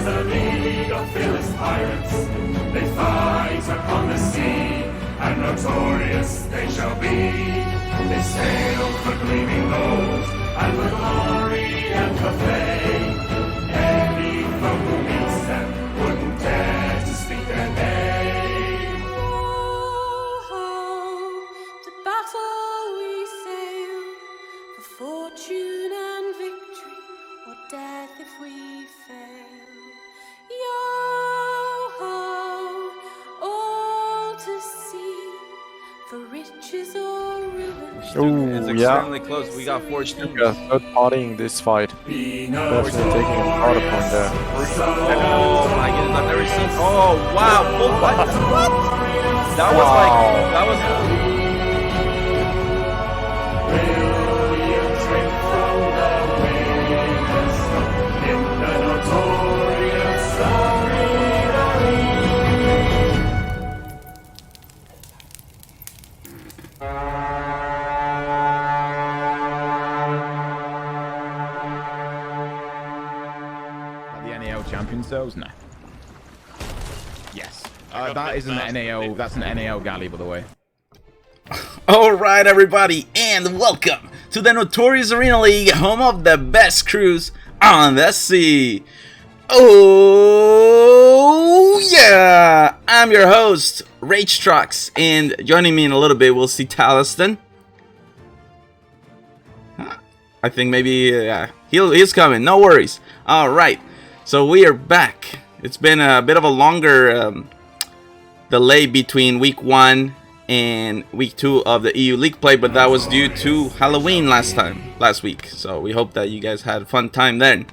as a league of fearless pirates. They fight upon the sea, and notorious they shall be. They sail for gleaming gold, and for glory and for fame. Any foe who meets them wouldn't dare to speak their name. Yo-ho, to battle we sail, for fortune and victory, or death if we fail. Yo-ho, all to sea, for riches or ruin. It's Ooh, extremely yeah. close. We got 4 teams. Stuka third partying this fight. Definitely taking a starter point there. Oh my goodness, I've never seen. Oh wow, full fight. What? That was Wow. like that was. Will you drink from the winners in the notorious arena? The NAL champions those? Nah. Yes. That isn't an NAL, that's an NAL galley, by the way. Alright everybody, and welcome to the Notorious Arena League, home of the best crews on the sea. Oh yeah! I'm your host, Rage Trucks, and joining me in a little bit we'll see Taliston. I think maybe he's coming, no worries. Alright, so we are back. It's been a bit of a longer delay between week 1 and week 2 of the EU League play, but that was due to Halloween last week. So we hope that you guys had a fun time then.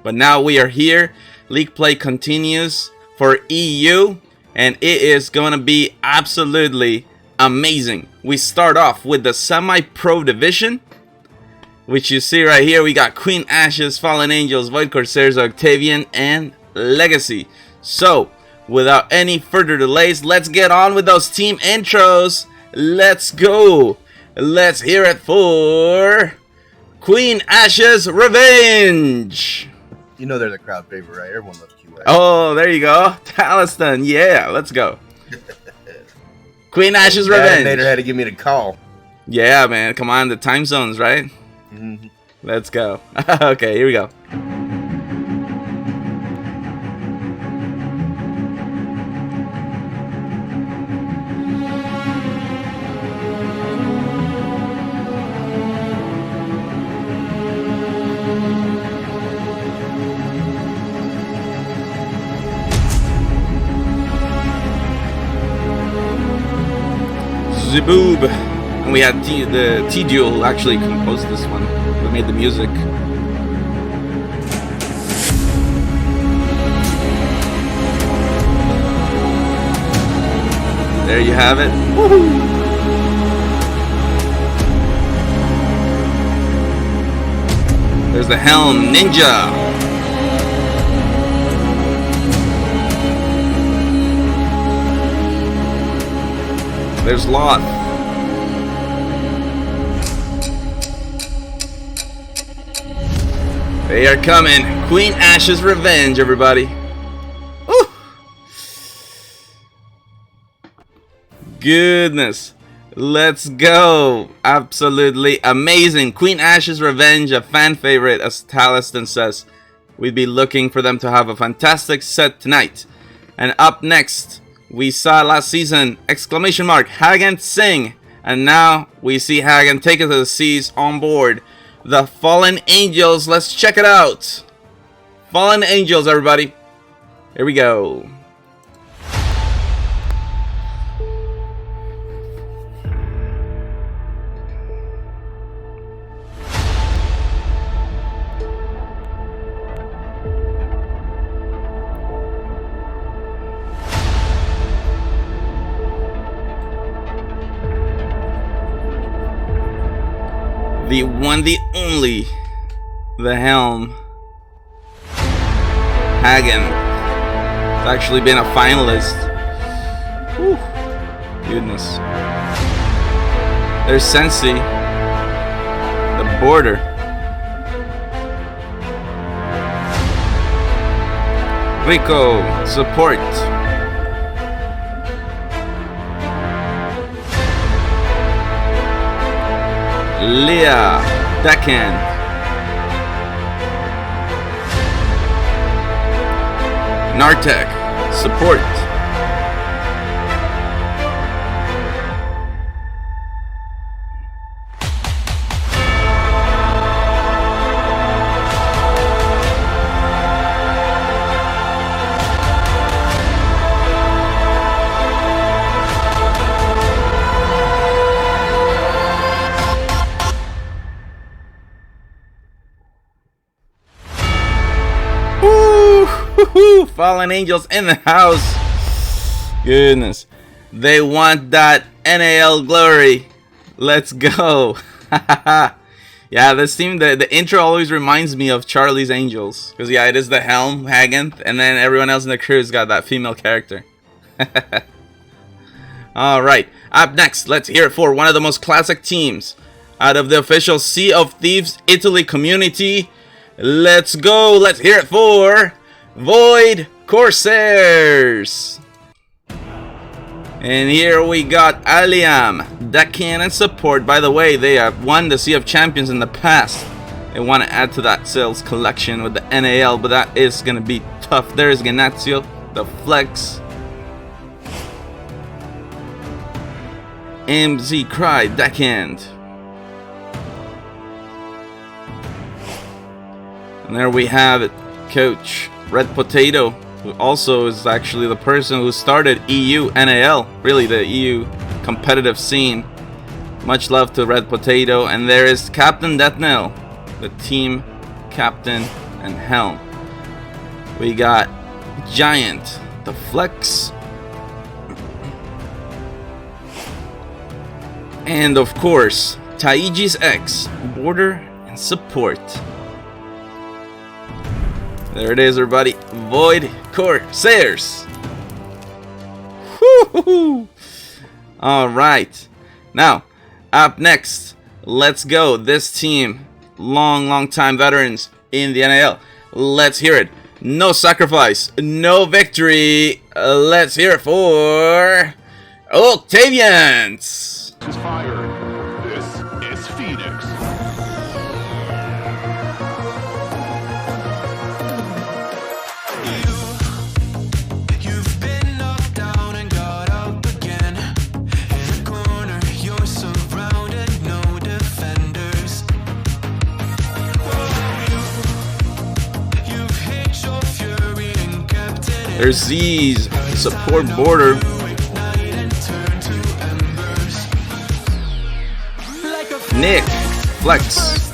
But now we are here. League play continues for EU, and it is going to be absolutely amazing. We start off with the semi-pro division, which you see right here. We got Queen Ashes, Fallen Angels, Void Corsairs, Octavian, and Legacy. So without any further delays, let's get on with those team intros. Let's go. Let's hear it for Queen Ashes Revenge. You know they're the crowd favorite, right? Everyone loves QA. Oh, there you go. Taliston. Yeah, let's go. Queen Ashes Nader Revenge. had to give me the call. Yeah, man. Come on, the time zones, right? Mm-hmm. Let's go. Okay, here we go. Ziboob. And we had the T-Duel actually composed this one. We made the music. There you have it. Woohoo! There's the Helm Ninja. There's Loth. They are coming. Queen Ashes Revenge, everybody. Woo! Goodness. Let's go. Absolutely amazing. Queen Ashes Revenge, a fan favorite, as Taliston says. We'd be looking for them to have a fantastic set tonight. And up next, we saw last season, Hagen Singh. And now we see Hagen take it to the seas on board the Fallen Angels. Let's check it out. Fallen Angels, everybody. Here we go. The one, the only, the Helm. Hagen. It's actually been a finalist. Whew. Goodness. There's Sensi. The border. Rico, support. Leah, deckhand. Nartek, support. Woo! Fallen Angels in the house. Goodness. They want that NAL glory. Let's go. Yeah, this team, the intro always reminds me of Charlie's Angels. Because, yeah, it is the Helm, Hagen, and then everyone else in the crew's got that female character. Alright, up next, let's hear it for one of the most classic teams out of the official Sea of Thieves Italy community. Let's go, let's hear it for Void Corsairs. And here we got Aliam, deckhand and support. By the way, they have won the Sea of Champions in the past. They want to add to that sales collection with the NAL, but that is going to be tough. There's Ganazio, the flex. MZ Cry, deckhand. And there we have it, Coach Red Potato, who also is actually the person who started EU NAL, really the EU competitive scene. Much love to Red Potato. And there is Captain Deathnell, the team captain and helm. We got Giant, the flex. And of course, Taiji's X, border and support. There it is, everybody. Void Corsairs. Woo-hoo-hoo. All right. Now, up next, let's go. This team, long time veterans in the NAL. Let's hear it. No sacrifice, no victory. Let's hear it for Octavians. Is fired. This is Phoenix. You've been knocked down and got up again. In a corner, you're surrounded, no defenders. You've hit your fury and kept it. There's Z's support border. Nick, flex.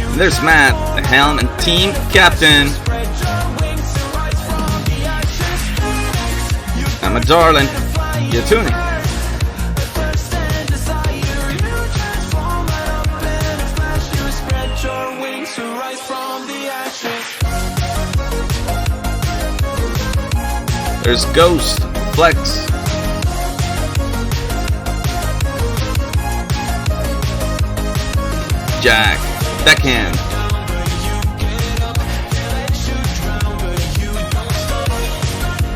And there's Matt, the helm and team captain. I'm a darling. You're tuning. There's Ghost, flex. Jack, deckhand.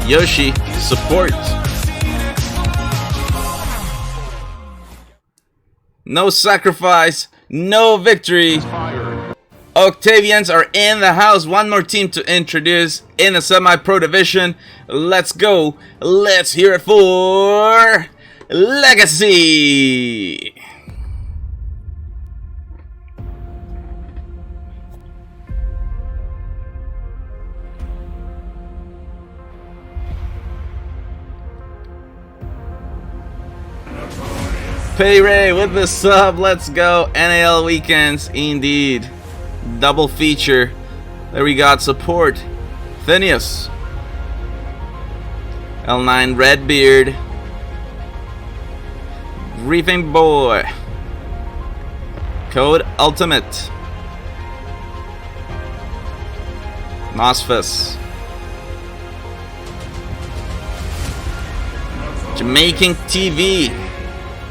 Yoshi, support. No sacrifice, no victory. Octavians are in the house. One more team to introduce in the semi-pro division. Let's go. Let's hear it for Legacy. Payray with the sub, let's go. NAL weekends, indeed. Double feature. There we got support. Phineas. L9 Redbeard. Reefing Boy. Code Ultimate. Nosfus. Jamaican TV.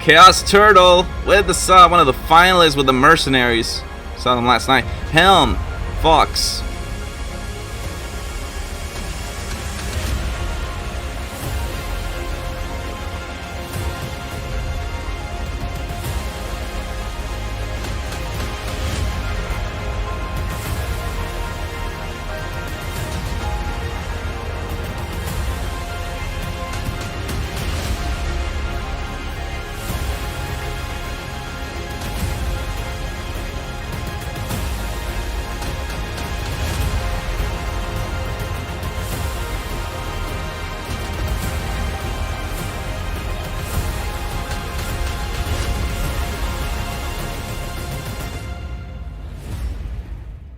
Chaos Turtle with the sub, one of the finalists with the Mercenaries. Saw them last night. Helm, Fox.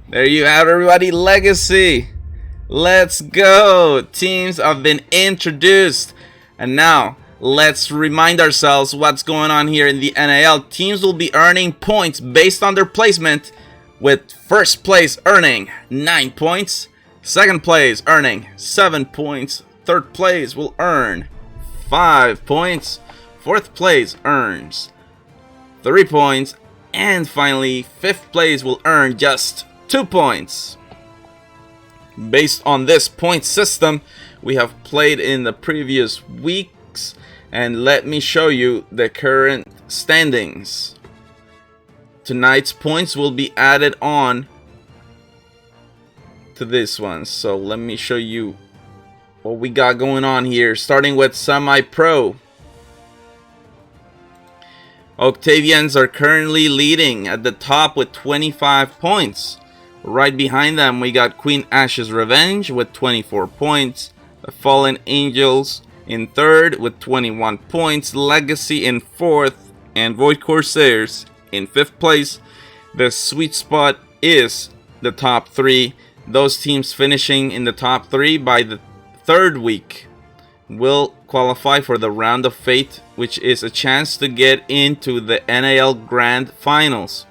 There you have it, everybody. Legacy. Let's go. Teams have been introduced. And now, let's remind ourselves what's going on here in the NAL. Teams will be earning points based on their placement, with first place earning 9 points, second place earning 7 points, third place will earn 5 points, fourth place earns 3 points, and finally, fifth place will earn just 2 points. Based on this point system we have played in the previous weeks, and let me show you the current standings. Tonight's points will be added on to this one, so let me show you what we got going on here, starting with semi-pro. Octavians are currently leading at the top with 25 points. Right behind them, we got Queen Ash's Revenge with 24 points. The Fallen Angels in third with 21 points. Legacy in fourth. And Void Corsairs in fifth place. The sweet spot is the top three. Those teams finishing in the top three by the third week will qualify for the Round of Fate, which is a chance to get into the NAL Grand Finals.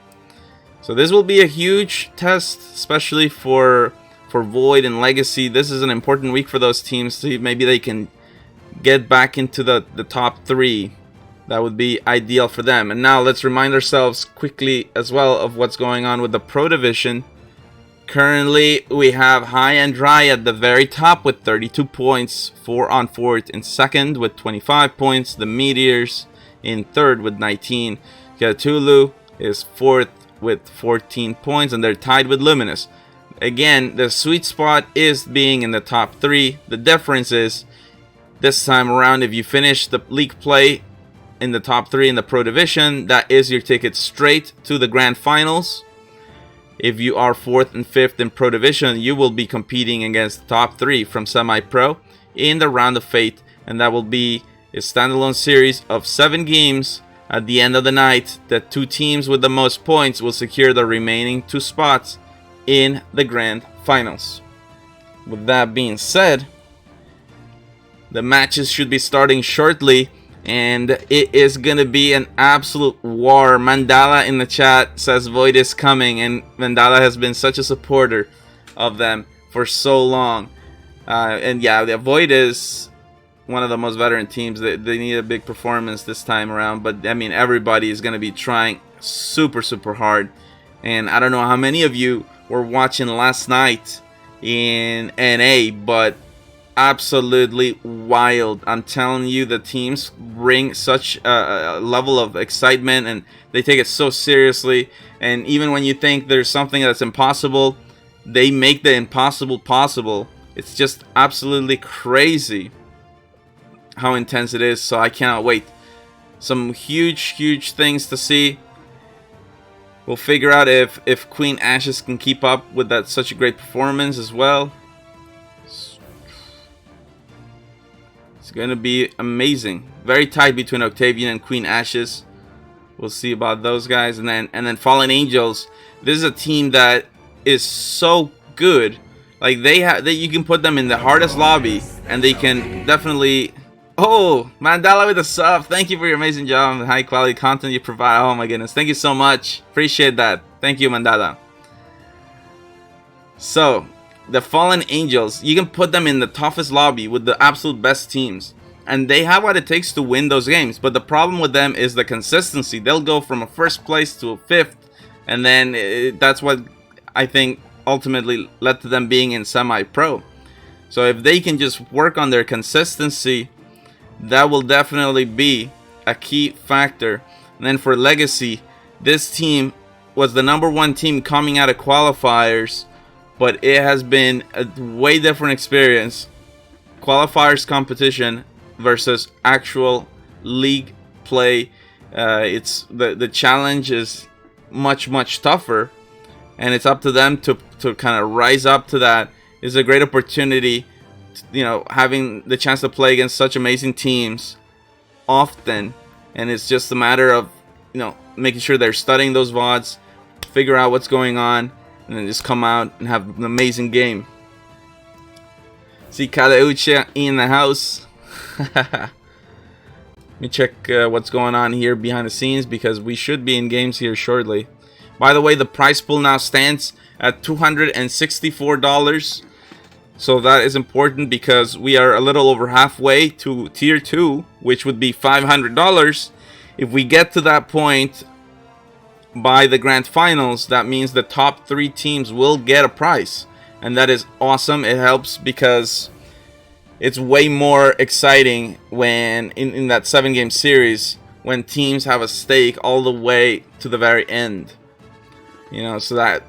So this will be a huge test, especially for Void and Legacy. This is an important week for those teams. See, maybe they can get back into the top three. That would be ideal for them. And now let's remind ourselves quickly as well of what's going on with the Pro Division. Currently, we have High and Dry at the very top with 32 points. 4 on fourth in second with 25 points. The Meteors in third with 19. Cthulhu is fourth with 14 points, and they're tied with Luminous. Again, the sweet spot is being in the top three. The difference is this time around, if you finish the league play in the top three in the Pro Division, that is your ticket straight to the Grand Finals. If you are fourth and fifth in Pro Division, you will be competing against the top three from Semi-Pro in the Round of Fate, and that will be a standalone series of 7 games. At the end of the night, the 2 teams with the most points will secure the remaining 2 spots in the Grand Finals. With that being said, the matches should be starting shortly, and it is going to be an absolute war. Mandala in the chat says Void is coming, and Mandala has been such a supporter of them for so long. And yeah, the Void is one of the most veteran teams. They need a big performance this time around, but I mean, everybody is going to be trying super hard. And I don't know how many of you were watching last night in NA, but absolutely wild. I'm telling you, the teams bring such a level of excitement, and they take it so seriously. And even when you think there's something that's impossible, they make the impossible possible. It's just absolutely crazy how intense it is, so I cannot wait. Some huge things to see. We'll figure out if Queen Ashes can keep up with that such a great performance as well. It's gonna be amazing. Very tight between Octavian and Queen Ashes. We'll see about those guys, and then Fallen Angels. This is a team that is so good. Like you can put them in the hardest lobby, and they can definitely. Oh, Mandala with a sub. Thank you for your amazing job and high quality content you provide. Oh my goodness. Thank you so much. Appreciate that. Thank you, Mandala. So, the Fallen Angels, you can put them in the toughest lobby with the absolute best teams. And they have what it takes to win those games. But the problem with them is the consistency. They'll go from a first place to a fifth. And then that's what I think ultimately led to them being in semi-pro. So if they can just work on their consistency, that will definitely be a key factor. And then for Legacy, this team was the #1 team coming out of qualifiers, but it has been a way different experience. Qualifiers competition versus actual league play. It's the challenge is much tougher, and it's up to them to kind of rise up to that. It's a great opportunity, having the chance to play against such amazing teams often, and it's just a matter of making sure they're studying those VODs, figure out what's going on, and then just come out and have an amazing game. See Kaleucha in the house. Let me check what's going on here behind the scenes, because we should be in games here shortly. By the way, the prize pool now stands at $264. So that is important, because we are a little over halfway to tier 2, which would be $500. If we get to that point by the grand finals, that means the top 3 teams will get a prize, and that is awesome. It helps because it's way more exciting when in that 7-game series, when teams have a stake all the way to the very end. So that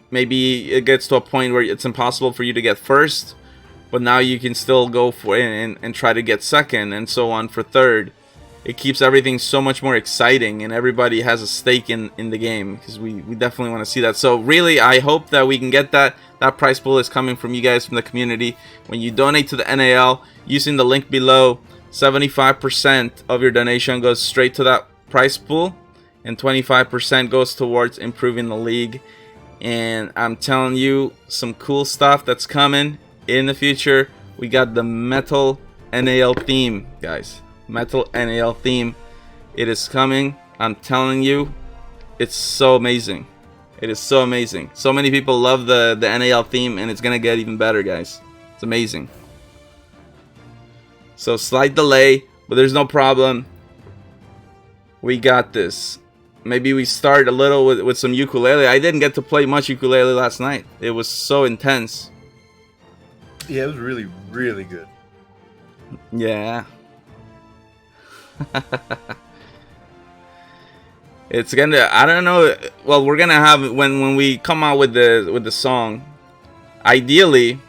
maybe it gets to a point where it's impossible for you to get first, but now you can still go for it and try to get second, and so on for third. It keeps everything so much more exciting, and everybody has a stake in the game, because we definitely want to see that. So really, I hope that we can get that. That prize pool is coming from you guys, from the community. When you donate to the NAL using the link below, 75% of your donation goes straight to that prize pool, and 25% goes towards improving the league. And I'm telling you, some cool stuff that's coming in the future. We got the Metal NAL theme, guys. Metal NAL theme. It is coming. I'm telling you, it's so amazing. It is so amazing. So many people love the NAL theme, and it's gonna get even better, guys. It's amazing. So slight delay, but there's no problem. We got this. Maybe we start a little with some ukulele. I didn't get to play much ukulele last night. It was so intense. Yeah, it was really, really good. Yeah. It's gonna, I don't know. Well, we're gonna have, when we come out with the song, ideally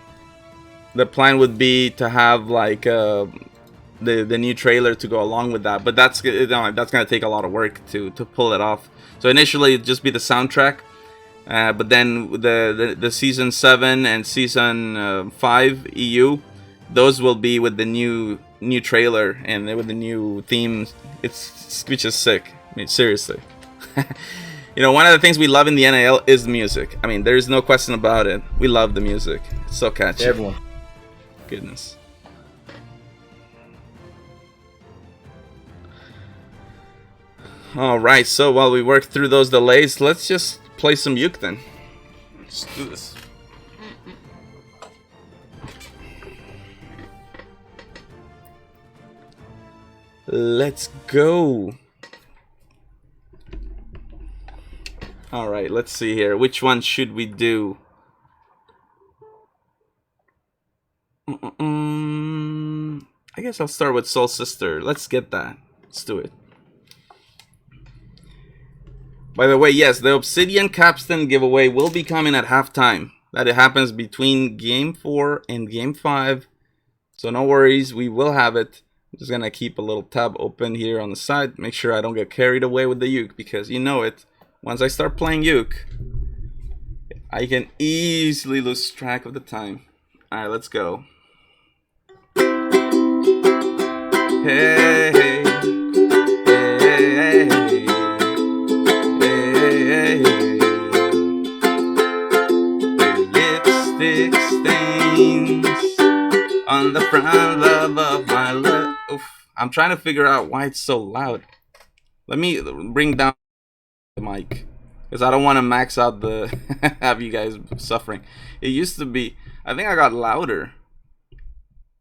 the plan would be to have like the new trailer to go along with that, but that's gonna take a lot of work to pull it off. So initially it'd just be the soundtrack, but then the season 7 and season 5 EU, those will be with the new trailer and with the new themes. Which is sick. I mean, seriously. One of the things we love in the NAL is the music. I mean, there's no question about it. We love the music. It's so catchy. Everyone. Goodness. Alright, so while we work through those delays, let's just play some uke then. Let's do this. Let's go. Alright, let's see here. Which one should we do? I guess I'll start with Soul Sister. Let's get that. Let's do it. By the way, yes, the Obsidian Capstan giveaway will be coming at halftime. That it happens between Game 4 and Game 5. So no worries, we will have it. I'm just gonna keep a little tab open here on the side. Make sure I don't get carried away with the uke, because you know it. Once I start playing uke, I can easily lose track of the time. Alright, let's go. Hey, hey, hey, hey, hey, hey. Lipstick stains on the front love of my love. Oof. I'm trying to figure out why it's so loud. Let me bring down the mic, because I don't want to max out the have you guys suffering. It used to be, I think I got louder.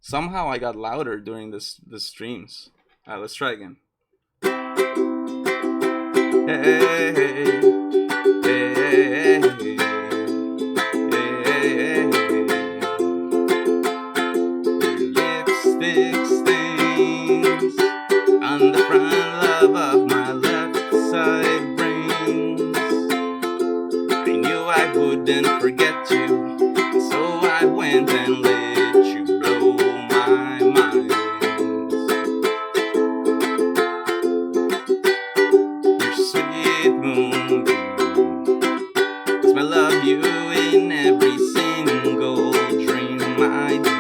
Somehow I got louder during the streams. Alright, let's try again. Hey, hey, hey, hey, hey, hey, I wouldn't forget you. So I went and let you blow my mind. Your sweet moonbeam, 'cause I love you in every single dream I do.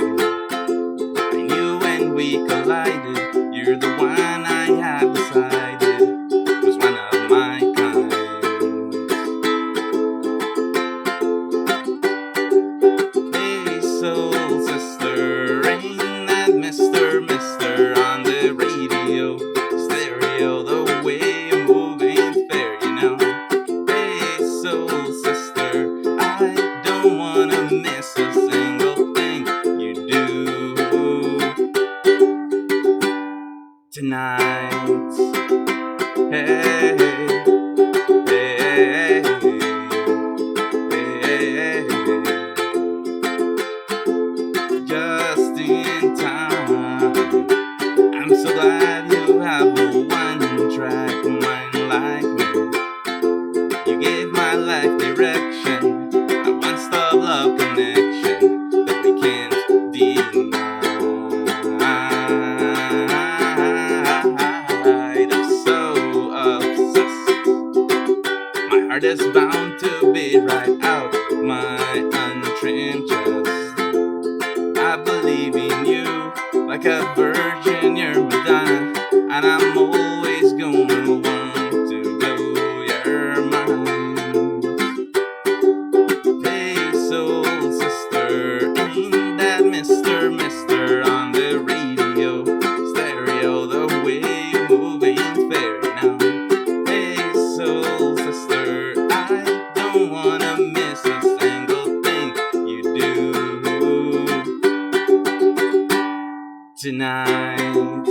I knew when we collided, you're the one I have decided was one of my kind. Hey, soul sister, ain't that Mister on the radio? Stereo, the way you move ain't fair, you know. Hey, soul sister, I don't wanna miss a single thing you do tonight. Hey, hey, hey, just in time. I'm so glad you have a one-track mind like me. You gave my life direction, a one-stop love connection that we can't deny. I'm so obsessed. My heart is bound to beat right out my untrimmed chest. I believe in you like a virgin, you're Madonna, and I'm always gonna want to blow your mind. Hey, soul sister, ain't that Mister on the radio? Stereo, the way you move ain't fair, you know. Hey, soul sister, I don't wanna miss a single thing you do tonight.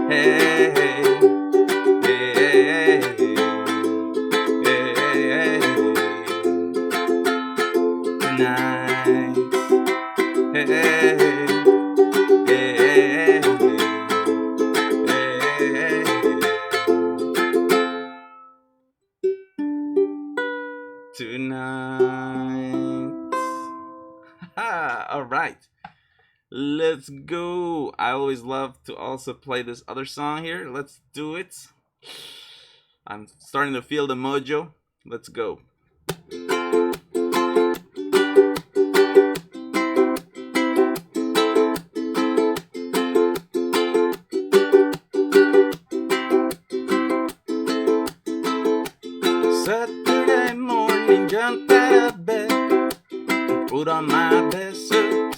Hey, hey, hey, hey, tonight. Hey, hey, hey, tonight. All right. Let's go. I always love to also play this other song here. Let's do it. I'm starting to feel the mojo. Let's go. Saturday morning, jumped out of bed, put on my best suit,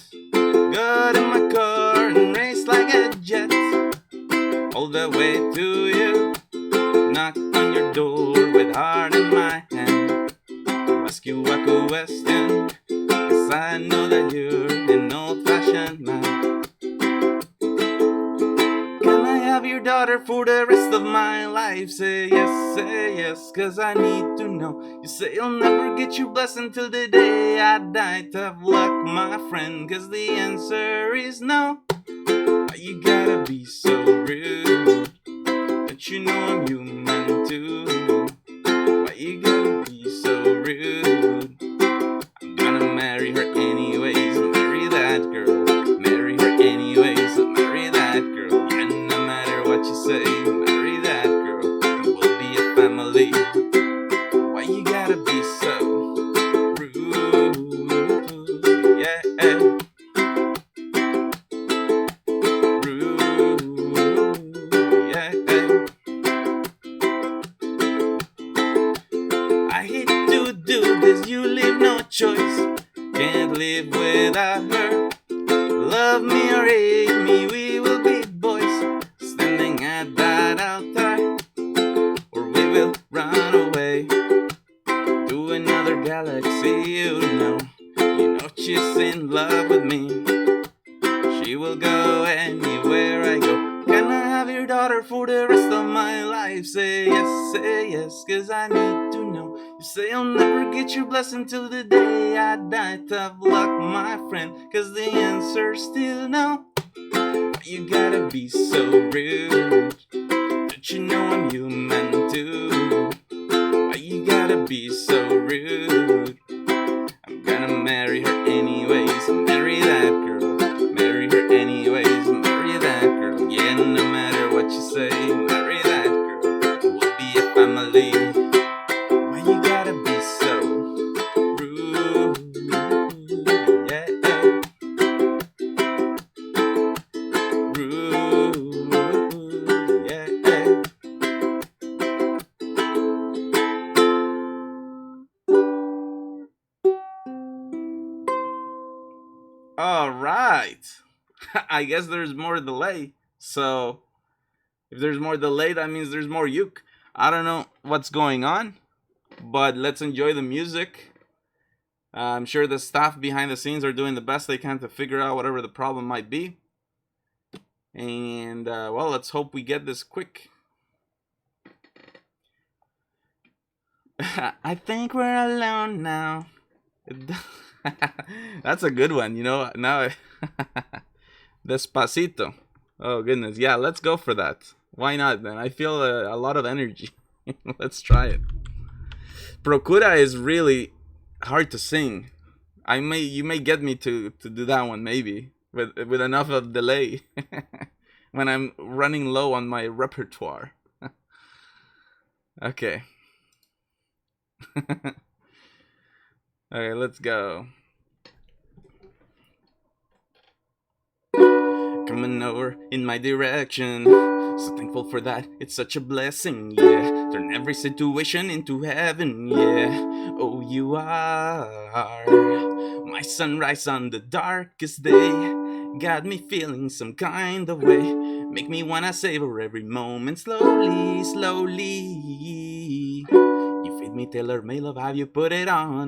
got in my car and raced like a jet all the way to you. Knocked on your door with heart in my hand, ask you a question, 'cause I know that you're an old-fashioned man. Can I have your daughter for the rest of my life? Say yes, 'cause I need to know. You say you'll never get your blessing till the day I die. Tough luck, my friend, 'cause the answer is no. Why you gotta be so rude? Don't you know I'm human too? Why you gotta be so rude? I'm gonna marry her anyways, marry that girl. Marry her anyways, marry that girl. Yeah, no matter what you say, marry that girl, and we'll be a family. Why you gotta be so rude? Yeah, rude. Yeah. I hate to do this, you leave no choice. Can't live without her. Love me or hate me, we will be boys, standing at that altar, or we will run away to another galaxy. You know she's in love with me. She will go anywhere I go. Can I have your daughter for the rest of my life? Say yes, 'cause I need to know. You say I'll never get your blessing till the day I die. Tough luck, my friend, 'cause the answer's still no. Why you gotta be so rude? Don't you know I'm human too? Why you gotta be so rude? All right. I guess there's more delay. So if there's more delay, that means there's more uke. I don't know what's going on, but let's enjoy the music. I'm sure the staff behind the scenes are doing the best they can to figure out whatever the problem might be. And, well, let's hope we get this quick. I think we're alone now. That's a good one, you know. Now, Despacito. Oh, goodness. Yeah, let's go for that. Why not, then? I feel a lot of energy. Let's try it. Procura is really hard to sing. You may get me to do that one, maybe. With enough of delay. When I'm running low on my repertoire. Okay. Okay, let's go. Coming over in my direction, so thankful for that, it's such a blessing, yeah. Turn every situation into heaven, yeah. Oh, you are my sunrise on the darkest day. Got me feeling some kind of way. Make me wanna savor every moment slowly, slowly. You feed me tailor-made love, how you put it on.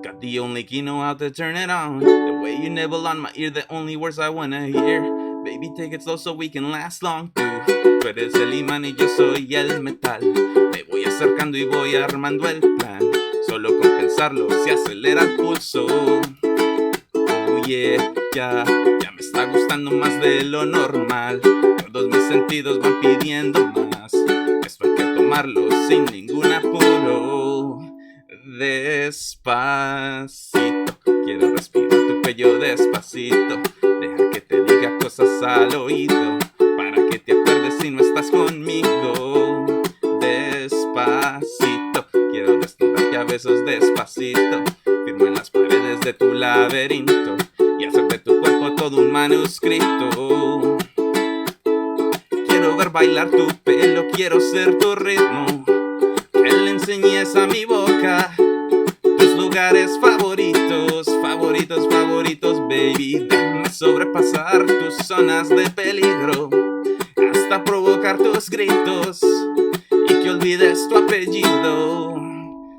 Got the only key, know how to turn it on. The way you nibble on my ear, the only words I wanna hear. Baby, take it slow so we can last long. Tú eres el imán y yo soy el metal. Me voy acercando y voy armando el plan. Solo con pensarlo se acelera el pulso. Oh yeah, ya me está gustando más de lo normal. Todos mis sentidos van pidiendo más. Esto hay que tomarlo sin ningún apuro. Despacito, quiero respirar tu cuello despacito. Deja que te diga cosas al oído, para que te acuerdes si no estás conmigo. Despacito, quiero desnudarte a besos despacito. Firmo en las paredes de tu laberinto y hacer de tu cuerpo todo un manuscrito. Quiero ver bailar tu pelo, quiero ser tu ritmo. Que le enseñes a mi boca tus lugares favoritos, favoritos, favoritos, baby. Déjame sobrepasar tus zonas de peligro hasta provocar tus gritos y que olvides tu apellido.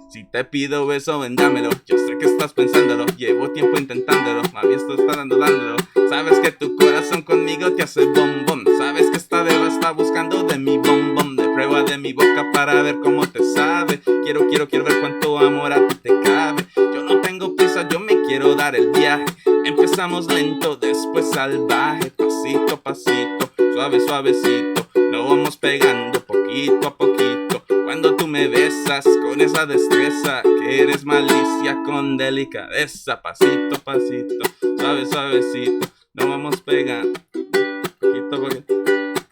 Si te pido beso, ven dámelo. Yo sé que estás pensándolo, llevo tiempo intentándolo. Mami, esto está dándolo. Sabes que tu corazón conmigo te hace bom bom. Sabes que esta beba está buscando de mi bom bom, de prueba de mi boca para ver cómo te sabe. Quiero ver cuánto amor a ti te cabe. Yo no tengo prisa, yo me quiero dar el viaje. Empezamos lento, después salvaje. Pasito a pasito, suave suavecito. Nos vamos pegando poquito a poquito. Cuando tú me besas con esa destreza, que eres malicia con delicadeza. Pasito a pasito, suave suavecito. Nos vamos pegando poquito a poquito.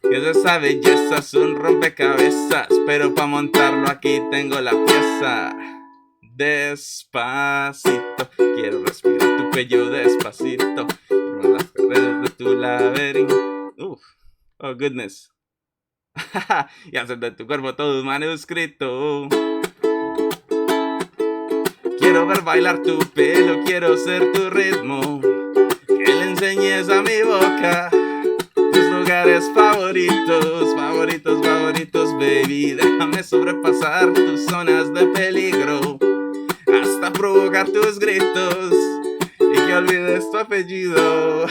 Que esa belleza es un rompecabezas, pero para montarlo aquí tengo la pieza. Despacito, quiero respirar tu cuello despacito. Por las paredes de tu laberinto. Oh goodness. Y hacer de tu cuerpo todo un manuscrito. Quiero ver bailar tu pelo, quiero ser tu ritmo. Que le enseñes a mi boca tus lugares favoritos, favoritos, favoritos, baby. Déjame sobrepasar tus zonas de peligro hasta provocar tus gritos y que olvides tu apellido.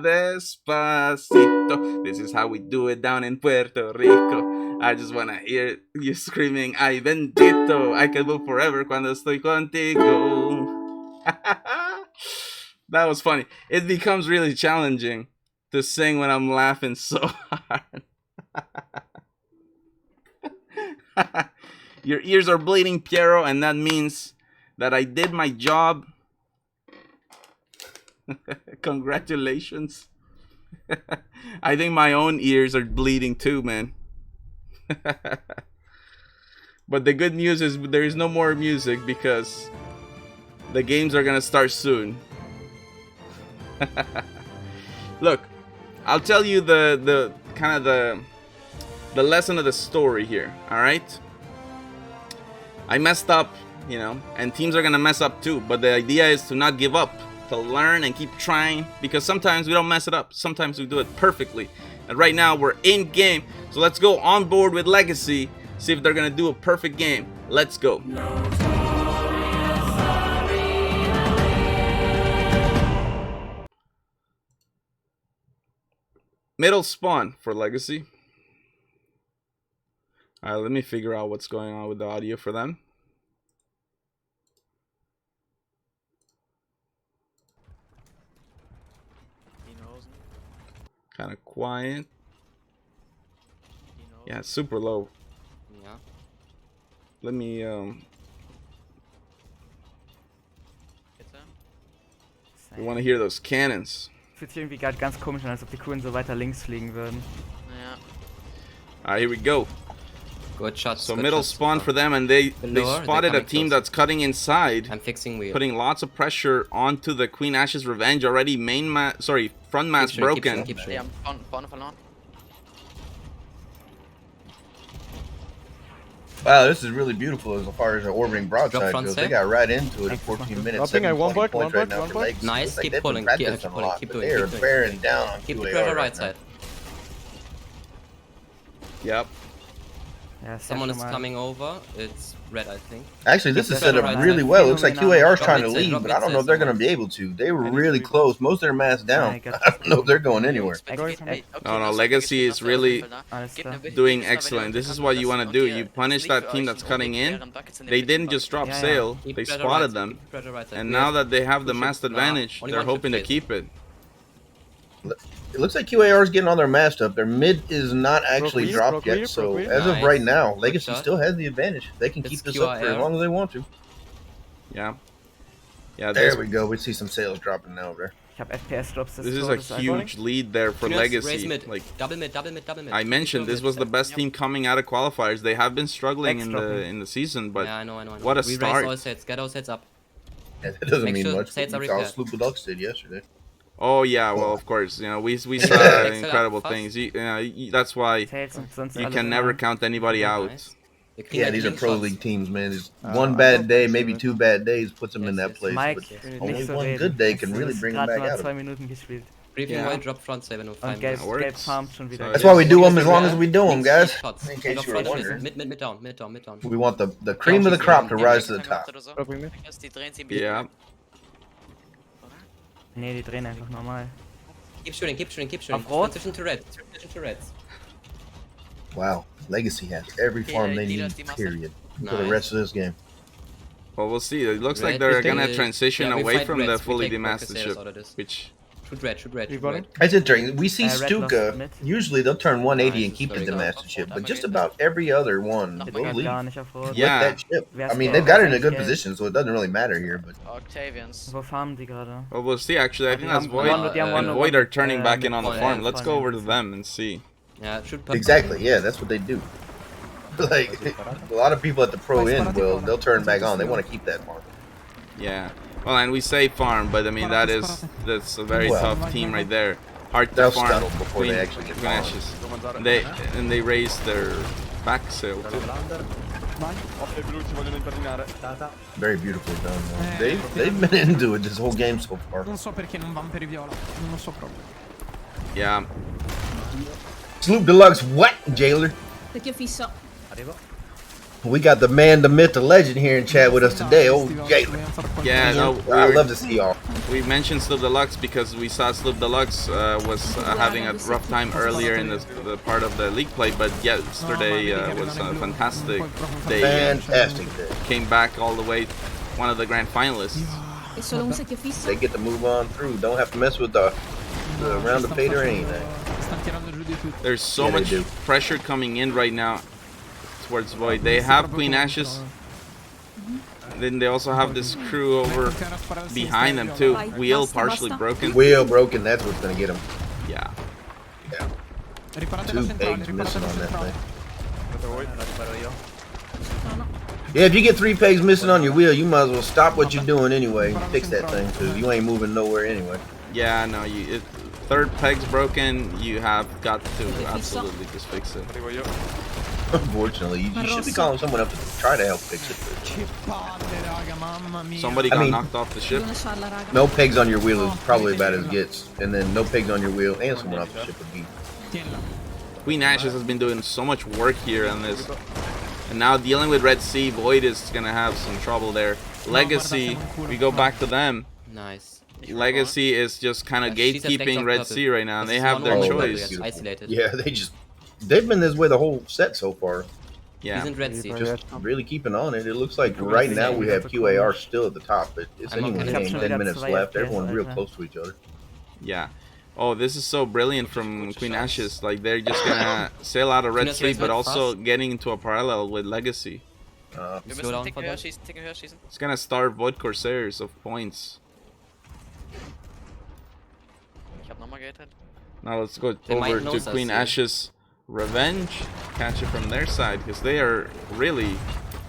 Despacito, this is how we do it down in Puerto Rico. I just wanna hear you screaming, ay bendito. I can move forever cuando estoy contigo. That was funny. It becomes really challenging to sing when I'm laughing so hard. Your ears are bleeding, Piero, and that means that I did my job. Congratulations. I think my own ears are bleeding too, man. But the good news is there is no more music because the games are gonna start soon. Look, I'll tell you the kind of the lesson of the story here, all right? I messed up, you know, and teams are gonna mess up too, but the idea is to not give up. to learn and keep trying, because sometimes we don't mess it up. Sometimes we do it perfectly. And right now we're in game, so let's go on board with Legacy, see if they're gonna do a perfect game. Let's go. Middle spawn for Legacy. Alright, let me figure out what's going on with the audio for them. Kind of quiet. Yeah, it's super low. Ja. Let me we want to hear those cannons. Fühlt sich irgendwie gerade ganz komisch an, als ob die Kugeln so weiter links fliegen würden. Ja. Alright, here we go. Good shots. So good middle shots. spawn for them, and they Below, spotted they're a team coming that's cutting inside, I'm fixing wheel. putting lots of pressure onto the Queen Ashes Revenge already. Front mass Keep shooting, broken. keep shooting. Ja, vorne verloren. Wow, this is really beautiful as far as the orbiting broadside front goes. save. They got right into it in 14 minutes. Dropping at 1 point, 720 1 points right point, now 1 for point. Legacy. Nice, Looks like keep they've been pulling, practicing keep a pulling, lot, keep but doing, they are keep doing. bearing down on Keep the QAR pressure right right now. side. Yep. Ja, sehr Someone is schon mal. coming over. It's red, I think. Actually, this Keep is the set pressure up right really side. well. It looks like QAR is Drop trying to mid side, lead, drop but mid I don't side know if they're going to somewhere. be able to. They were really close. Most of their mass down. I got I don't know if they're going anywhere. No, Legacy is really Alles klar. doing excellent. This is what you want to do. You punish that team that's cutting in. They didn't just drop Yeah, sail. Keep They pressure spotted right side, them. keep pressure right side. And We now have that they have the two massed ships. advantage, Only they're one ship hoping to stays. keep it. It looks like QAR is getting all their mast up. Their mid is not actually clear, dropped broke yet, so clear, broke as of clear. right now, Nice. Legacy Good shot. still has the advantage. They can It's keep this up for as QAR. long as they want to. Yeah. Yeah, There this, we go. We see some sales dropping now there. Ich hab FPS-Drops des this is a Todes. huge lead there for Juniors, raise Legacy. mid. Like Double mid, double mid, double mid. I mentioned, this was the best team coming out of qualifiers. They have been struggling in Extra. the season, but Yeah, I know. what a We start. raise all sets. Get all sets up. That doesn't Make mean sure much. sets But are we saw repaired. Sloop Deluxe did yesterday. Oh yeah, well of course, you know we saw Excel incredible up fast. things. That's why Tails und sonst you alle can never voran. count anybody out. Nice. The clean- Yeah, these are clean pro shots. league teams, man. It's one bad day, maybe two bad days, puts them in Yes, that yes. place. Mike, But nicht only so one reden. good day Es can really ist bring them grad back mal out of 2 it. Minuten gespielt. Briefing Yeah. white, drop front save in 5 Und Gelb, minutes. works. Gelb farmt schon wieder. So That's why we do them as Yeah. long as we do them, guys. Shots. In case Drop you were front and wondering. mid down, mid down, mid down. We want the cream of the crop to rise to the top. Dropping mid. Yeah, Nee, die drehen einfach normal. Keep shooting, keep shooting, keep shooting. Auf Rot? Transition to red, transition to reds. Wow, Legacy has every farm they need, period, for the Nice. rest of this game. well we'll see. It looks like Red, they're we gonna take- transition yeah, we away fight from the reds, we fully take demasted focus ship, areas out of this. which Shoot red, shoot red, You shoot got red. him? That's interesting. We see Red lost Stuka. mid. Usually they'll turn 180 and Nice, keep the very good. demasted ship, but just about every other one Geht will grad leave gar nicht auf Rot. Yeah. with that ship. Wer's I mean, gelb, they've got it in a wer's good gelb. position, so it doesn't really matter here. But Octavians. Wo farmen die gerade? well we'll see. Actually, I think that's haben Void one- die haben and one- Void are turning back in on the one- farm. Let's go over to one- them and see. Yeah, shoot exactly, yeah, that's what they do. Like a lot of people at the pro end they'll turn back on. They want to keep that farm. Yeah. Well, and we say farm, but I mean that's a very Well, tough team right there. Hard to They'll farm. scuttle before they Queen- actually get Queen farmed. Ashes. They raised their back sail too. Very beautifully done. Man. They've been into it this whole game so far. Non so perché non vanno per i viola, non lo so proprio. Yeah. Sloop Deluxe, what, Jailer? Perché fisso. We got the man, the myth, the legend here in chat with us today. Oh, Jailer. Yeah, no, I love to see y'all. we mentioned Sloop Deluxe because we saw Sloop Deluxe was having a rough time earlier in the part of the league play, but yesterday was a fantastic day. Fantastic day. Came back all the way, one of the grand finalists. È solo un secchio fisso. They get to move on through. Don't have to mess with the round of fate or anything. Stanno tirando giù di tutto. There's so Yeah, they much do. pressure coming in right now towards Void. They have Queen Ashes. Then they also have this crew over behind them too. Wheel partially broken. Wheel broken, that's what's going to get them. Yeah. Yeah. Riparate la Two centrale, pegs riparate missing la on that centrale. thing. Yeah, if you get 3 pegs missing on your wheel, you might as well stop what you're doing anyway. Fix that thing, because you ain't moving nowhere anyway. Yeah, no, third peg's broken, you have got to absolutely just fix it. Unfortunately, you should be calling someone up to try to help fix it. Che palle, raga, mamma mia. Somebody got knocked off the ship. No pegs on your wheel is probably about as gets, and then no pegs on your wheel and someone off the ship would be. Queen Ashes has been doing so much work here on this. And now dealing with Red Sea, Void is going to have some trouble there. Legacy, we go back to them. Nice. Legacy is just kind of She's a gatekeeping flex Red of Sea right now, and they This is have their one-on-one choice. battle, isolated. Yeah, they've been this way the whole set so far. Yeah. Isn't Red Sea. Just really keeping on it. It looks like right now we have QAR still at the top, but it's I'm not anyone's gonna game. capture 10 minutes that left. play, Everyone real yeah. close to each other. Yeah. Oh, this is so brilliant from Queen Ashes. Like, they're just going to sail out of Red Sea, but also getting into a parallel with Legacy. Slow down for that. It's going to starve Void Corsairs of points. Now let's go They might over know to us Queen here. Ashes Revenge. Catch it from their side, because they are really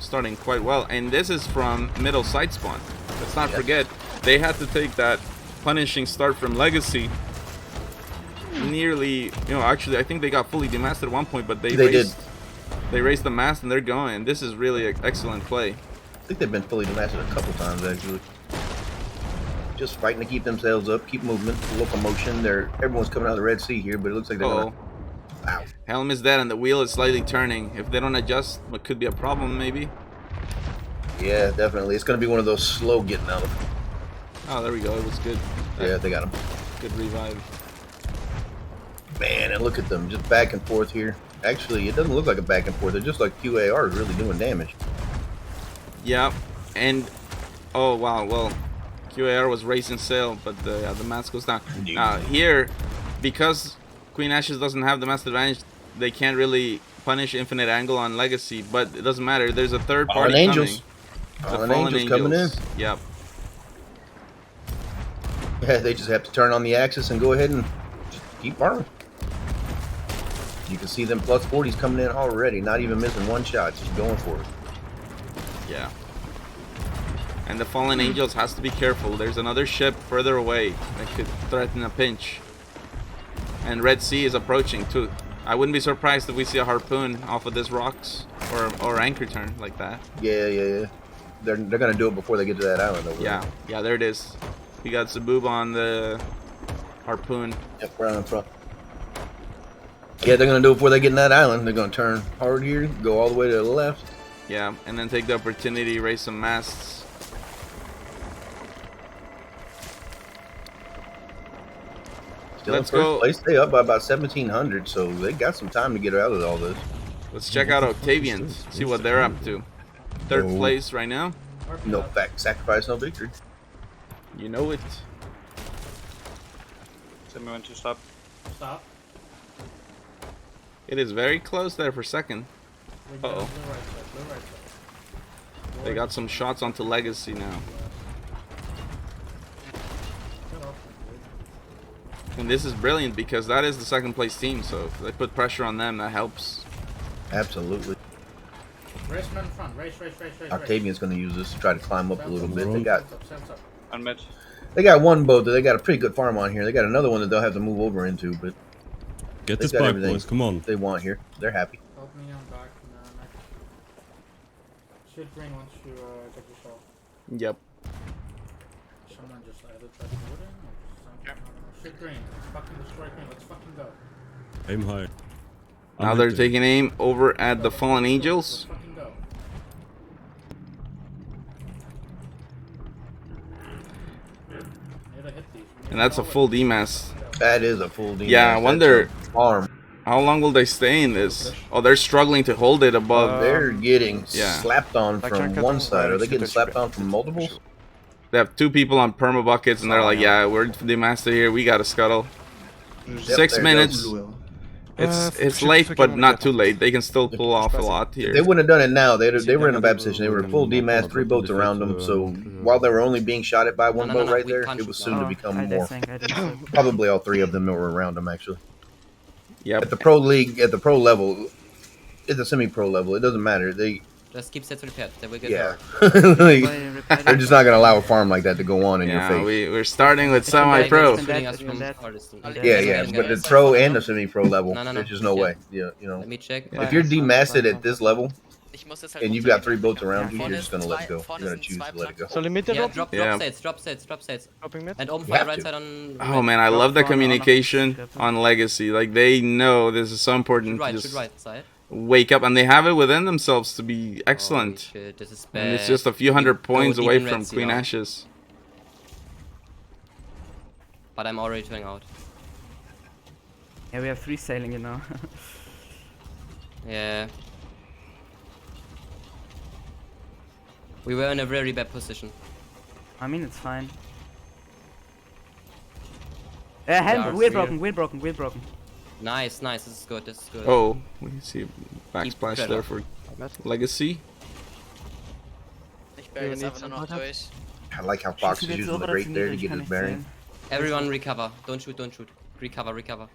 starting quite well. And this is from middle side spawn. Let's not forget, they had to take that punishing start from Legacy. Nearly, actually, I think they got fully demasted at one point, but they raised the mast and they're going. This is really an excellent play. I think they've been fully demasted a couple times actually. Just fighting to keep themselves up, keep movement, locomotion. Everyone's coming out of the Red Sea here, but it looks like they're gonna. Wow. Helm is dead and the wheel is slightly turning. If they don't adjust, it could be a problem maybe. Yeah, definitely. It's gonna be one of those slow getting out of. Oh, there we go. It was good. Yeah, they got him. Good revive. Man, and look at them, just back and forth here. Actually, it doesn't look like a back and forth. It's just like QAR is really doing damage. Yeah, and oh wow, well, QAR was racing sail, but the mask goes down. Here, because Queen Ashes doesn't have the mass advantage, they can't really punish Infinite Angle on Legacy, but it doesn't matter. There's a third party Fallen coming. Angels. The Fallen Angels coming in. Yep. Yeah, they just have to turn on the axis and go ahead and just keep farming. You can see them plus 40s coming in already, not even missing one shot, just going for it. Yeah. And the Fallen Angels has to be careful. There's another ship further away that could threaten a pinch. And Red Sea is approaching too. I wouldn't be surprised if we see a harpoon off of this rocks or anchor turn like that. Yeah. They're gonna do it before they get to that island over there. Yeah, there it is. We got Zaboob on the harpoon. Yep, right in front. Yeah, they're gonna do it before they get in that island. They're gonna turn hard here, go all the way to the left. Yeah, and then take the opportunity to raise some masts. Still in first place. They up by about 1,700, so they got some time to get out of all this. Let's check out Octavians, see what they're up to. Third place right now. No sacrifice, no victory. You know it. Tell me when to stop. Stop. It is very close there for second. Uh-oh. They got some shots onto Legacy now. And this is brilliant because that is the second place team, so if they put pressure on them, that helps. Absolutely. Race men in front. Race. Octavian's going to use this to try to climb up a little bit. They got one boat that they got a pretty good farm on here. They got another one that they'll have to move over into, but get this back, boys. Come on. They want here. They're happy. Help me on back. Shoot green once you get your shot. Yep. Someone just either tried to do it or something. Shoot green. Fucking destroy green. Let's fucking go. Aim high. Now they're taking aim over at the Fallen Angels. Let's fucking go. And that's a full DMAS. That is a full DMAS. Yeah, I wonder farm. How long will they stay in this? Oh, they're struggling to hold it above. They're getting slapped on from one side. Are they getting slapped on from multiples? They have two people on perma buckets, and they're like, "Yeah, we're the master here. We gotta scuttle." 6 minutes. It's late, but not too late. They can still pull off a lot here. If they wouldn't have done it now, they were in a bad position. They were full DMAS, 3 boats around them. So while they were only being shot at by one boat right there, it was soon to become more. Probably all 3 of them were around them actually. Yeah. At the pro league, at the pro level, at the semi-pro level, it doesn't matter. Just keep sets repaired. They will get Yeah. hurt. They're just not gonna allow a farm like that to go on in your face. We're starting with semi-pro. Yeah, but the pro and the semi-pro level, there's just no way. Yeah, you know. Let me check. If you're demastered at this level, and you've got 3 boats around you, you're just gonna let go. You're gonna choose to let it go. Drop sets. And open fire right side on. Oh man, I love the communication on Legacy. Like they know this is so important to just wake up, and they have it within themselves to be excellent. Shit, this is And it's bad. just a few hundred points deep away in Red from Sea Queen now. Ashes. But I'm already turning out. Yeah, we have 3 sailing, you know. Yeah. We were in a very bad position. I mean, it's fine. Helm, wheel broken. Nice, this is good, Oh, we can see a backsplash there for Legacy. I like how Fox is using the rate there to get his bearing. Everyone recover. Don't shoot. Recover.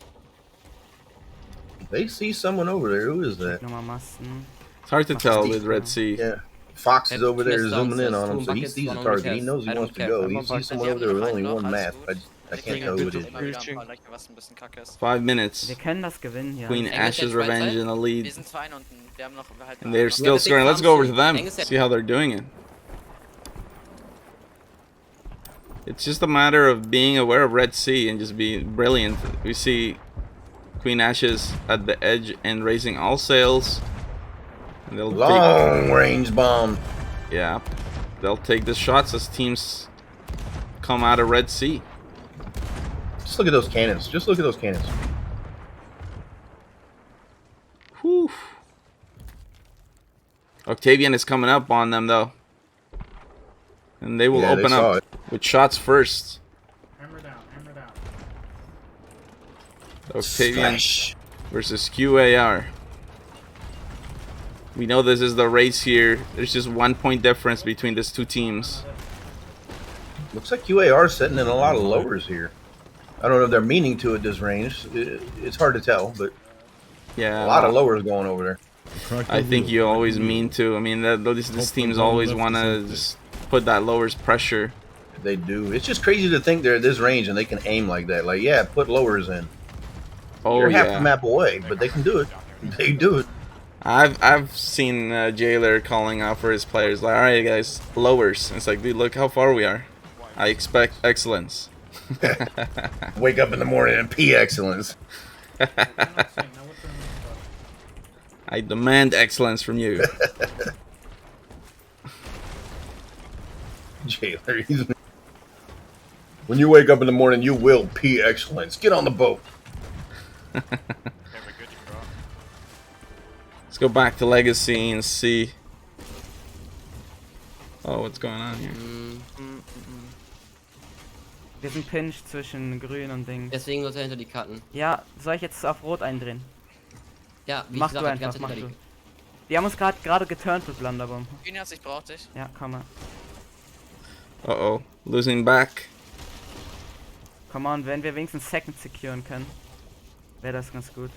They see someone over there. Who is that? It's hard to tell with Red Sea. Yeah. Fox is over there zooming in on him, so he sees the target. He knows he wants to go. He sees someone over there with only 1 mast. I can't tell who it is. 5 minutes. Wir können das gewinnen, ja. Queen Ashes Revenge in the lead. And they're still scoring. Let's go over to them. See how they're doing it. It's just a matter of being aware of Red Sea and just being brilliant. We see Queen Ashes at the edge and raising all sails. And they'll long range bomb. Yeah, they'll take the shots as teams come out of Red Sea. Just look at those cannons. Whew. Octavian is coming up on them though. And they will open up with shots first. Hammer down. Octavian versus QAR. We know this is the race here. There's just 1 point difference between these 2 teams. Looks like QAR setting in a lot of lowers here. I don't know if they're meaning to at this range. It's hard to tell, but yeah, a lot of lowers going over there. I think you always mean to. I mean, these teams always want to just put that lowers pressure. They do. It's just crazy to think they're at this range and they can aim like that. Like, yeah, put lowers in. Oh, You're half the map away, but they can do it. They do it. I've seen Jailer calling out for his players like, all right guys, lowers. And it's like, dude, look how far we are. I expect excellence. Wake up in the morning and pee excellence. I demand excellence from you. Jailer, when you wake up in the morning, you will pee excellence. Get on the boat. Let's go back to Legacy and see. Oh, what's going on here? Wir sind pinched zwischen grün und Ding. Deswegen muss er hinter die Karten. Ja, soll ich jetzt auf rot eindrehen? Ja, wie mach gesagt, du die ganze einfach, Zeit mach hinter du. Die haben uns gerade geturnt mit Blunderbomb. Ignaz, ich brauch dich. Ja, komm mal. Uh-oh, losing back. Come on, wenn wir wenigstens Second securen können, wäre das ganz gut.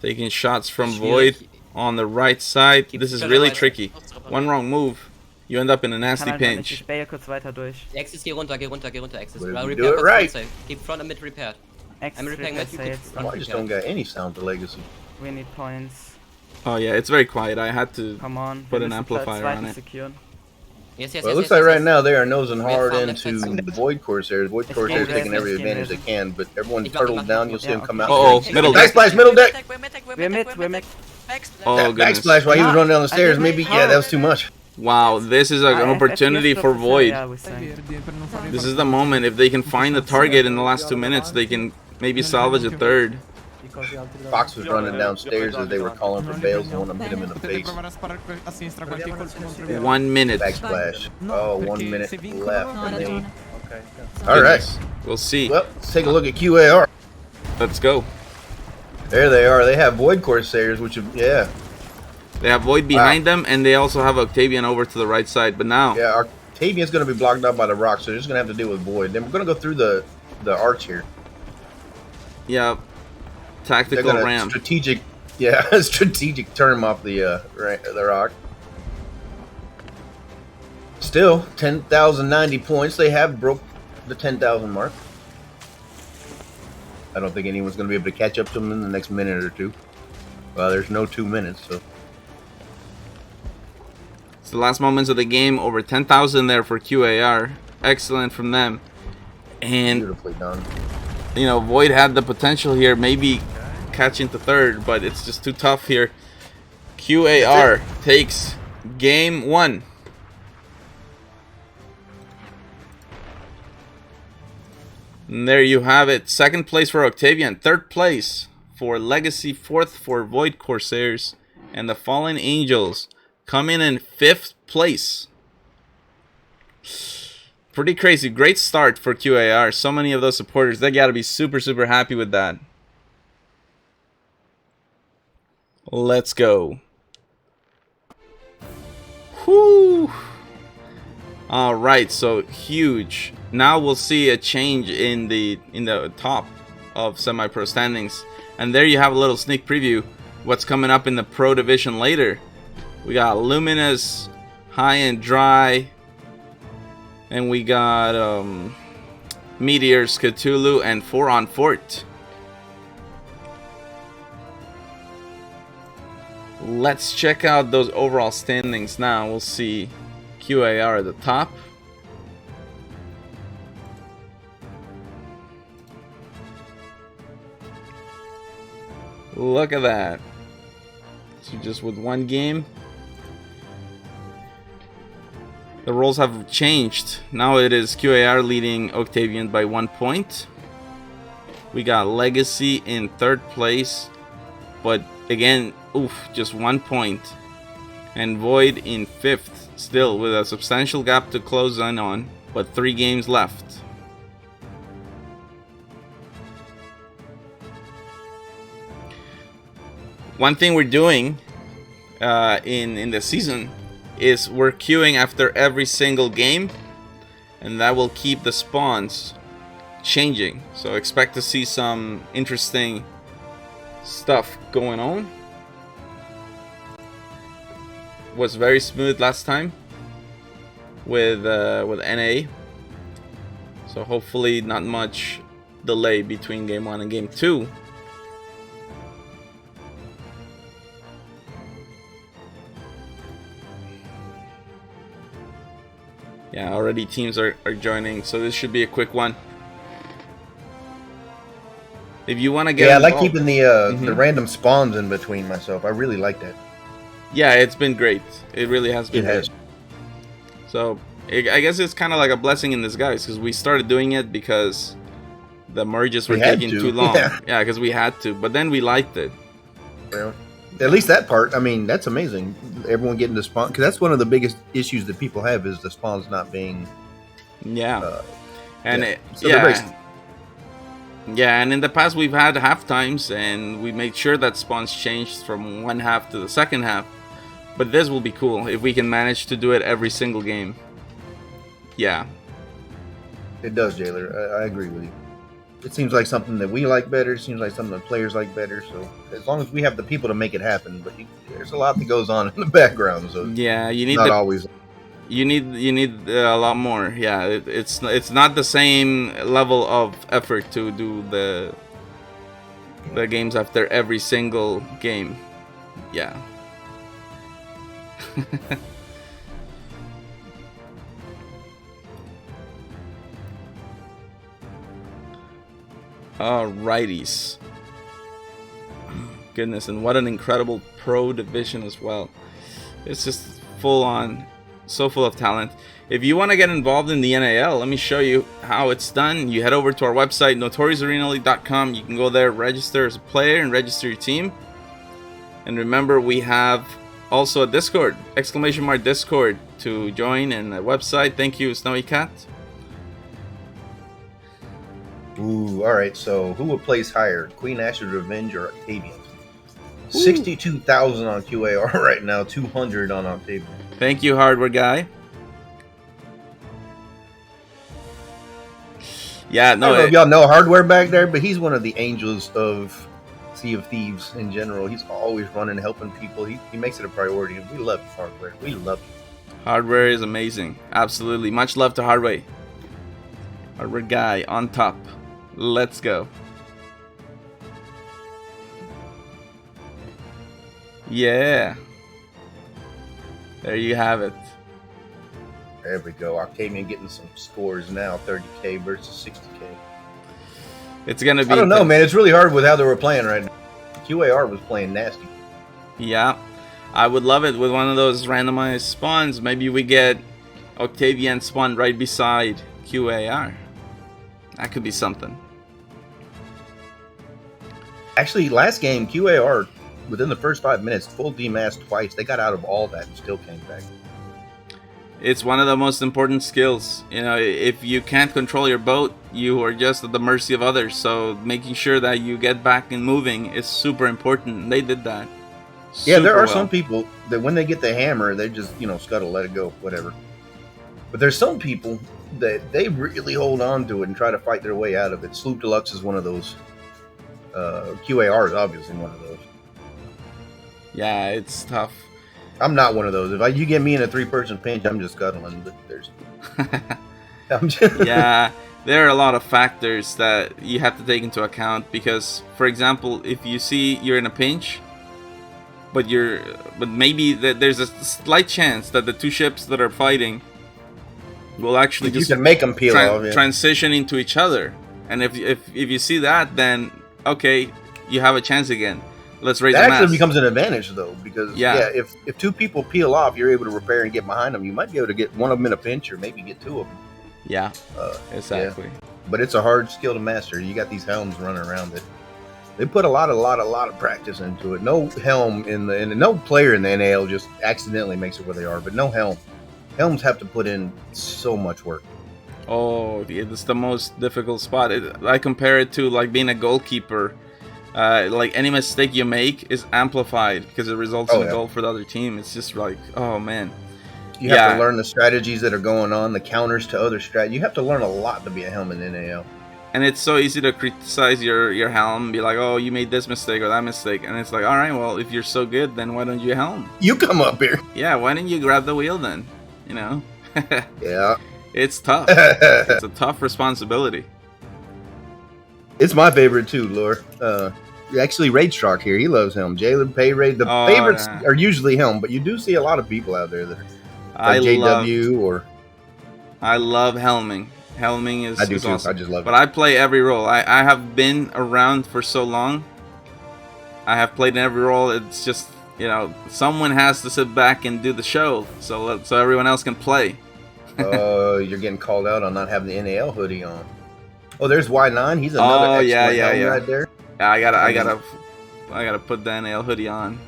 Taking shots from Void on the right side. This is really tricky. One wrong move, you end up in a nasty pinch. Ich bail kurz weiter durch. Axis, geh runter, Axis. Well, do it right. Keep front and mid repaired. I'm repairing mid. I just don't got any sound to Legacy. We need points. Oh yeah, it's very quiet. I had to put an amplifier on it. Securen. Yes, well, it looks like right now they are nosing hard into Void Corsairs. Void Corsairs taking every advantage they can, but everyone's turtled down. You'll see them come out. Middle deck. Backsplash, middle deck. We're mid. Oh, goodness. Backsplash while he was running down the stairs. Maybe, yeah, that was too much. Wow, this is an opportunity for Void. This is the moment. If they can find the target in the last 2 minutes, they can maybe salvage a third. Fox was running downstairs as they were calling for bails and wanted to hit him in the face. 1 minute. Backsplash. Oh, 1 minute left. Alright. We'll see. Well, let's take a look at QAR. Let's go. There they are. They have Void Corsairs, which, yeah. They have Void behind them, and they also have Octavian over to the right side. But now, yeah, Octavian's going to be blocked out by the rocks, so they're just going to have to deal with Void. Then we're going to go through the arch here. Yeah, tactical ram. Strategic turn him off the rock. still 10,090 points. They have broke the 10,000 mark. I don't think anyone's going to be able to catch up to them in the next minute or two. Well, there's no 2 minutes, so. It's the last moments of the game. Over 10,000 there for QAR. Excellent from them. And beautifully done. You know, Void had the potential here, maybe catching to third, but it's just too tough here. QAR takes game 1. And there you have it. 2nd place for Octavian. 3rd place for Legacy. 4th for Void Corsairs. And the Fallen Angels coming in 5th place. Pretty crazy. Great start for QAR. So many of those supporters, they got to be super, super happy with that. Let's go. Whoo! All right, so huge. Now we'll see a change in the top of semi-pro standings, and there you have a little sneak preview what's coming up in the pro division later. We got Luminous, High and Dry, and we got Meteors, Cthulhu, and 4 on Fort. Let's check out those overall standings now. We'll see QAR at the top. Look at that. So just with 1 game. The roles have changed. Now it is QAR leading Octavian by 1 point. We got Legacy in 3rd place. But again, just 1 point. And Void in 5th. Still with a substantial gap to close in on. But 3 games left. One thing we're doing in the season is we're queuing after every single game, and that will keep the spawns changing. So expect to see some interesting stuff going on. Was very smooth last time with NA, so hopefully not much delay between game 1 and game 2. Yeah, already teams are joining, so this should be a quick one. If you want to get I like keeping the random spawns in between myself. I really like that. Yeah, it's been great. It really has been. It has. Great. So I guess it's kind of like a blessing in disguise, because we started doing it because the merges were taking too long. Yeah, because we had to, but then we liked it. Well, at least that part, I mean, that's amazing. Everyone getting the spawn, because that's one of the biggest issues that people have, is the spawns not being. Yeah, and yeah, and in the past we've had half times, and we made sure that spawns changed from 1 half to the 2nd half. But this will be cool if we can manage to do it every single game. Yeah, it does, Jailer. I agree with you. It seems like something that we like better. It seems like something that players like better. So as long as we have the people to make it happen, but there's a lot that goes on in the background. So yeah, you need not always. You need a lot more. Yeah, it's not the same level of effort to do the games after every single game. Yeah. Alrighties. Goodness, and what an incredible pro division as well. It's just full on, so full of talent. If you want to get involved in the NAL, let me show you how it's done. You head over to our website, notoriousArenaLeague.com. You can go there, register as a player, and register your team. And remember, we have also a Discord, !Discord, to join, and a website. Thank you, Snowy Cat. Ooh, all right. So who would place higher, Queen Ash's Revenge or Octavian? 62,000 on QAR right now, 200 on Octavian. Thank you, hardware guy. Yeah, no. I don't know if y'all know hardware back there, but he's one of the angels of Sea of Thieves in general. He's always running, helping people. He makes it a priority. We love you, hardware. We love you. Hardware is amazing. Absolutely. Much love to Hardware. Hardware guy on top. Let's go. Yeah. There you have it. There we go. Octavian getting some scores now. 30K versus 60K. It's gonna be. I don't know, man. It's really hard with how they were playing right now. QAR was playing nasty. Yeah. I would love it with one of those randomized spawns. Maybe we get Octavian spawn right beside QAR. That could be something. Actually, last game, QAR, within the first 5 minutes, full demasked twice. They got out of all that and still came back. It's one of the most important skills. You know, if you can't control your boat, you are just at the mercy of others. So making sure that you get back and moving is super important. They did that. Yeah, there are some people that when they get the hammer, they just, scuttle, let it go, whatever. But there's some people that they really hold on to it and try to fight their way out of it. Sloop Deluxe is one of those. QAR is obviously one of those. Yeah, it's tough. I'm not one of those. If you get me in a 3-person pinch, I'm just scuttling. But there's. Yeah, there are a lot of factors that you have to take into account because, for example, if you see you're in a pinch, but maybe there's a slight chance that the two ships that are fighting will actually you can make them peel off, transition into each other. And if you see that, then okay, you have a chance again. Let's raise that the actually mass. becomes an advantage though, because if 2 people peel off, you're able to repair and get behind them. You might be able to get one of them in a pinch, or maybe get 2 of them. Yeah, exactly. Yeah. But it's a hard skill to master. You got these helms running around it. They put a lot of practice into it. No helm no player in the NAL just accidentally makes it where they are. But no helm. Helms have to put in so much work. Oh, it's the most difficult spot. I compare it to like being a goalkeeper. Like any mistake you make is amplified because it results in a goal for the other team. It's just like, oh man. You have to learn the strategies that are going on, the counters to other strategies. You have to learn a lot to be a helm in NAL. And it's so easy to criticize your helm and be like, oh, you made this mistake or that mistake. And it's like, all right, well, if you're so good, then why don't you helm? You come up here. Yeah, why didn't you grab the wheel then? You know? Yeah. It's tough. It's a tough responsibility. It's my favorite too, Lore. Actually, Raidstock here, he loves helm. Jalen, Pay Raid. The favorites are usually helm, but you do see a lot of people out there that are JW or... I love helming. Helming is I do too. awesome. I just love it. But I play every role. I have been around for so long. I have played in every role. It's just, someone has to sit back and do the show so everyone else can play. You're getting called out on not having the NAL hoodie on. Oh, there's Y9. He's another excellent right there. Yeah, I gotta put the NAL hoodie on.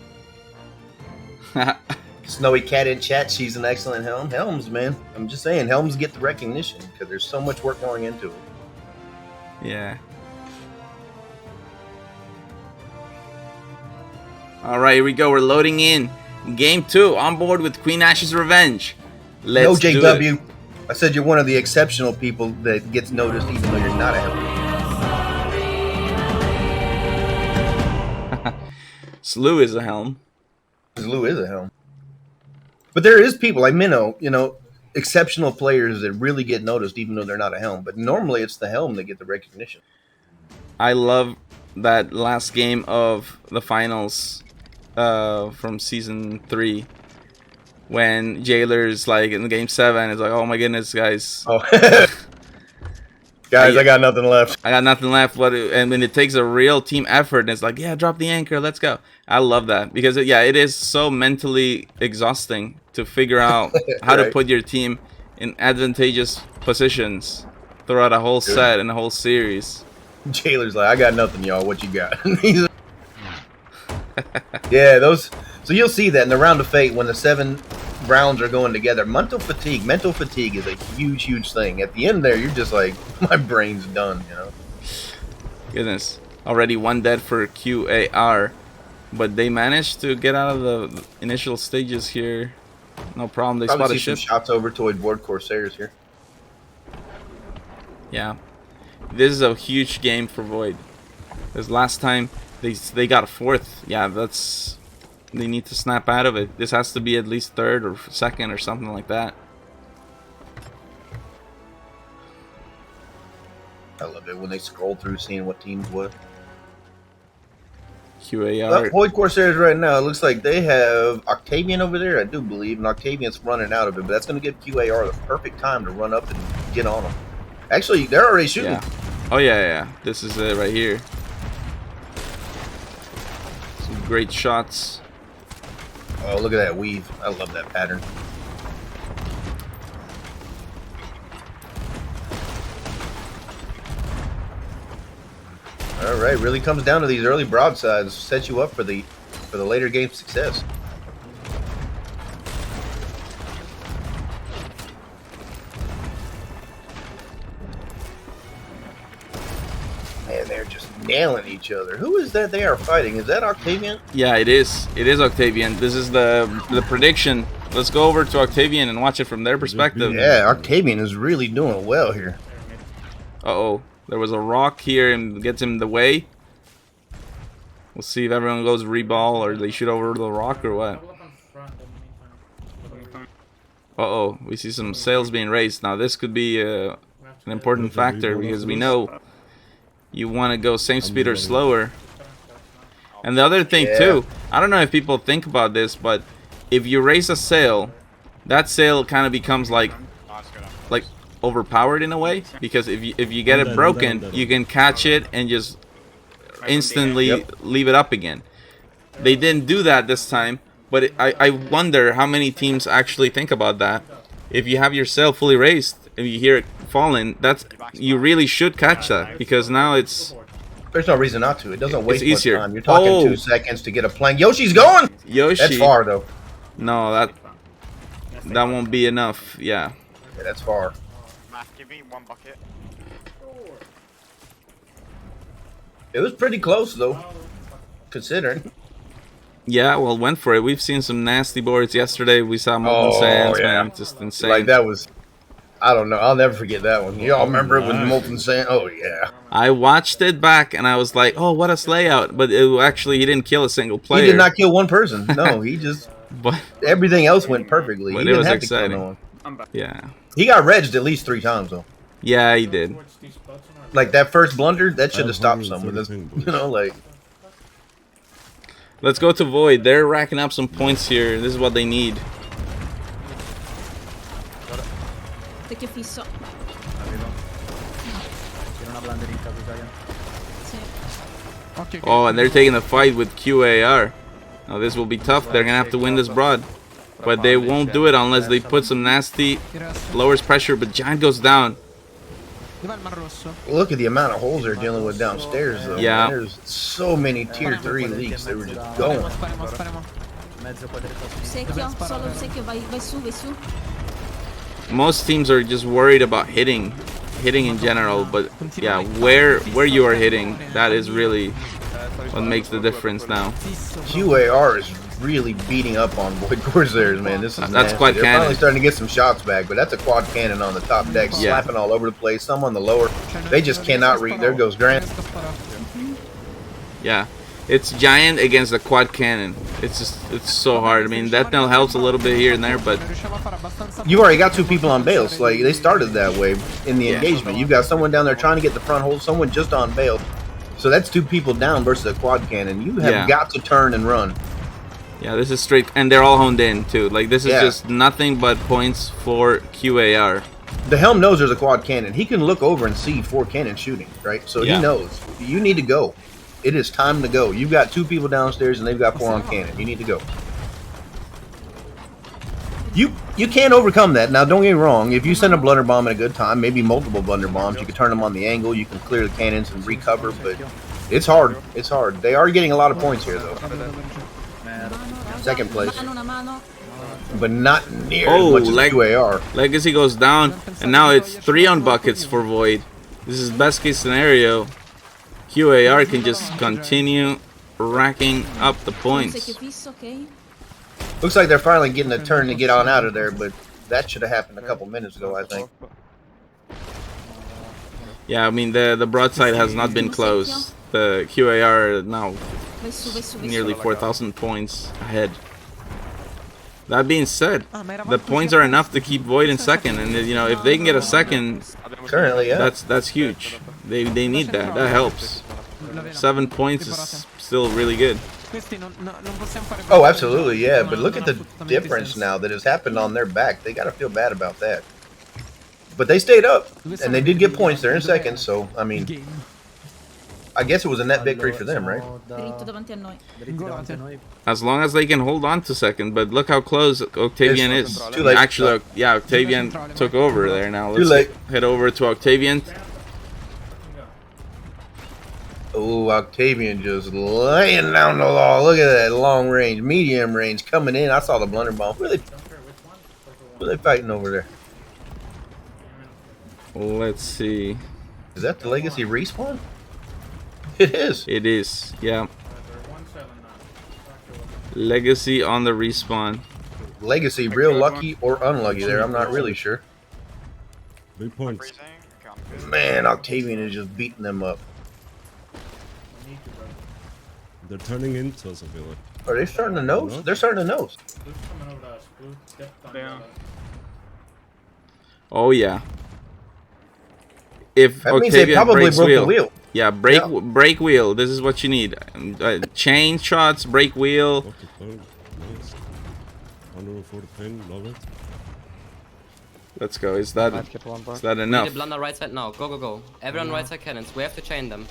Snowy Cat in chat, she's an excellent helm. Helms, man. I'm just saying, helms get the recognition because there's so much work going into it. Yeah. All right, here we go. We're loading in. Game 2, on board with Queen Ash's Revenge. Let's do JW. I said you're one of the exceptional people that gets noticed even though you're not a helm. Slew is a helm. Slew is a helm. But there is people like Minnow, exceptional players that really get noticed even though they're not a helm. But normally it's the helm that get the recognition. I love that last game of the finals from season 3 when Jailer's like in game 7 it's like, oh my goodness, guys. Oh. Guys, I got nothing left. I got nothing left. And when it takes a real team effort, and it's like, yeah, drop the anchor, let's go. I love that because it is so mentally exhausting to figure out how to put your team in advantageous positions throughout a whole set and a whole series. Jailer's like, I got nothing, y'all. What you got? Yeah, those. So you'll see that in the round of fate when the 7 rounds are going together. Mental fatigue is a huge thing. At the end there, you're just like, my brain's done, Goodness. Already 1 dead for QAR. But they managed to get out of the initial stages here. No problem. They spot a ship. Some shots over toward board Corsairs here. Yeah. This is a huge game for Void. Because last time they got a 4th. Yeah, that's They need to snap out of it. This has to be at least third or second or something like that. I love it when they scroll through seeing what teams what. QAR. Void Corsairs right now, it looks like they have Octavian over there, I do believe, and Octavian's running out of it, but that's going to give QAR the perfect time to run up and get on them. Actually, they're already shooting. Yeah. Oh, yeah. This is it right here. Some great shots. Oh, look at that weave. I love that pattern. All right, really comes down to these early broadsides. Set you up for the later game success. Man, they're just nailing each other. Who is that they are fighting? Is that Octavian? Yeah, it is. It is Octavian. This is the prediction. Let's go over to Octavian and watch it from their perspective. Yeah, Octavian is really doing well here. Uh-oh. There was a rock here and gets him in the way. We'll see if everyone goes reball or they shoot over the rock or what. Uh-oh. We see some sails being raised. Now this could be an important factor because we know you want to go same speed or slower. And the other thing too, I don't know if people think about this, but if you raise a sail, that sail kind of becomes like overpowered in a way, because if you get it broken, you can catch it and just instantly leave it up again. They didn't do that this time, but I wonder how many teams actually think about that. If you have your sail fully raised, if you hear it falling, you really should catch that, because now it's... There's no reason not to. It doesn't waste much time. You're Oh. talking 2 seconds to get a plank. Yoshi's going! Yoshi. That's far, though. No, that won't be enough. Yeah. Yeah, that's far. Give me 1 bucket. It was pretty close, though, considering. Yeah, well, went for it. We've seen some nasty boards yesterday. We saw Molten Sands, man. Just insane. Like, that was... I don't know. I'll never forget that one. Y'all remember it with Molten Sand? Oh, yeah. I watched it back, and I was like, oh, what a layout. But actually, he didn't kill a single player. He did not kill one person. No, he just... But everything else went perfectly. He didn't have to kill no one. Yeah. He got regged at least 3 times, though. Yeah, he did. Like, that first blunder, that should have stopped someone. You know, like... Let's go to Void. They're racking up some points here. This is what they need. Te che fisso. Oh, and they're taking the fight with QAR. Now this will be tough. They're gonna have to win this broad, but they won't do it unless they put some nasty lowers pressure. But Giant goes down. Look at the amount of holes they're dealing with downstairs, though. Yeah. Man, there's so many tier 3 leaks. They were just going. Secchio, solo secchio, vai su. Most teams are just worried about hitting in general, but yeah, where you are hitting, that is really what makes the difference now. QAR is really beating up on Void Corsairs, man. This is That's nasty. quad They're cannon. finally starting to get some shots back, but that's a quad cannon on the top deck, slapping all over the place. Some on the lower. They just cannot read. There goes Grant. Yeah, it's Giant against the quad cannon. It's so hard. I mean, that NAL helps a little bit here and there, but You've already got 2 people on bales. Like, they started that way in the engagement. You've got someone down there trying to get the front hold, someone just on bail. So that's 2 people down versus a quad cannon. You have got to turn and run. yeah, this is straight, and they're all honed in too. Like, this is just nothing but points for QAR. The helm knows there's a quad cannon. He can look over and see 4 cannons shooting, right? So he knows. You need to go. It is time to go. You've got 2 people downstairs and they've got 4 on cannon. You need to go. You can't overcome that. Now, don't get me wrong. If you send a blunder bomb at a good time, maybe multiple blunder bombs, you can turn them on the angle. You can clear the cannons and recover, but it's hard. It's hard. They are getting a lot of points here, though. Second place. But not near as much as QAR. Legacy goes down, and now it's 3 on buckets for Void. This is best case scenario. QAR can just continue racking up the points. Looks like they're finally getting a turn to get on out of there, but that should have happened a couple minutes ago, I think. Yeah, I mean, the broadside has not been closed. The QAR now nearly 4,000 points ahead. That being said, the points are enough to keep Void in second, and you know if they can get a second, currently, yeah, that's huge. They need that. That helps. 7 points is still really good. Oh, absolutely, yeah. But look at the difference now that has happened on their back. They got to feel bad about that. But they stayed up, and they did get points there in second. So I mean, I guess it was a net victory for them, right? As long as they can hold on to second, but look how close Octavian is. Too late. Actually, yeah, Octavian took over there. Now let's head over to Octavian. Oh, Octavian just laying down the law. Look at that long range, medium range coming in. I saw the blunderbomb. Who are they fighting over there? Let's see. Is that the Legacy respawn? It is. It is, yeah. Legacy on the respawn. Legacy, real lucky or unlucky there. I'm not really sure. Big points. Man, Octavian is just beating them up. They're turning into us, I feel like. Are they starting to nose? They're starting to nose. Oh, yeah. If that means they probably breaks broke the wheel. Yeah, break wheel. This is what you need. Chain shots, break wheel. Nice. Under for the pin, love it. Let's go. Is that enough? We need to blunder right side now. Go, go, go. Everyone right side cannons. We have to chain them.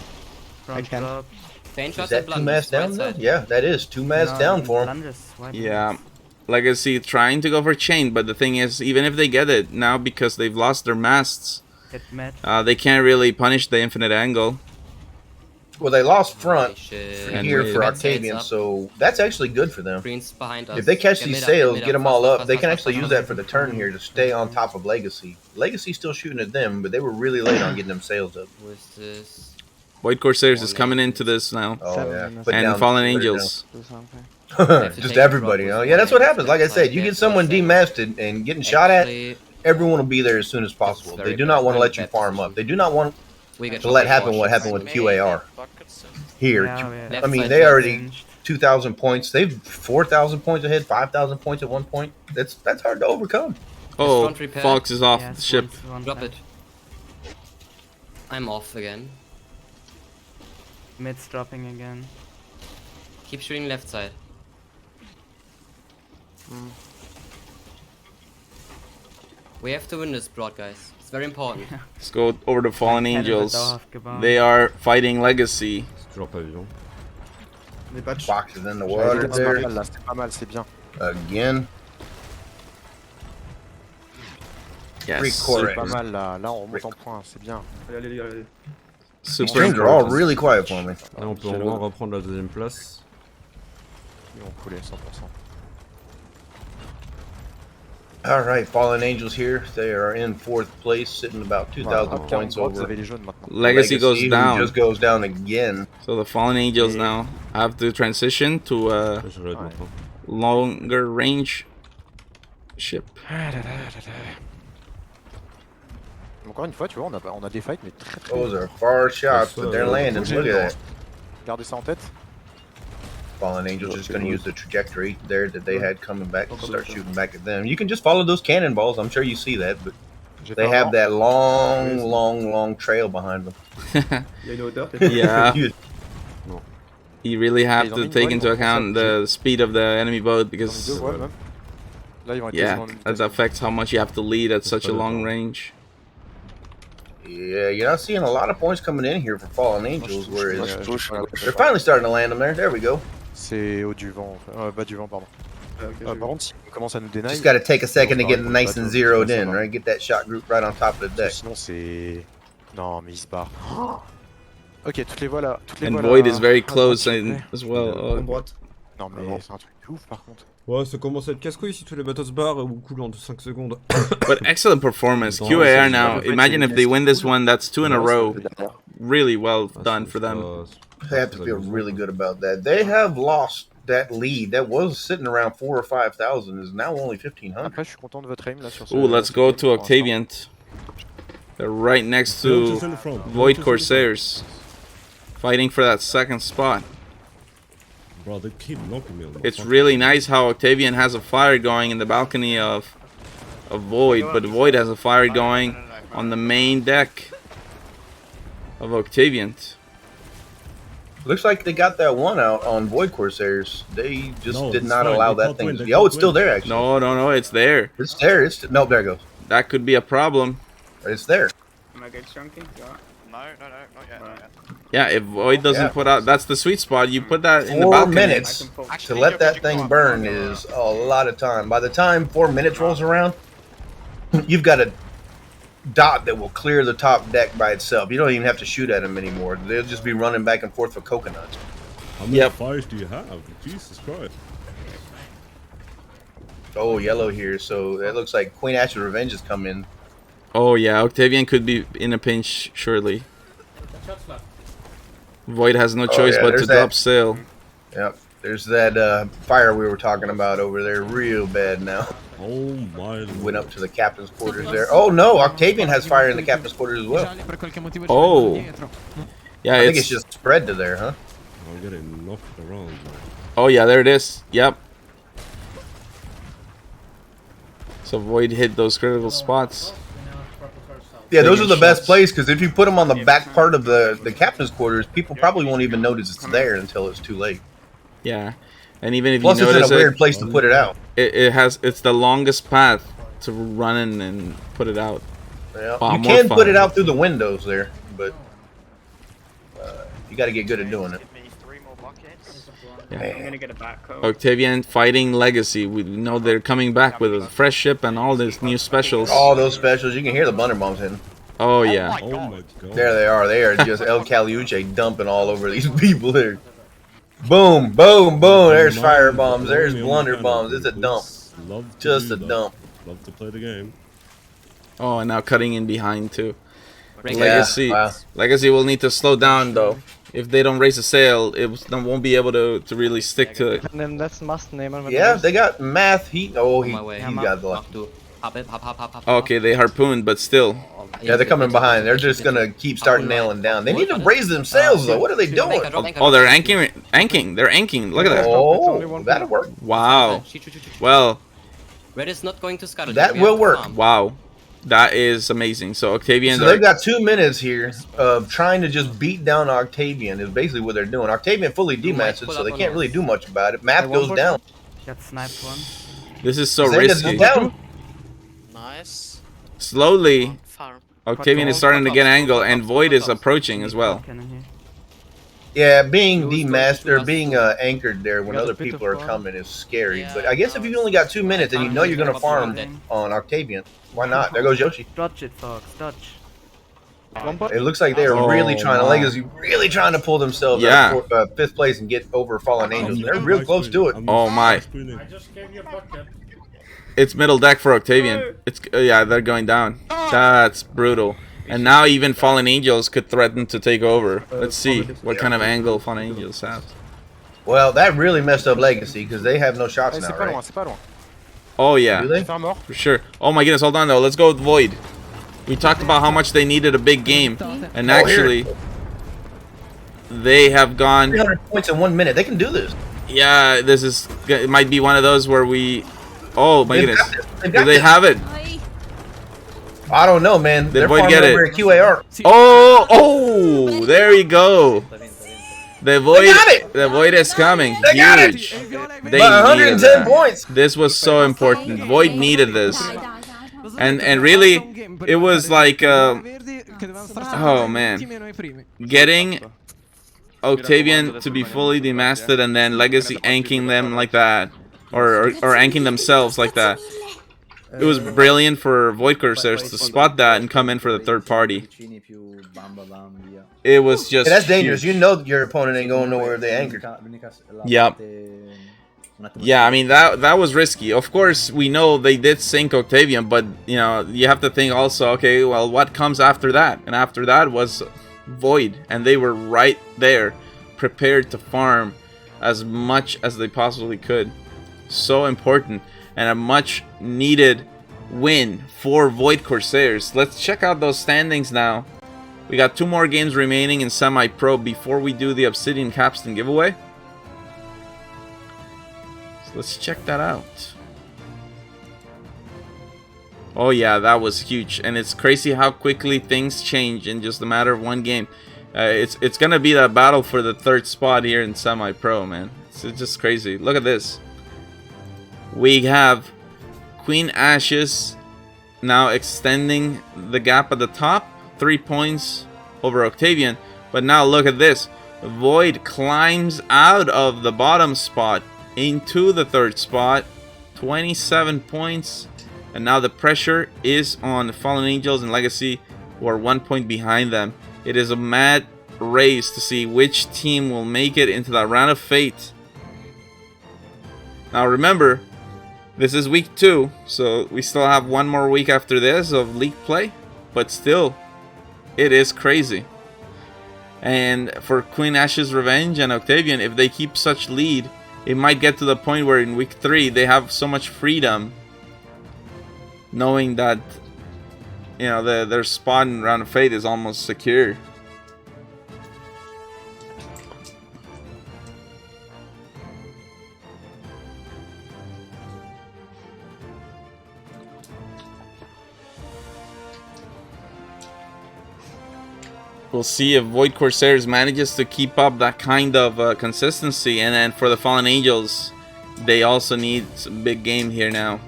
I can. Chain Is shots that and 2 blunders. mass down Right though? side. Yeah, that is 2 mass down for them. Yeah. Legacy trying to go for chain, but the thing is, even if they get it now because they've lost their masts, they can't really punish the infinite angle. Well, they lost front And here mid. for Octavian, so that's actually good for them. Green's behind us. If they catch Get these mid up, sails, mid get up, them all fast, up, fast, they fast, can fast, actually fast, use fast. that for the turn here to stay on top of Legacy. Legacy's still shooting at them, but they were really late on getting them sails up. What's this? Void Corsairs is coming into this now. Oh, yeah. Put And down- Fallen put it Angels. Just everybody, you know? Yeah, that's what happens. Like I said, you get someone demasted and getting shot at, everyone will be there as soon as possible. They do not want to let you farm up. They do not want to let happen what happened with QAR. Here, I mean, they already 2,000 points. They've 4,000 points ahead, 5,000 points at one point. That's hard to overcome. Oh, Fox is off the ship. Drop it. I'm off again. Mid's dropping again. Keep shooting left side. We have to win this broad, guys. It's very important. Let's go over to Fallen Angels. dauerhaft They are fighting Legacy. Drop avion. Fox is in the water there. C'est pas mal, c'est bien. Again. Yes. C'est pas mal là, là on remonte en point, c'est bien. These streams are all really quiet for me. Là, on peut au moins reprendre la deuxième place. Ils vont couler 100%. All right, Fallen Angels here. They are in 4th place, sitting about 2,000 points over. Legacy goes who down. just goes down again. So the Fallen Angels now have to transition to a longer range ship. Encore une fois, tu vois, on a des fights, mais très très. Those are far shots, but they're landing. Look at that. Gardez ça en tête. Fallen Angels just going to use the trajectory there that they had coming back to start shooting back at them. You can just follow those cannonballs. I'm sure you see that, but they have that long trail behind them. Yeah. You really have to take into account the speed of the enemy boat because yeah, that affects how much you have to lead at such a long range. Yeah, you're not seeing a lot of points coming in here for Fallen Angels, whereas they're finally starting to land them there. There we go. C'est haut du vent, bas du vent, pardon. Par contre, si on commence à nous dénailler... Just got to take a second to get nice and zeroed in, right? Get that shot group right on top of the deck. Sinon, c'est... Non, mais il se barre. Ok, toutes les voies là. And Void is very close as well. Non, mais c'est un truc de ouf par contre. Ouais, ça commence à être casse-couille si tous les bateaux se barrent ou coulent en 5 secondes. But excellent performance. QAR now. Imagine if they win this one, that's 2 in a row. Really well done for them. They have to feel really good about that. They have lost that lead that was sitting around 4,000 or 5,000 is now only 1,500. Après, je suis content de votre aim là sur ce... Ooh, let's go to Octavian. They're right next to Void Corsairs, fighting for that second spot. Bro, they keep knocking me on my It's fucking- really nice how Octavian has a fire going in the balcony of Void, but Void has a fire going on the main deck of Octavian. Looks like they got that one out on Void Corsairs. They just No, did it's not fine. allow They that can't thing. win. To... They Oh, can't it's still win. there actually. No, it's there. It's there. It's no, there it goes. That could be a problem. It's there. Am I good, Chunky? Yeah. No, not yet. Yeah, if Void doesn't put out, that's the sweet spot. You put that in the 4 balcony. minutes to let that thing burn is a lot of time. By the time 4 minutes rolls around, you've got a dot that will clear the top deck by itself. You don't even have to shoot at them anymore. They'll just be running back and forth for coconuts. How many fires do you have? Jesus Christ. Oh, yellow here. So it looks like Queen Ash's Revenge has come in. Oh yeah, Octavian could be in a pinch shortly. Void has no choice but to drop sail. Yep. There's that fire we were talking about over there, real bad now. Oh my! Went up to the captain's quarters there. Oh no, Octavian has fire in the captain's quarters as well. Oh, yeah. I think it's just spread to there, huh? I'm getting knocked around, man. Oh yeah, there it is. Yep. So Void hit those critical spots. Yeah, those are the best plays because if you put them on the back part of the captain's quarters, people probably won't even notice it's there until it's too late. Yeah, and even if Plus, you it's notice in a weird place to put it out. It's the longest path to run in and put it out. Yeah. Wow, You more can fun. put it out through the windows there, but you got to get good at doing it. Yeah. I'm gonna get a back coat. Octavian fighting Legacy. We know they're coming back with a fresh ship and all these new specials. All those specials, you can hear the Bunder Bombs hitting. Oh yeah. Oh my god. There they are. They are just El Caliuche dumping all over these people there. Boom, boom, boom. There's fire bombs. There's blunder bombs. It's a dump. Just a dump. Love to play the game. Oh, and now cutting in behind too. Yeah, Legacy. wow. Legacy will need to slow down though. If they don't raise a sail, they won't be able to really stick to it. Yeah, they got math. He got the luck. Okay, they harpooned, but still. Yeah, they're coming behind. They're just gonna keep starting nailing down. They need to raise them sails though. What are they doing? Oh, they're anking. They're anking. Look at that. Oh, that'll work. Wow. Well, Red is not going to scuttle. that will work. Wow. That is amazing. So Octavian. So they've got 2 minutes here of trying to just beat down Octavian is basically what they're doing. Octavian fully demasted, so they can't really do much about it. Math goes down. Got sniped one. This is so Zenda's risky. down. Nice. Slowly, Octavian is starting to get angle, and Void is approaching as well. Yeah, being demasked or being anchored there when other people are coming is scary. But I guess if you've only got 2 minutes and you know you're gonna farm on Octavian, why not? There goes Yoshi. Dodge it, Fox. Dodge. It looks like they are really trying to Legacy, really trying to pull themselves out of 5th place and get over Fallen Angels. And they're real close to it. Oh my! I just gave you a bucket. It's middle deck for Octavian. It's yeah, they're going down. That's brutal. And now even Fallen Angels could threaten to take over. Let's see what kind of angle Fallen Angels have. Well, that really messed up Legacy because they have no shots now, right? Oh yeah, Do they? for sure. Oh my goodness, hold on though. Let's go with Void. We talked about how much they needed a big game, and actually, they have gone. 300 points in 1 minute. They can do this. Yeah, this is. It might be one of those where we. Oh my goodness, They've do got they this. have it? I don't know, man. Did They're Void farming get over it? at QAR. Oh, there you go. The Void, got it. the Void is coming. They got it. Huge. They By needed 110 that. points. This was so important. Void needed this, and really, it was like, oh man, getting Octavian to be fully demasted and then Legacy anking them like that, or anking themselves like that. It was brilliant for Void Corsairs to spot that and come in for the third party. It was just. Yeah, that's dangerous. huge. You know your opponent ain't going nowhere if they anchored. Yep. Yeah, I mean that was risky. Of course, we know they did sink Octavian, but you know you have to think also. Okay, well, what comes after that? And after that was Void, and they were right there, prepared to farm as much as they possibly could. So important, and a much needed win for Void Corsairs. Let's check out those standings now. We got 2 more games remaining in semi-pro before we do the Obsidian Capstan giveaway. Let's check that out. Oh yeah, that was huge, and it's crazy how quickly things change in just a matter of one game. It's gonna be that battle for the 3rd spot here in semi-pro, man. It's just crazy. Look at this. We have Queen Ashes now extending the gap at the top, 3 points over Octavian. But now look at this. Void climbs out of the bottom spot into the 3rd spot, 27 points. And now the pressure is on Fallen Angels and Legacy, who are 1 point behind them. It is a mad race to see which team will make it into that round of fate. Now remember, this is week 2, so we still have 1 more week after this of league play. But still, it is crazy. And for Queen Ash's Revenge and Octavian, if they keep such lead, it might get to the point where in week 3 they have so much freedom, knowing that, you know, their spot in round of fate is almost secure. We'll see if Void Corsairs manages to keep up that kind of consistency. And then for the Fallen Angels, they also need some big game here now.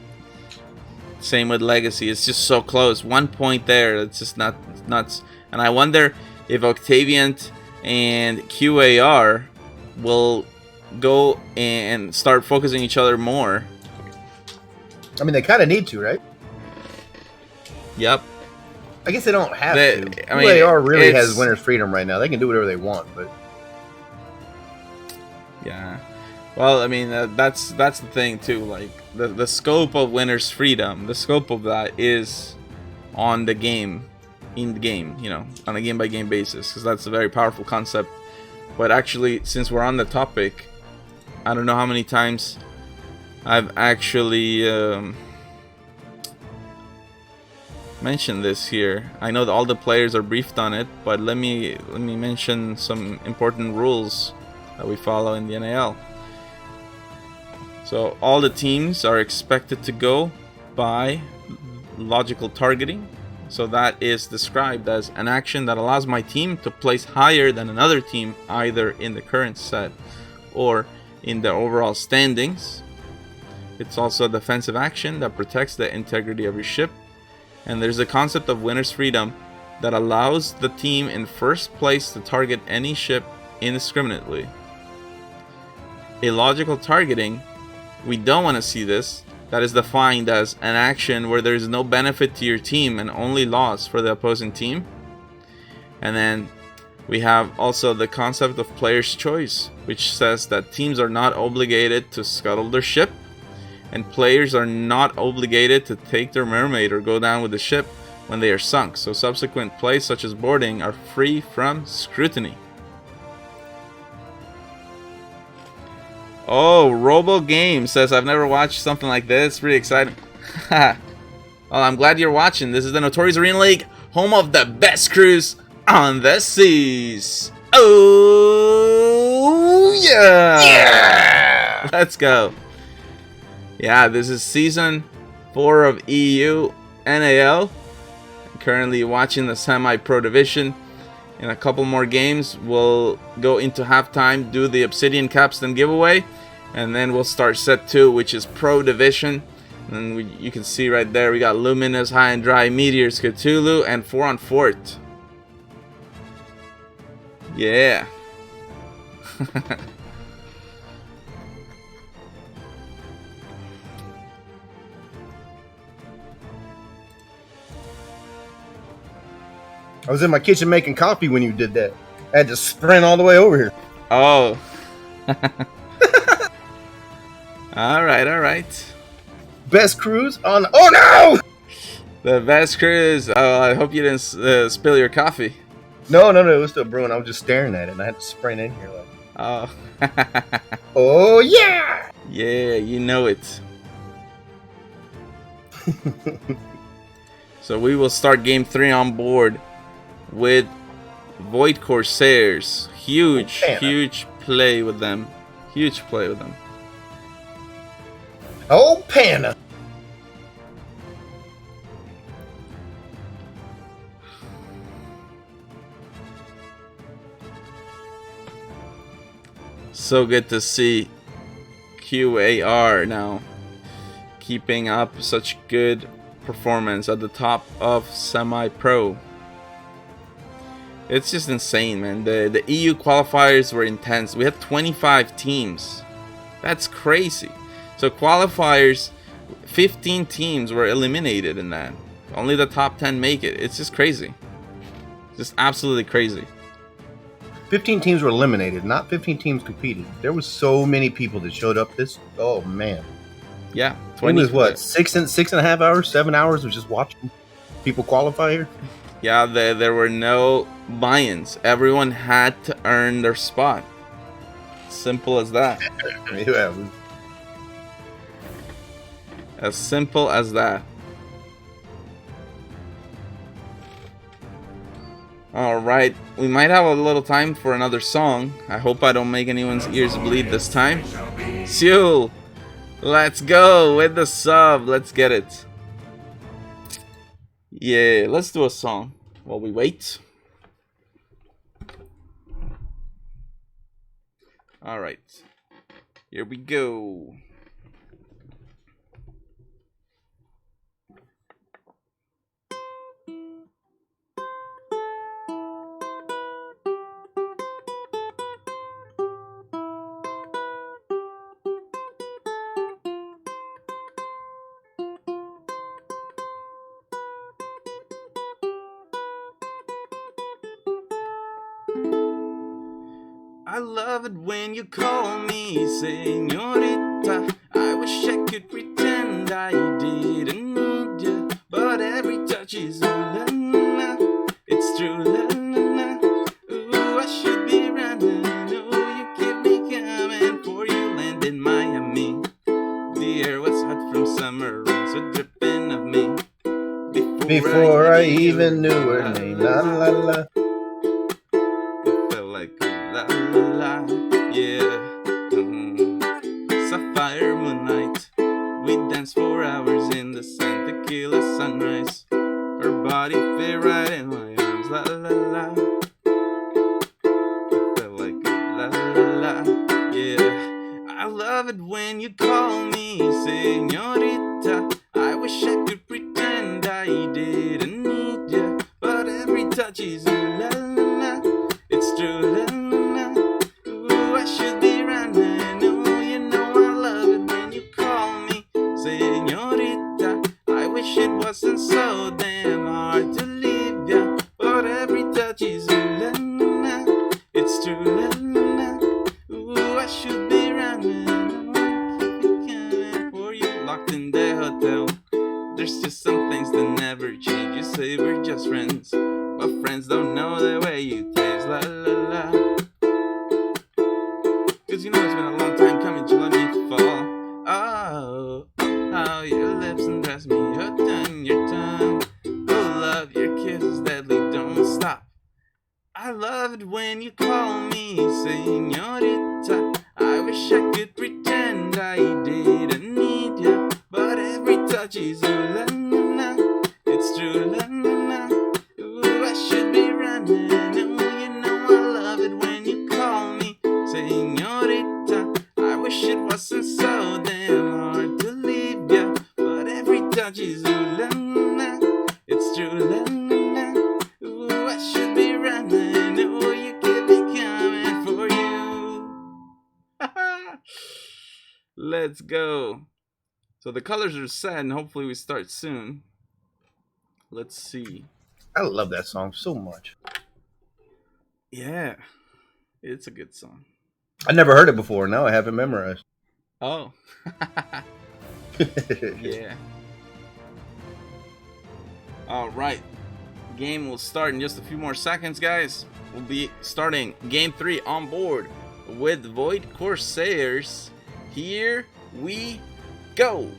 Same with Legacy. It's just so close. 1 point there. It's just nuts. And I wonder if Octavian and QAR will go and start focusing each other more. I mean, they kind of need to, right? Yep. I guess they don't have to. I mean, QAR really has winner's freedom right now. They can do whatever they want, but yeah. Well, I mean, that's the thing too. Like the scope of winner's freedom, the scope of that is on the game, in the game, you know, on a game by game basis, because that's a very powerful concept. But actually, since we're on the topic, I don't know how many times I've actually mentioned this here. I know that all the players are briefed on it, but let me mention some important rules that we follow in the NAL. So all the teams are expected to go by logical targeting. So that is described as an action that allows my team to place higher than another team, either in the current set or in the overall standings. It's also a defensive action that protects the integrity of your ship. And there's the concept of winner's freedom that allows the team in first place to target any ship indiscriminately. Illogical targeting, we don't want to see this. That is defined as an action where there is no benefit to your team and only loss for the opposing team. And then we have also the concept of player's choice, which says that teams are not obligated to scuttle their ship, and players are not obligated to take their mermaid or go down with the ship when they are sunk. So subsequent plays such as boarding are free from scrutiny. Oh, Robo Game says, I've never watched something like this. It's pretty exciting. Well, I'm glad you're watching. This is the Notorious Arena League, home of the best crews on the seas. Oh, yeah! Yeah! Let's go. Yeah, this is Season 4 of EU NAL. I'm currently watching the Semi-Pro Division. In a couple more games, we'll go into halftime, do the Obsidian Capstan giveaway, and then we'll start Set 2, which is Pro Division. And you can see right there, we got Luminous, High and Dry, Meteors, Cthulhu, and 4 on Fort. Yeah. I was in my kitchen making coffee when you did that. I had to sprint all the way over here. Oh. Alright. Best cruise on... Oh no! The best cruise. Oh, I hope you didn't spill your coffee. No, it was still brewing. I was just staring at it, and I had to sprint in here like... Oh. Oh, yeah! Yeah, you know it. So we will start game 3 on board with Void Corsairs. Huge play with them. Oh, Panna. So good to see QAR now keeping up such good performance at the top of semi-pro. It's just insane, man. The EU qualifiers were intense. We had 25 teams. That's crazy. So qualifiers, 15 teams were eliminated in that. Only the top 10 make it. It's just crazy. Just absolutely crazy. 15 teams were eliminated, not 15 teams competed. There was so many people that showed up this. Oh man. Yeah, 20. It was what, 6.5 hours, 7 hours of just watching people qualify here. Yeah, there were no buy-ins. Everyone had to earn their spot. Simple as that. Yeah. As simple as that. Alright, we might have a little time for another song. I hope I don't make anyone's ears bleed this time. Seul, let's go with the sub. Let's get it. Yeah, let's do a song while we wait. Alright, here we go. I love it when you call me señorita. I wish I could pretend I didn't need you, but every touch is ooh la la. It's true la la la. Ooh, I should be running. Oh, you keep me coming for you land in Miami. The air was hot from summer rain, so dripping of me. Before I even knew her name, la la la. Yeah, Sapphire moonlight. We danced for hours in the Santa Tequila sunrise. Her body fit right in my arms, la la la. It felt like la la la. Yeah, I love it when you call me señorita. I wish I could pretend I didn't need you, but every touch is ooh la la. It's true la la. I should be running. Oh, you know I love it when you call me señorita. I wish it wasn't so damn hard to leave ya, but every touch is ooh la la. It's true la la. Ooh, I should be running. Oh, keep it coming for you. Locked in the hotel. There's just some things that never change. You say we're just friends, but friends don't know the way you taste. La la la. Cause you know it's been a long time coming to let me fall. Oh, how your lips undress me, hooked on your tongue. Oh, love, your kiss is deadly, don't stop. I love it when you call me señorita. I wish I could pretend I didn't need you, but every touch is ooh la la. It's true la la. Ooh, I should be running. Oh, you know I love it when you call me señorita. I wish it wasn't so damn hard to leave ya, but every touch is ooh la la. It's true la la. Ooh, I should be running. Oh, you keep me coming for you. Let's go. So the colors are set, and hopefully we start soon. Let's see. I love that song so much. Yeah, it's a good song. I never heard it before. Now I have it memorized. Oh. Yeah. All right. Game will start in just a few more seconds, guys. We'll be starting Game 3 on board with Void Corsairs. Here we go.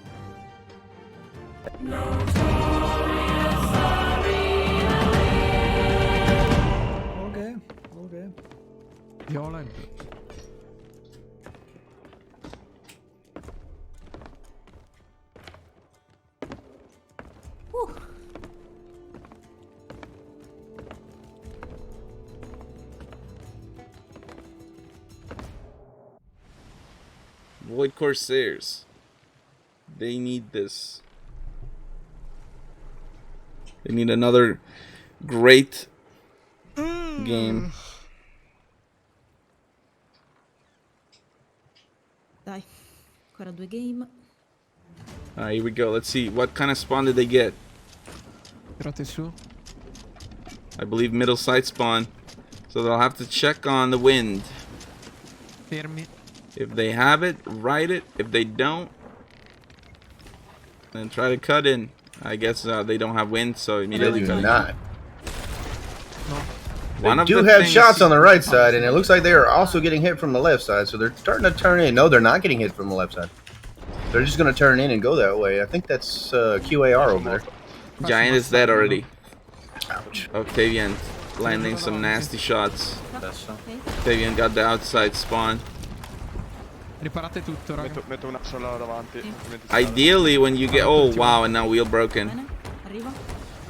Okay. Jag har Void Corsairs. They need this. They need another great game. Dai, ancora 2 game. Alright, here we go. Let's see. What kind of spawn did they get? I believe middle side spawn. So they'll have to check on the wind. Fermi. If they have it, write it. If they don't, then try to cut in. I guess they don't have wind, so immediately They do cut not. One They of do the have things- shots on the right side, and it looks like they are also getting hit from the left side. So they're starting to turn in. No, they're not getting hit from the left side. They're just going to turn in and go that way. I think that's QAR over there. Giant is dead already. Ouch. Octavian landing some nasty shots. Octavian got the outside spawn. Riparate tutto, raga. Metto una sola davanti. Ideally, when you get... Oh, wow, and now wheel broken.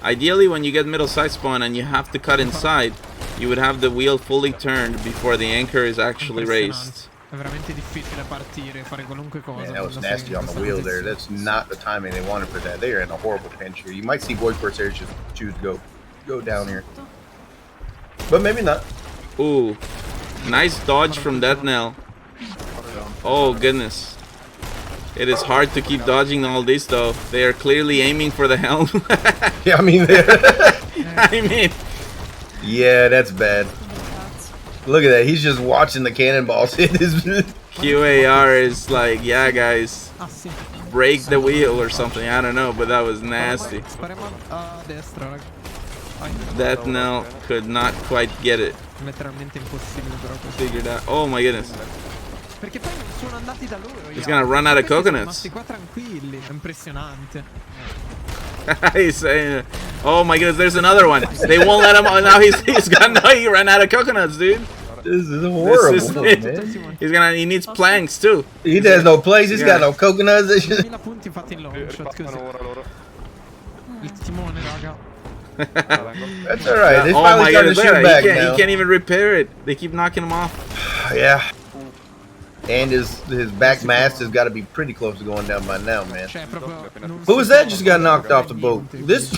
Ideally, when you get middle side spawn and you have to cut inside, you would have the wheel fully turned before the anchor is actually raised. È veramente difficile partire, fare qualunque cosa. Man, that was nasty on the wheel there. That's not the timing they wanted for that. They are in a horrible pinch here. You might see Void Corsairs just choose to go down here. But maybe not. Ooh. Nice dodge from that NAL. Oh, goodness. It is hard to keep dodging all this, though. They are clearly aiming for the helm. Yeah, I mean... I mean... Yeah, that's bad. Look at that. He's just watching the cannonballs hit his... QAR is like, yeah, guys. Break the wheel or something. I don't know, but that was nasty. That NAL could not quite get it. Letteralmente impossibile però questo. Figured out. Oh my goodness. Perché poi sono andati da loro. He's gonna run out of coconuts. Sono rimasti qua tranquilli, è impressionante. He's saying, oh my goodness, there's another one. They won't let him. Now he's gonna. No, he ran out of coconuts, dude. This is horrible, man. He needs planks too. He has no place. He's got no coconuts. 1000 punti fatti in long shot così. Il timone, raga. That's alright. They Oh finally my started to goodness, shoot back he now. can't even repair it. They keep knocking him off. Yeah. And his back mast has got to be pretty close to going down by now, man. Who was that just got knocked off the boat? This?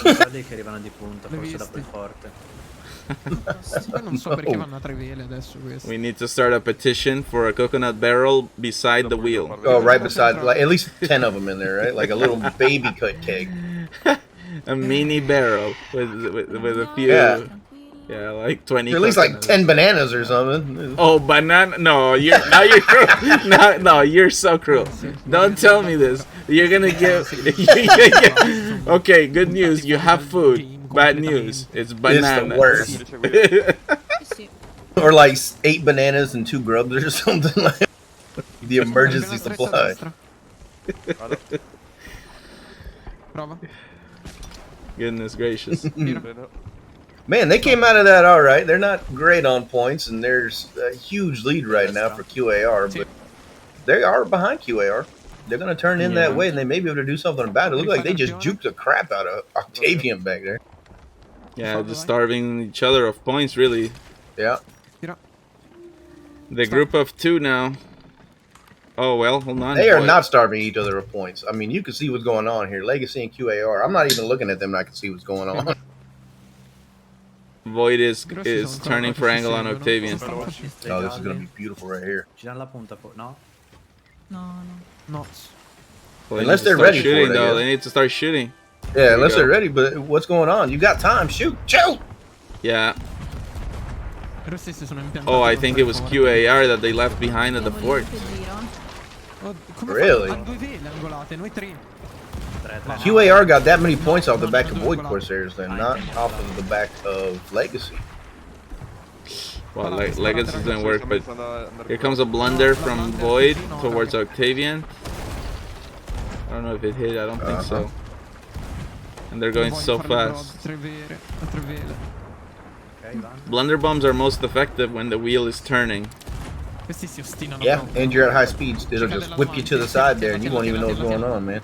We need to start a petition for a coconut barrel beside the wheel. Oh, right beside, like at least 10 of them in there, right? Like a little baby cut keg. A mini barrel with a few. Yeah, like 20. At least like 10 bananas or something. Oh, banana? No, you're cruel. No, you're so cruel. Don't tell me this. You're gonna give. Okay, good news. You have food. Bad news. It's banana. It's the worst. Or like 8 bananas and 2 grubs or something like that. The emergency supply. Goodness gracious. Man, they came out of that all right. They're not great on points, and there's a huge lead right now for QAR, but they are behind QAR. They're going to turn in that way, and they may be able to do something about it. It looks like they just juked the crap out of Octavian back there. Yeah, just starving each other of points, really. Yeah. The group of 2 now. Oh, well, hold on. They are not starving each other of points. I mean, you can see what's going on here. Legacy and QAR. I'm not even looking at them, and I can see what's going on. Void is turning for angle on Octavian. Oh, this is going to be beautiful right here. No. No. Well, Unless they're ready shooting, for it, though. They need to start shooting. Yeah, unless they're ready, but what's going on? You got time. Shoot! Shoot! Yeah. Oh, I think it was QAR that they left behind at the fort. Really? QAR got that many points off the back of Void Corsairs then, not off of the back of Legacy. Well, Legacy didn't work, but here comes a blunder from Void towards Octavian. I don't know if it hit, I don't think so. And they're going so fast. Blunder bombs are most effective when the wheel is turning. Yeah, and you're at high speeds. It'll just whip you to the side there and you won't even know what's going on, man.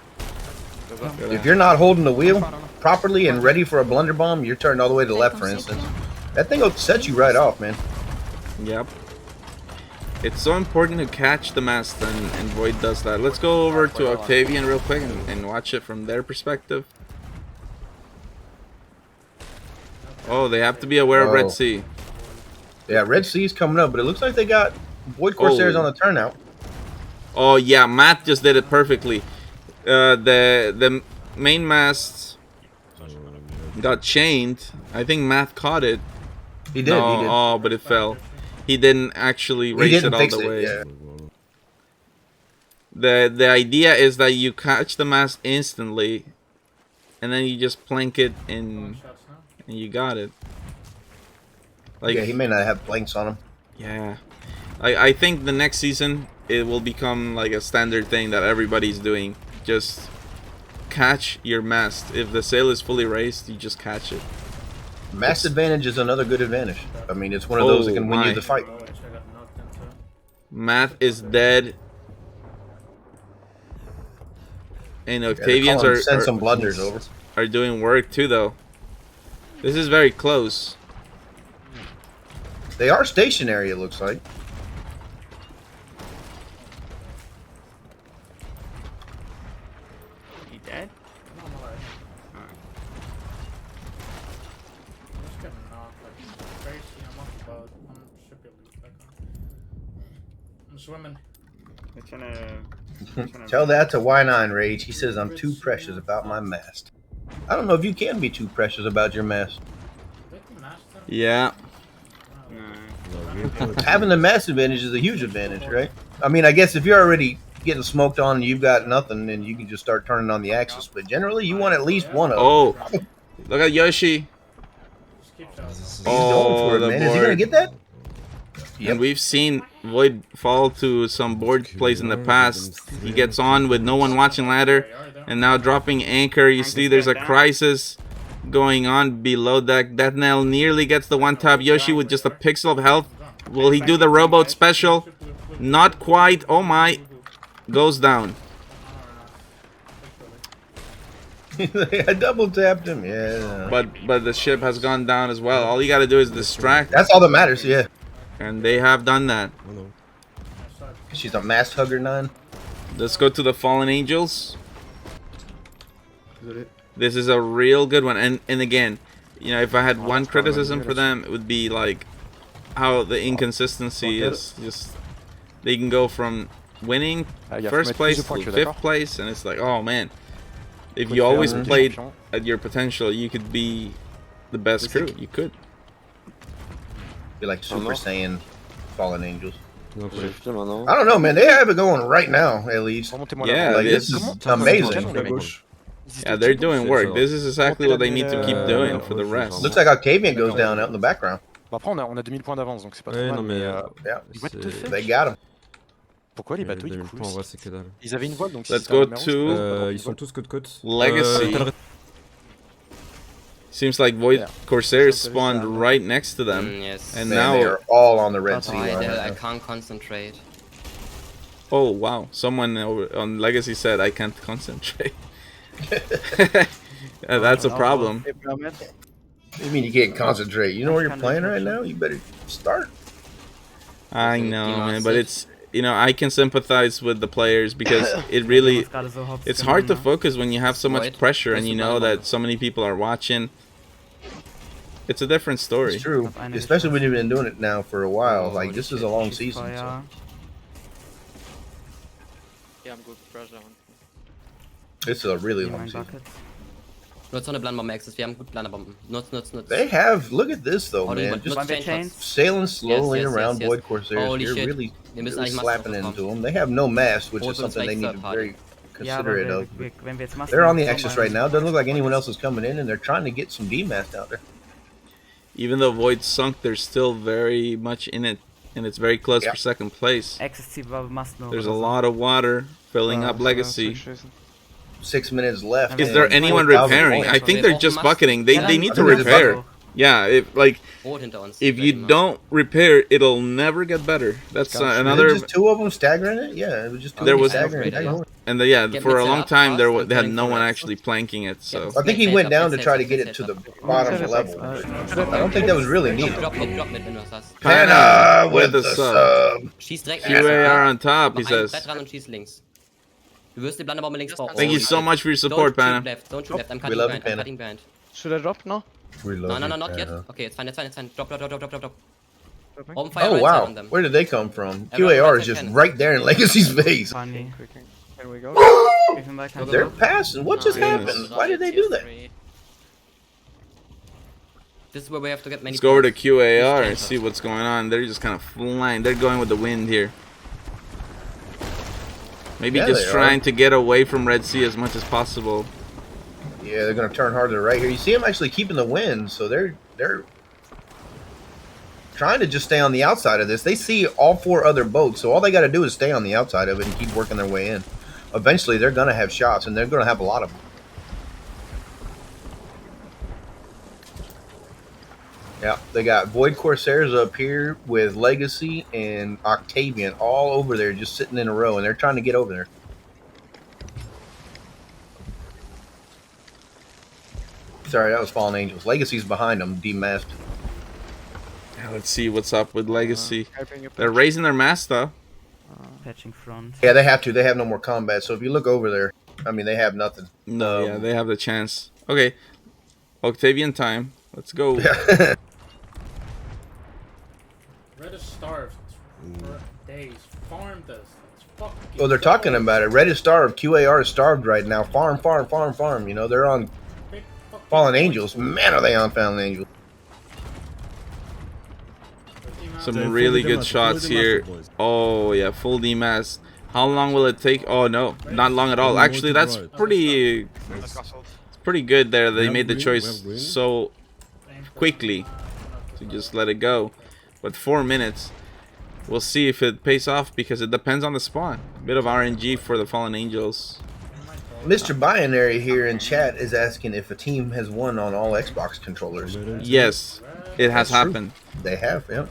If you're not holding the wheel properly and ready for a blunder bomb, you're turned all the way to the left, for instance. That thing will set you right off, man. Yep. It's so important to catch the mast, and Void does that. Let's go over to Octavian real quick and watch it from their perspective. Oh, they have to be aware of Red Sea. Yeah, Red Sea's coming up, but it looks like they got Void Corsairs on the turnout. Oh yeah, Matt just did it perfectly. The main mast got chained. I think Matt caught it. He did. No, he did. Oh, but it fell. He didn't actually race it all the way. Yeah. The idea is that you catch the mast instantly, and then you just plank it in, and you got it. Like, yeah, he may not have planks on him. Yeah, I think the next season it will become like a standard thing that everybody's doing. Just catch your mast. If the sail is fully raised, you just catch it. Mast advantage is another good advantage. I mean, it's one of those that can win you the fight. Matt is dead. And Octavians send some blunders over. Are doing work too, though. This is very close. They are stationary, it looks like. He dead? I'm swimming. Tell that to Y9 Rage. He says I'm too precious about my mast. I don't know if you can be too precious about your mast. Yeah. Having the mast advantage is a huge advantage, right? I mean, I guess if you're already getting smoked on and you've got nothing, then you can just start turning on the axis. But generally, you want at least one of them. Oh, look at Yoshi. He's going for it, man. Is he gonna get that? Yep. And we've seen Void fall to some board plays in the past. He gets on with no one watching ladder, and now dropping anchor. You see there's a crisis going on below deck. That NAL nearly gets the one tap. Yoshi with just a pixel of health. Will he do the rowboat special? Not quite. Oh my. Goes down. I double tapped him, yeah. But the ship has gone down as well. All you gotta do is distract. That's all that matters, yeah. And they have done that. She's a mast hugger 9. Let's go to the Fallen Angels. This is a real good one. And again, you know, if I had one criticism for them, it would be like how the inconsistency is. Just they can go from winning first place to 5th place, and it's like, oh man, if you always played at your potential, you could be the best crew. You could. Be like Super Saiyan Fallen Angels. I don't know, man. They have it going right now, at least. Yeah, like, this is amazing. Yeah, they're doing work. This is exactly what they need to keep doing for the rest. Looks like Octavian goes down out in the background. Après, on a 2000 points d'avance, donc c'est pas trop mal. Yeah, they got him. Pourquoi les bateaux, ils avaient une voile, donc let's go to ils sont tous côte-côte. Legacy. Seems like Void Corsairs spawned right next to them. Yes. And Man, now they are all on the Red Sea. I can't concentrate. Oh wow, someone on Legacy said I can't concentrate. Yeah, that's a problem. You mean you can't concentrate? You know where you're playing right now? You better start. I know, man, but it's, you know, I can sympathize with the players because it really, it's hard to focus when you have so much pressure and you know that so many people are watching. It's a different story. It's true, especially when you've been doing it now for a while. Like, this is a long season. So. Yeah, I'm good pressure. This is a really long season. Nutz eine Blendbombe, Access. Wir haben gut Blendbomben. Nutz. They have, look at this though, man. Just sailing slowly around Void Corsairs. They're really slapping into them. They have no mast, which is something they need to be very considerate of. They're on the Axis right now. Doesn't look like anyone else is coming in, and they're trying to get some D-mast out there. Even though Void sunk, they're still very much in it, and it's very close for second place. There's a lot of water filling up Legacy. 6 minutes left. Is there anyone repairing? I think they're just bucketing. They need to repair. Yeah, like Rot hinter uns. if you don't repair, it'll never get better. That's another. Was it just two of them staggering it? Yeah, it was just two There of them was, staggering. and for a long time they had no one actually planking it. So I think he went down to try to get it to the bottom level. I don't think that was really needed. Drop mit, wenn du was hast. Panna with the sub. Schieß direkt QAR on top, he says. Brett ran und schieß links. Du wirst die Blunderbombe links brauchen. Thank you so much for your support, Panna. Don't shoot left. I'm cutting behind. Should I drop now? No, not yet. Okay, it's fine. Drop. Oh wow, where did they come from? QAR is just right there in Legacy's face. Funny. Here we go. They're passing. What just happened? Why did they do that? This is where we have to get many. Let's go over to QAR and see what's going on. They're just kind of flying. They're going with the wind here. Maybe just trying to get away from Red Sea as much as possible. Yeah, they're gonna turn harder right here. You see them actually keeping the wind, so they're trying to just stay on the outside of this. They see all 4 other boats, so all they got to do is stay on the outside of it and keep working their way in. Eventually, they're gonna have shots, and they're gonna have a lot of them. Yeah, they got Void Corsairs up here with Legacy and Octavian all over there, just sitting in a row, and they're trying to get over there. Sorry, that was Fallen Angels. Legacy's behind them, demasked. Yeah, let's see what's up with Legacy. They're raising their mast though. Patching front. Yeah, they have to. They have no more combat. So if you look over there, I mean, they have nothing. No, yeah, they have the chance. Okay, Octavian time. Let's go. Red is starved for days. Farmed us. Oh, they're talking about it. Red is starved. QAR is starved right now. Farm. You know, they're on Fallen Angels. Man, are they on Fallen Angels. Some really good shots here. Oh, yeah, full DMAS. How long will it take? Oh, no, not long at all. Actually, that's pretty good there. They made the choice so quickly to just let it go. But 4 minutes. We'll see if it pays off because it depends on the spawn. A bit of RNG for the Fallen Angels. Mr. Binary here in chat is asking if a team has won on all Xbox controllers. Yes, it has happened. They have, yeah.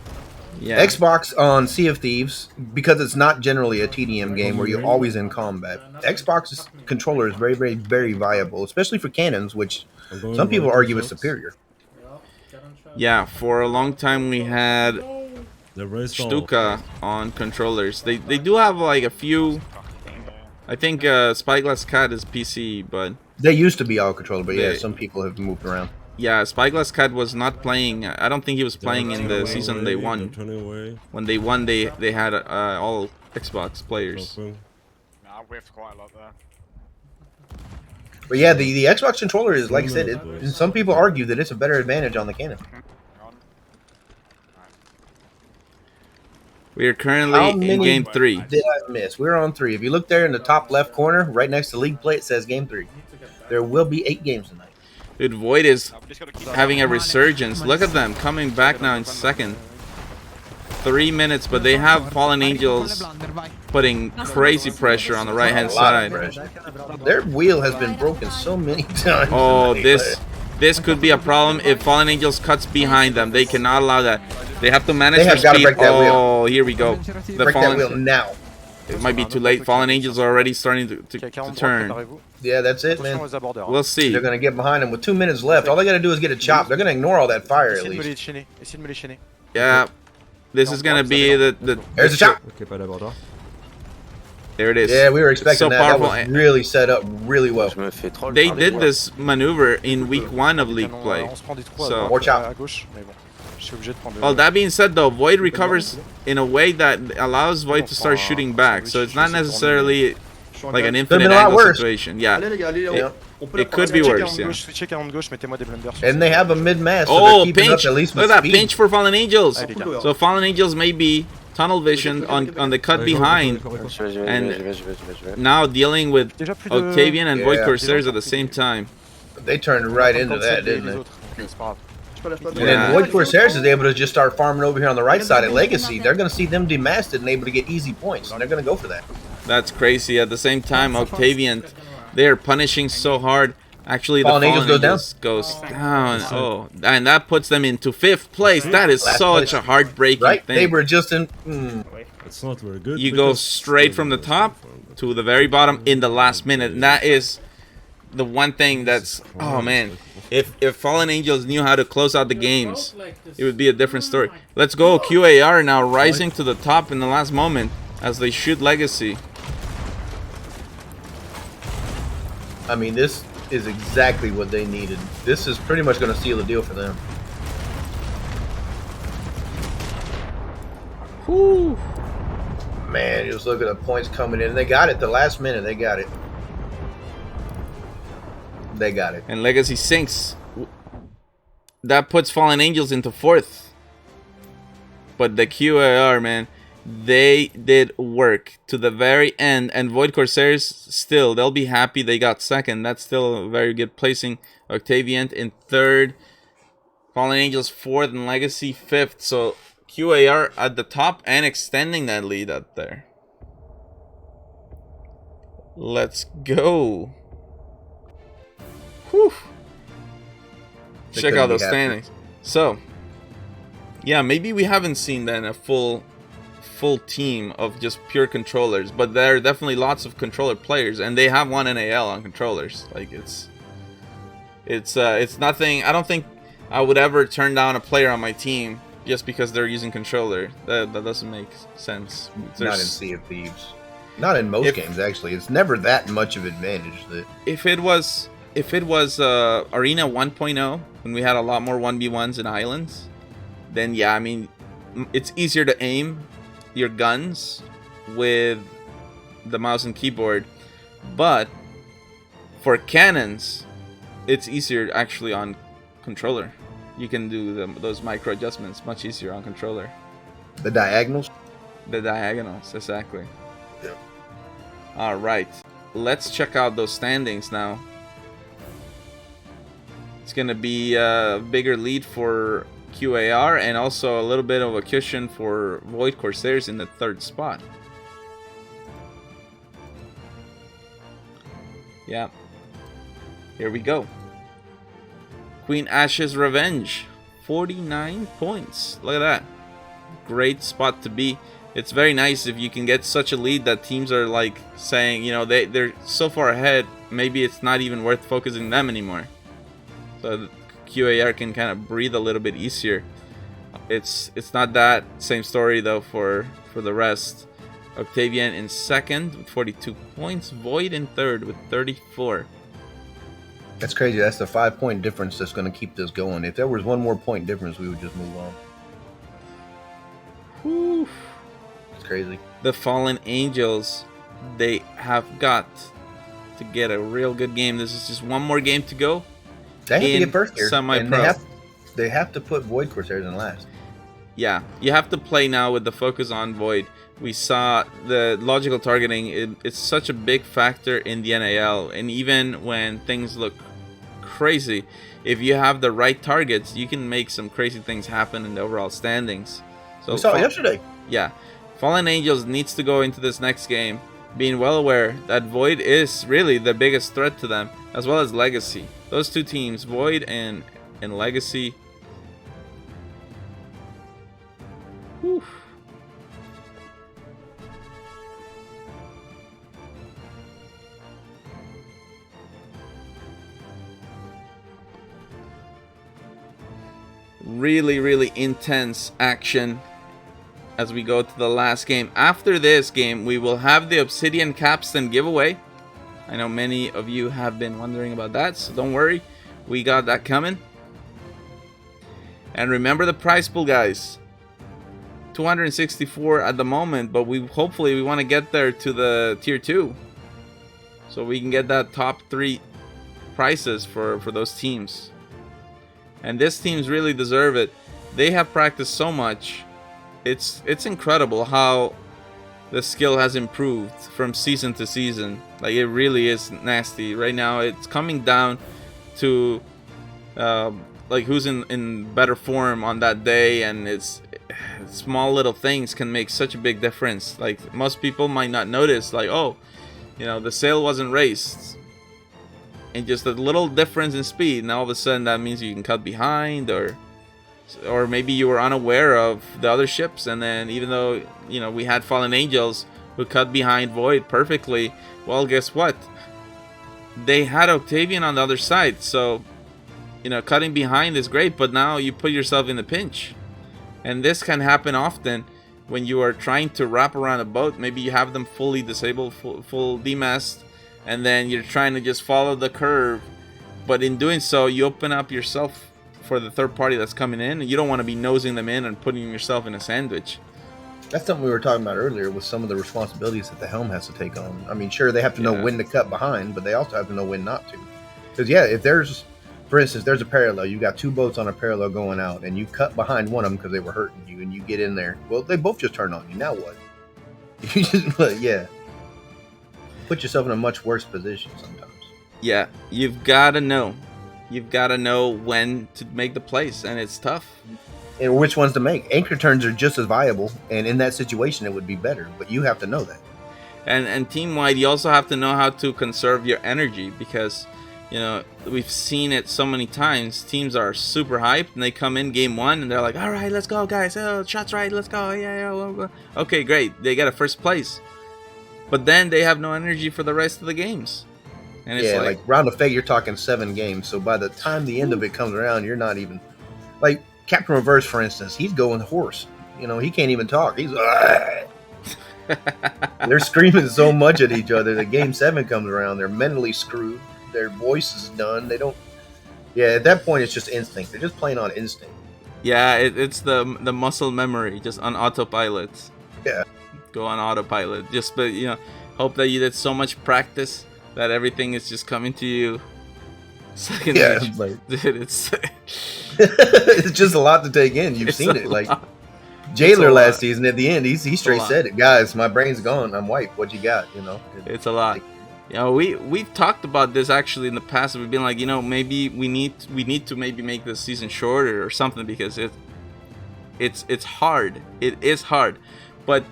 Yeah. Xbox on Sea of Thieves, because it's not generally a TDM game where you're always in combat. Xbox's controller is very, very, very viable, especially for cannons, which some people argue is superior. Yeah, for a long time we had Stuka on controllers. They do have like a few. I think Spyglass Cat is PC, but they used to be all controller, but yeah, some people have moved around. Yeah, Spyglass Cat was not playing. I don't think he was playing in the season they won. When they won, they had all Xbox players. Nah, we have quite a lot there. But yeah, the Xbox controller is, like I said, some people argue that it's a better advantage on the cannon. We are currently in game 3. Did I miss? We're on 3. If you look there in the top left corner, right next to League Play, it says game 3. There will be 8 games tonight. Dude, Void is having a resurgence. Look at them coming back now in second. 3 minutes, but they have Fallen Angels putting crazy pressure on the right-hand side. Their wheel has been broken so many times. Oh, this could be a problem if Fallen Angels cuts behind them. They cannot allow that. They have to manage their speed. Oh, here we go. Break that wheel now. It might be too late. Fallen Angels are already starting to turn. Yeah, that's it, man. We'll see. They're going to get behind them with 2 minutes left. All they got to do is get a chop. They're going to ignore all that fire at least. Yeah. This is going to be the There's a chop. There it is. Yeah, we were expecting so that. Powerful. That was really set up really well. They did this maneuver in week 1 of League Play. So, more chop. Well, that being said, though, Void recovers in a way that allows Void to start shooting back. So it's not necessarily like an infinite angle situation. Yeah, it could be worse. Yeah. And they have a mid-mass. So oh, pinch! Look at that pinch for Fallen Angels. So Fallen Angels may be tunnel vision on the cut behind, and now dealing with Octavian and Void Corsairs at the same time. They turned right into that, didn't they? And then Void Corsairs is able to just start farming over here on the right side at Legacy. They're going to see them demasted and able to get easy points, and they're going to go for that. That's crazy. At the same time, Octavian, they are punishing so hard. Actually, the Fallen Angels goes down. Oh, and that puts them into 5th place. That is such a heartbreaking thing. They were just in. It's not very good. You go straight from the top to the very bottom in the last minute, and that is the one thing that's, oh man, if Fallen Angels knew how to close out the games, it would be a different story. Let's go. QAR now rising to the top in the last moment as they shoot Legacy. I mean, this is exactly what they needed. This is pretty much going to seal the deal for them. Whew. Man, just look at the points coming in. They got it the last minute. They got it. They got it. And Legacy sinks. That puts Fallen Angels into 4th. But the QAR, man, they did work to the very end. And Void Corsairs, still, they'll be happy they got 2nd. That's still a very good placing. Octavian in 3rd. Fallen Angels 4th and Legacy 5th. So QAR at the top and extending that lead up there. Let's go. Whew. Check out those standings. So, yeah, maybe we haven't seen then a full team of just pure controllers, but there are definitely lots of controller players, and they have won NAL on controllers. Like it's nothing. I don't think I would ever turn down a player on my team just because they're using controller. That doesn't make sense. Not in Sea of Thieves. Not in most games, actually. It's never that much of advantage. That if it was Arena 1.0, when we had a lot more 1v1s in islands, then yeah, I mean, it's easier to aim your guns with the mouse and keyboard, but for cannons, it's easier actually on controller. You can do those micro adjustments much easier on controller. The diagonals? The diagonals, exactly. Yeah. All right, let's check out those standings now. It's going to be a bigger lead for QAR and also a little bit of a cushion for Void Corsairs in the 3rd spot. Yeah. Here we go. Queen Ash's Revenge. 49 points. Look at that. Great spot to be. It's very nice if you can get such a lead that teams are like saying, you know, they're so far ahead, maybe it's not even worth focusing them anymore. So QAR can kind of breathe a little bit easier. It's not that same story though for the rest. Octavian in 2nd with 42 points. Void in 3rd with 34. That's crazy. That's the 5-point difference that's going to keep this going. If there was one more point difference, we would just move on. Whew. It's crazy. The Fallen Angels, they have got to get a real good game. This is just one more game to go. They have to get first here, semi-pro. And they have to put Void Corsairs in last. Yeah, you have to play now with the focus on Void. We saw the logical targeting. It's such a big factor in the NAL, and even when things look crazy, if you have the right targets, you can make some crazy things happen in the overall standings. So we saw it yesterday. Yeah, Fallen Angels needs to go into this next game being well aware that Void is really the biggest threat to them, as well as Legacy. Those two teams, Void and Legacy. Whew. Really intense action as we go to the last game. After this game, we will have the Obsidian Capstan giveaway. I know many of you have been wondering about that, so don't worry. We got that coming. And remember the prize pool, guys. 264 at the moment, but hopefully we want to get there to the tier 2. So we can get that top 3 prizes for those teams. And these teams really deserve it. They have practiced so much. It's incredible how the skill has improved from season to season. Like, it really is nasty. Right now it's coming down to like who's in better form on that day, and it's small little things can make such a big difference. Like, most people might not notice, like, oh, you know, the sale wasn't raised. and just a little difference in speed, and all of a sudden that means you can cut behind, or maybe you were unaware of the other ships, and then even though, you know, we had Fallen Angels who cut behind Void perfectly, well, guess what? They had Octavian on the other side, so, you know, cutting behind is great, but now you put yourself in a pinch. And this can happen often when you are trying to wrap around a boat. Maybe you have them fully disabled, full demast, and then you're trying to just follow the curve, but in doing so, you open up yourself for the third party that's coming in, and you don't want to be nosing them in and putting yourself in a sandwich. That's something we were talking about earlier with some of the responsibilities that the helm has to take on. I mean, sure, they have to know when to cut behind, but they also have to know when not to. Because, yeah, if there's, for instance, there's a parallel. You got two boats on a parallel going out, and you cut behind one of them because they were hurting you, and you get in there. Well, they both just turn on you. Now what? You just, yeah. Put yourself in a much worse position sometimes. Yeah, you've got to know. You've got to know when to make the place, and it's tough. And which ones to make. Anchor turns are just as viable, and in that situation it would be better, but you have to know that. And team-wide, you also have to know how to conserve your energy, because, you know, we've seen it so many times. Teams are super hyped, and they come in game one, and they're like, all right, let's go, guys. Oh, shots right, let's go. Yeah. Okay, great. They get a first place. But then they have no energy for the rest of the games. And it's like round of fate, you're talking 7 games. So by the time the end of it comes around, you're not even... Like, Captain Reverse, for instance, he's going hoarse. You know, he can't even talk. He's... They're screaming so much at each other that game 7 comes around. They're mentally screwed. Their voice is done. They don't... Yeah, at that point, it's just instinct. They're just playing on instinct. Yeah, it's the muscle memory, just on autopilot. Yeah. Go on autopilot. Just, but, you know, hope that you did so much practice that everything is just coming to you. Second it's like... Dude, it's... it's just a lot to take in. You've seen it. Like, Jailer last season at the end, he straight said it. Guys, my brain's gone. I'm wiped. What you got? You know? It's a lot. You know, we've talked about this actually in the past. We've been like, you know, maybe we need to maybe make this season shorter or something, because it's hard. It is hard. But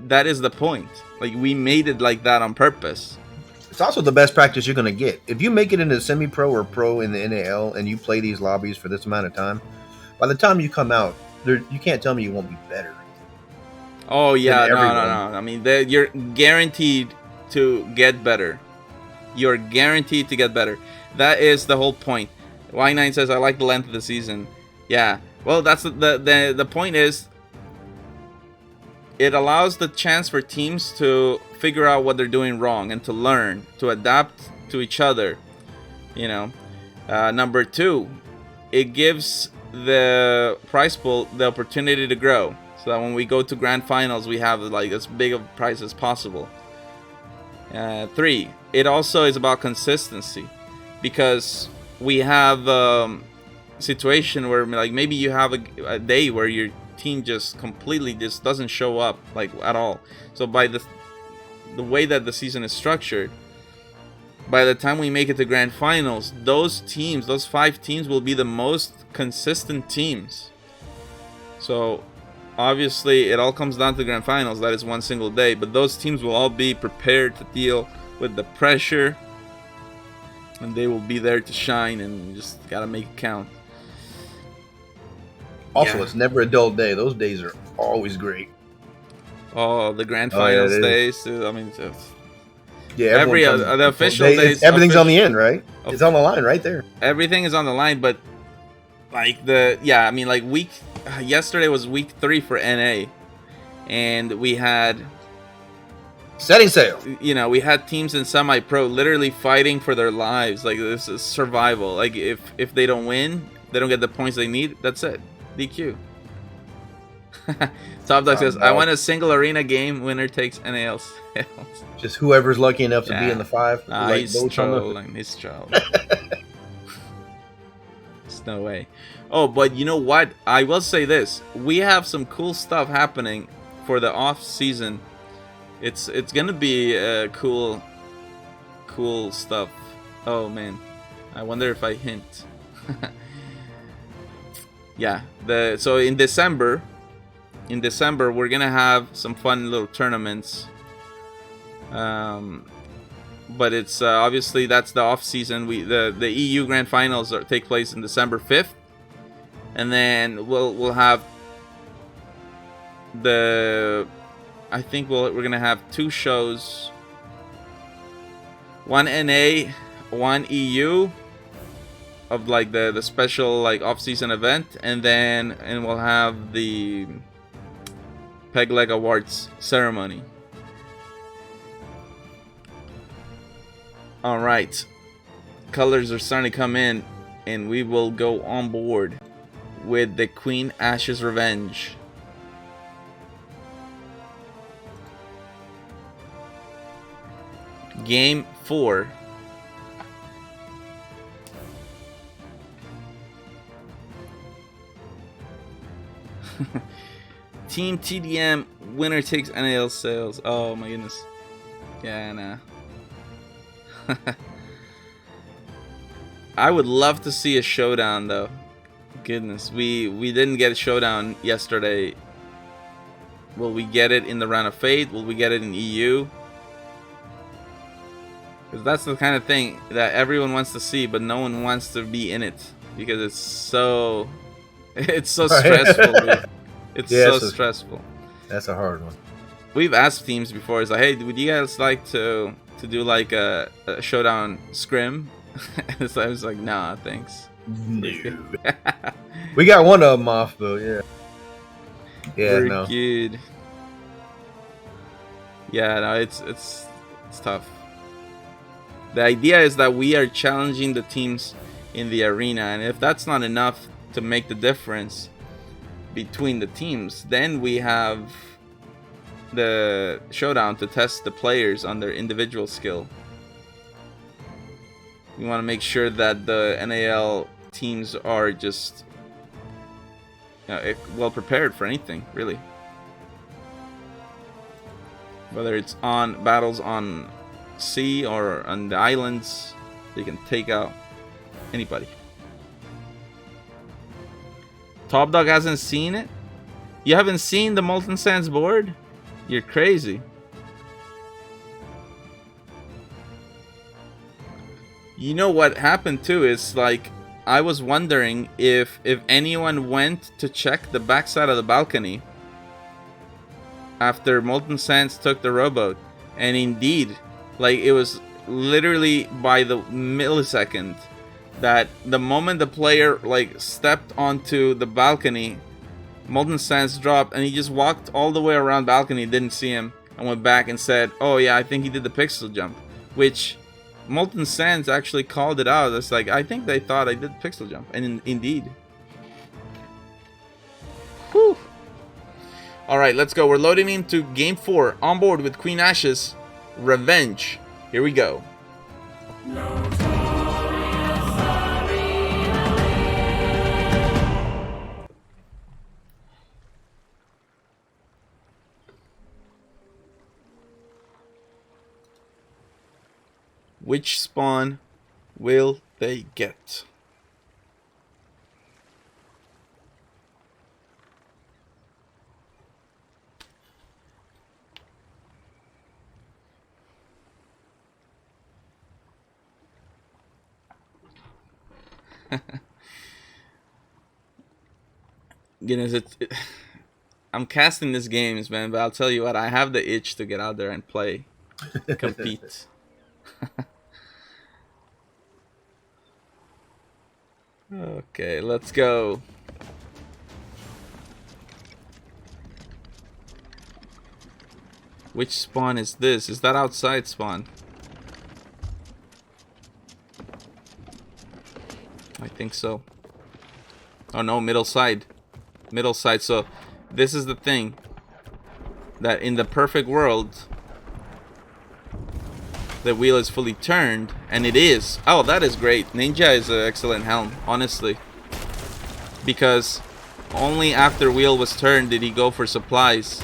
that is the point. Like, we made it like that on purpose. It's also the best practice you're going to get. If you make it into semi-pro or pro in the NAL and you play these lobbies for this amount of time, by the time you come out, you can't tell me you won't be better. Oh, yeah. No. I mean, you're guaranteed to get better. You're guaranteed to get better. That is the whole point. Y9 says, I like the length of the season. Yeah. Well, that's the point is, it allows the chance for teams to figure out what they're doing wrong and to learn, to adapt to each other. You know, number 2, it gives the prize pool the opportunity to grow, so that when we go to grand finals, we have like as big of a prize as possible. 3, it also is about consistency, because we have situation where, like, maybe you have a day where your team just completely just doesn't show up, like, at all. So by the way that the season is structured, by the time we make it to grand finals, those 5 teams will be the most consistent teams. So obviously it all comes down to grand finals. That is one single day, but those teams will all be prepared to deal with the pressure, and they will be there to shine, and just gotta make it count. Also, It's never a dull day. Those days are always great. Oh, the grand finals days. I mean, yeah, the official days. Everything's on the end, right? It's on the line right there. Everything is on the line, but like I mean, like yesterday was week 3 for NA, and we had setting sail. You know, we had teams in semi-pro literally fighting for their lives. Like, this is survival. Like, if they don't win, they don't get the points they need. That's it. DQ. Top Dog says, I want a single arena game. Winner takes NAL sales. Just whoever's lucky enough to be in the 5. Nah, like he's trolling. He's trolling. There's no way. Oh, but you know what? I will say this. We have some cool stuff happening for the off season. It's gonna be cool stuff. Oh man, I wonder if I hint. Yeah, so in December we're gonna have some fun little tournaments. but it's obviously that's the off season. The EU Grand Finals take place in December 5th, and then we'll have I think we're gonna have 2 shows, one NA, one EU, of like the special like off-season event, and we'll have the Peg Leg Awards ceremony. All right, colors are starting to come in, and we will go on board with the Queen Ashes Revenge. Game 4. Team TDM winner takes NAL sales. Oh my goodness. Yeah, nah. I would love to see a showdown though. Goodness, we didn't get a showdown yesterday. Will we get it in the round of fate? Will we get it in EU? Because that's the kind of thing that everyone wants to see, but no one wants to be in it because it's so stressful. Dude. It's so stressful. That's a hard one. We've asked teams before. It's like, hey, would you guys like to do like a showdown scrim? So I was like, nah, thanks. No. We got one of them off though. Yeah. Yeah. Very no. good. Yeah. No. It's tough. The idea is that we are challenging the teams in the arena, and if that's not enough to make the difference between the teams, then we have the showdown to test the players on their individual skill. We want to make sure that the NAL teams are just well prepared for anything, really. Whether it's on battles on sea or on the islands, they can take out anybody. Top Dog hasn't seen it? You haven't seen the Molten Sands board? You're crazy. You know what happened too is like I was wondering if anyone went to check the backside of the balcony after Molten Sands took the rowboat, and indeed, like it was literally by the millisecond that the moment the player like stepped onto the balcony, Molten Sands dropped, and he just walked all the way around balcony, didn't see him, and went back and said, oh yeah, I think he did the pixel jump, which Molten Sands actually called it out. It's like, I think they thought I did pixel jump, and indeed. Whew. Alright, let's go. We're loading into game 4 on board with Queen Ashes Revenge. Here we go. Which spawn will they get? Goodness, I'm casting these games, man, but I'll tell you what, I have the itch to get out there and play, compete. Okay, let's go. Which spawn is this? Is that outside spawn? I think so. Oh no, middle side. Middle side. So this is the thing, that in the perfect world the wheel is fully turned, and it is. Oh, that is great. Ninja is an excellent helm, honestly, because only after wheel was turned did he go for supplies,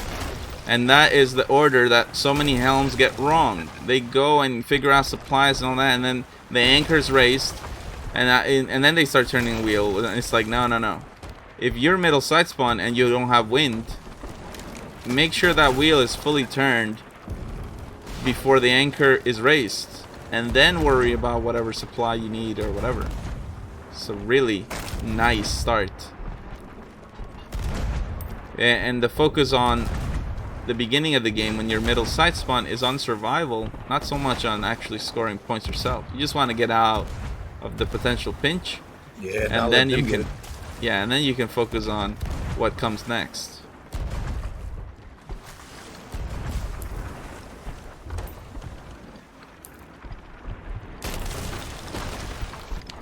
and that is the order that so many helms get wrong. They go and figure out supplies and all that, and then the anchor's raised, and then they start turning wheel. It's like, no. If you're middle side spawn and you don't have wind, make sure that wheel is fully turned before the anchor is raised. and then worry about whatever supply you need or whatever. It's a really nice start. And the focus on the beginning of the game when your middle side spawn is on survival, not so much on actually scoring points yourself. You just want to get out of the potential pinch. Yeah, and then you can and then you can focus on what comes next.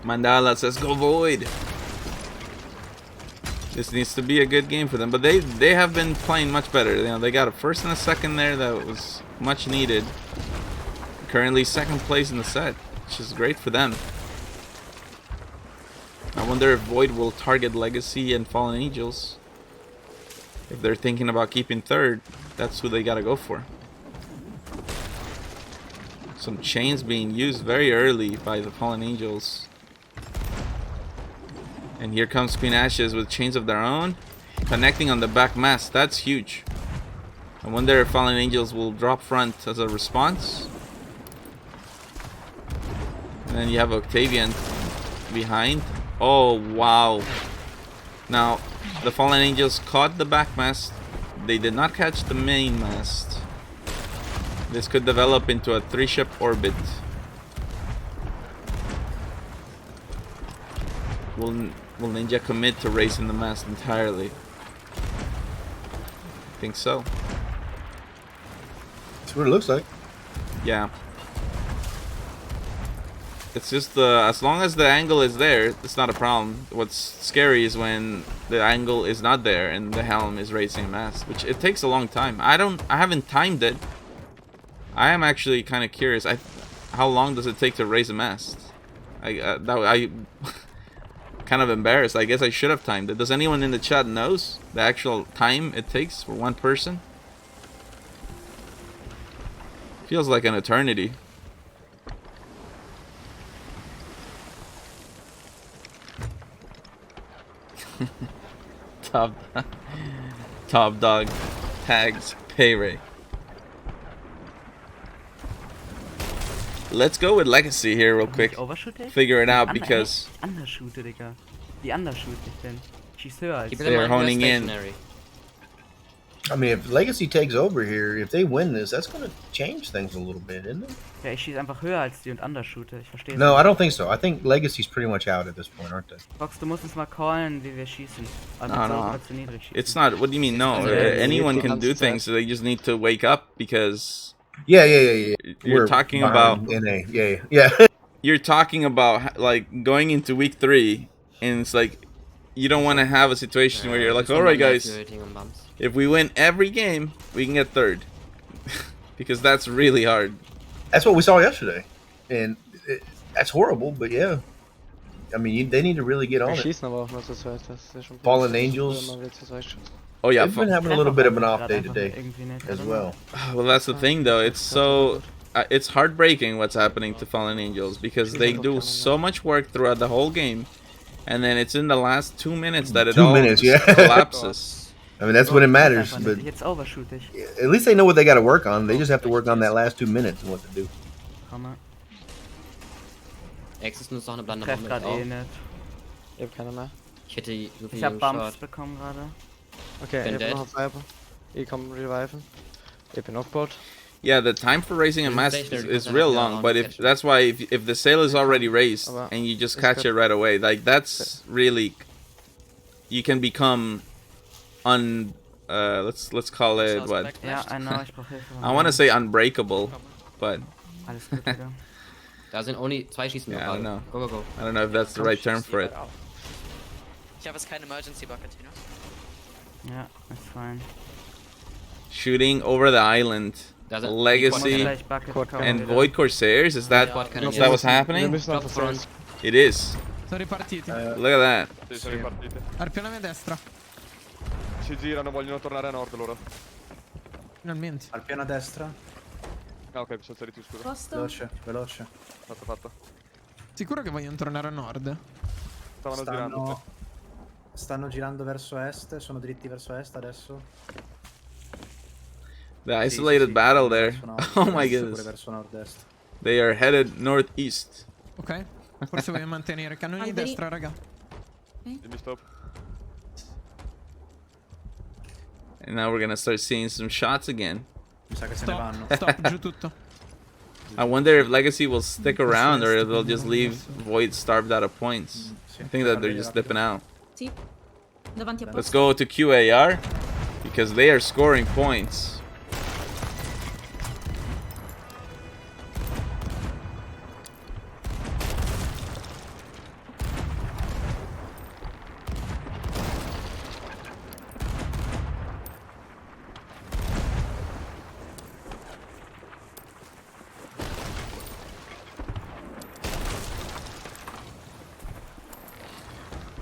Mandala says go Void. This needs to be a good game for them, but they have been playing much better. You know, they got a first and a second there that was much needed. Currently second place in the set, which is great for them. I wonder if Void will target Legacy and Fallen Angels. If they're thinking about keeping third, that's who they gotta go for. Some chains being used very early by the Fallen Angels. And here comes Queen Ashes with chains of their own. Connecting on the back mass, that's huge. I wonder if Fallen Angels will drop front as a response. And then you have Octavian behind. Oh, wow. Now, the Fallen Angels caught the back mast. They did not catch the main mast. This could develop into a 3-ship orbit. Will Ninja commit to racing the mast entirely? I think so. That's what it looks like. Yeah. It's just as long as the angle is there, it's not a problem. What's scary is when the angle is not there and the helm is racing a mast, which it takes a long time. I haven't timed it. I am actually kind of curious. How long does it take to raise a mast? I kind of embarrassed. I guess I should have timed it. Does anyone in the chat knows the actual time it takes for one person? Feels like an eternity. Top dog tags pay rate. Let's go with Legacy here real quick. Figure it out because Undershoote, Digga. Wie undershoot ich denn? Schießt höher als they're honing in. I mean, if Legacy takes over here, if they win this, that's going to change things a little bit, isn't it? Ja, ich schieße einfach höher als die und undershoote. Ich verstehe. No, I don't think so. I think Legacy's pretty much out at this point, aren't they? Fox, du musst uns mal callen, wie wir schießen. No. It's not. What do you mean? No, anyone can do things. So they just need to wake up because. Yeah. You're talking about NA. Yeah. You're talking about like going into week 3, and it's like you don't want to have a situation where you're like, all right, guys, if we win every game, we can get third, because that's really hard. That's what we saw yesterday, and that's horrible. But yeah, I mean, they need to really get on it. Fallen Angels. Oh yeah, they've been having a little bit of an off day today as well. Well, that's the thing, though. It's so it's heartbreaking what's happening to Fallen Angels because they do so much work throughout the whole game, and then it's in the last 2 minutes that it all collapses. I mean, that's when it matters. But at least they know what they got to work on. They just have to work on that last 2 minutes and what to do. Ex nutzt noch eine blande Bombe mit auch. Ich hab keine mehr. Ich hab Bumps bekommen gerade. Okay, ich bin noch auf Viper. Ich komm reviven. Ich bin aufgebaut. Yeah, the time for raising a mast is real long, but that's why if the sail is already raised and you just catch it right away, like that's really, you can become let's call it what? Yeah, I know. I want to say unbreakable, but alles gut, Digga. Da sind only 2 Schießen. Yeah, I don't know. Go. I don't know if that's the right term for it. Ich habe jetzt kein Emergency Bucket, you know? Yeah, that's fine. Shooting over the island. Legacy and Void Corsairs, is that what's happening? It is. Sono ripartiti. Look at that. Arpione a mia destra. Si girano, vogliono tornare a nord loro. Finalmente. Arpione a destra. Ah, ok, mi sono saliti, scusa. Veloce. Fatto. Sicuro che vogliono tornare a nord? Stavano girando. Stanno girando verso est, sono dritti verso est adesso. The isolated battle there. Oh my goodness. Verso nord-est. They are headed northeast. Ok. Forse voglio mantenere cannoni di destra, raga. Stop. And now we're gonna start seeing some shots again. Mi sa che se ne vanno. Stop, giù tutto. I wonder if Legacy will stick around or if they'll just leave Void starved out of points. I think that they're just dipping out. Sì. Davanti a Let's go to QAR because they are scoring points.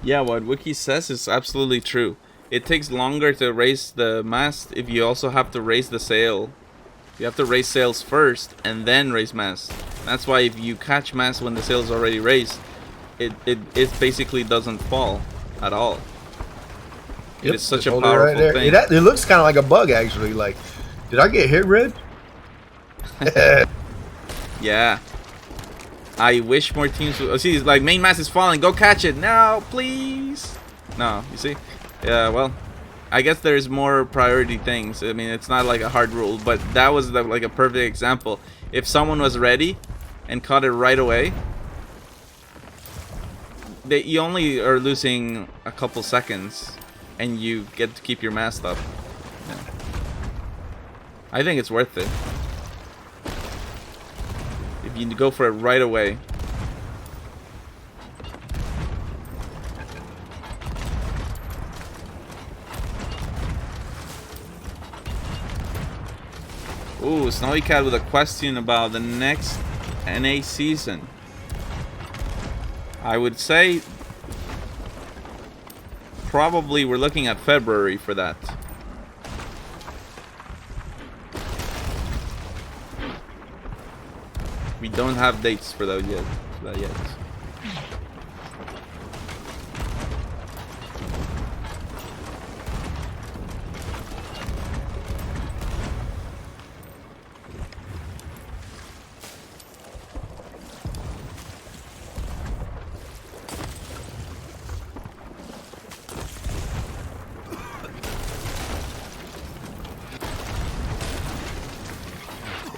Yeah, what Wiki says is absolutely true. It takes longer to raise the mast if you also have to raise the sail. You have to raise sails first and then raise mast. That's why if you catch mast when the sail is already raised, it basically doesn't fall at all. It is such a powerful thing. It looks kind of like a bug, actually. Like, did I get hit, Red? Yeah. I wish more teams would... Oh, see, it's like main mast is falling. Go catch it. No, please. No, you see? Yeah, well, I guess there's more priority things. I mean, it's not like a hard rule, but that was like a perfect example. If someone was ready and caught it right away, you only are losing a couple seconds and you get to keep your mast up. Yeah. I think it's worth it. If you go for it right away. Ooh, Snowy Cat with a question about the next NA season. I would say probably we're looking at February for that. We don't have dates for that yet.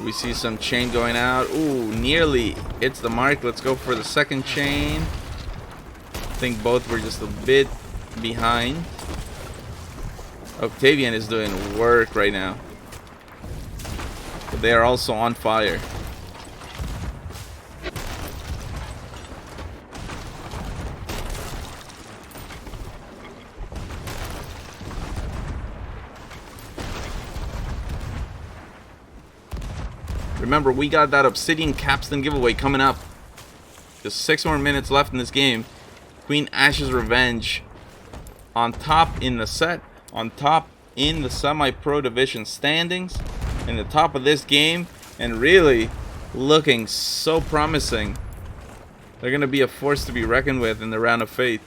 We see some chain going out. Ooh, nearly hits the mark. Let's go for the second chain. I think both were just a bit behind. Octavian is doing work right now. But they are also on fire. Remember, we got that Obsidian Capstan giveaway coming up. Just 6 more minutes left in this game. Queen Ash's Revenge on top in the set, on top in the semi-pro division standings, in the top of this game, and really looking so promising. They're going to be a force to be reckoned with in the Round of Fate.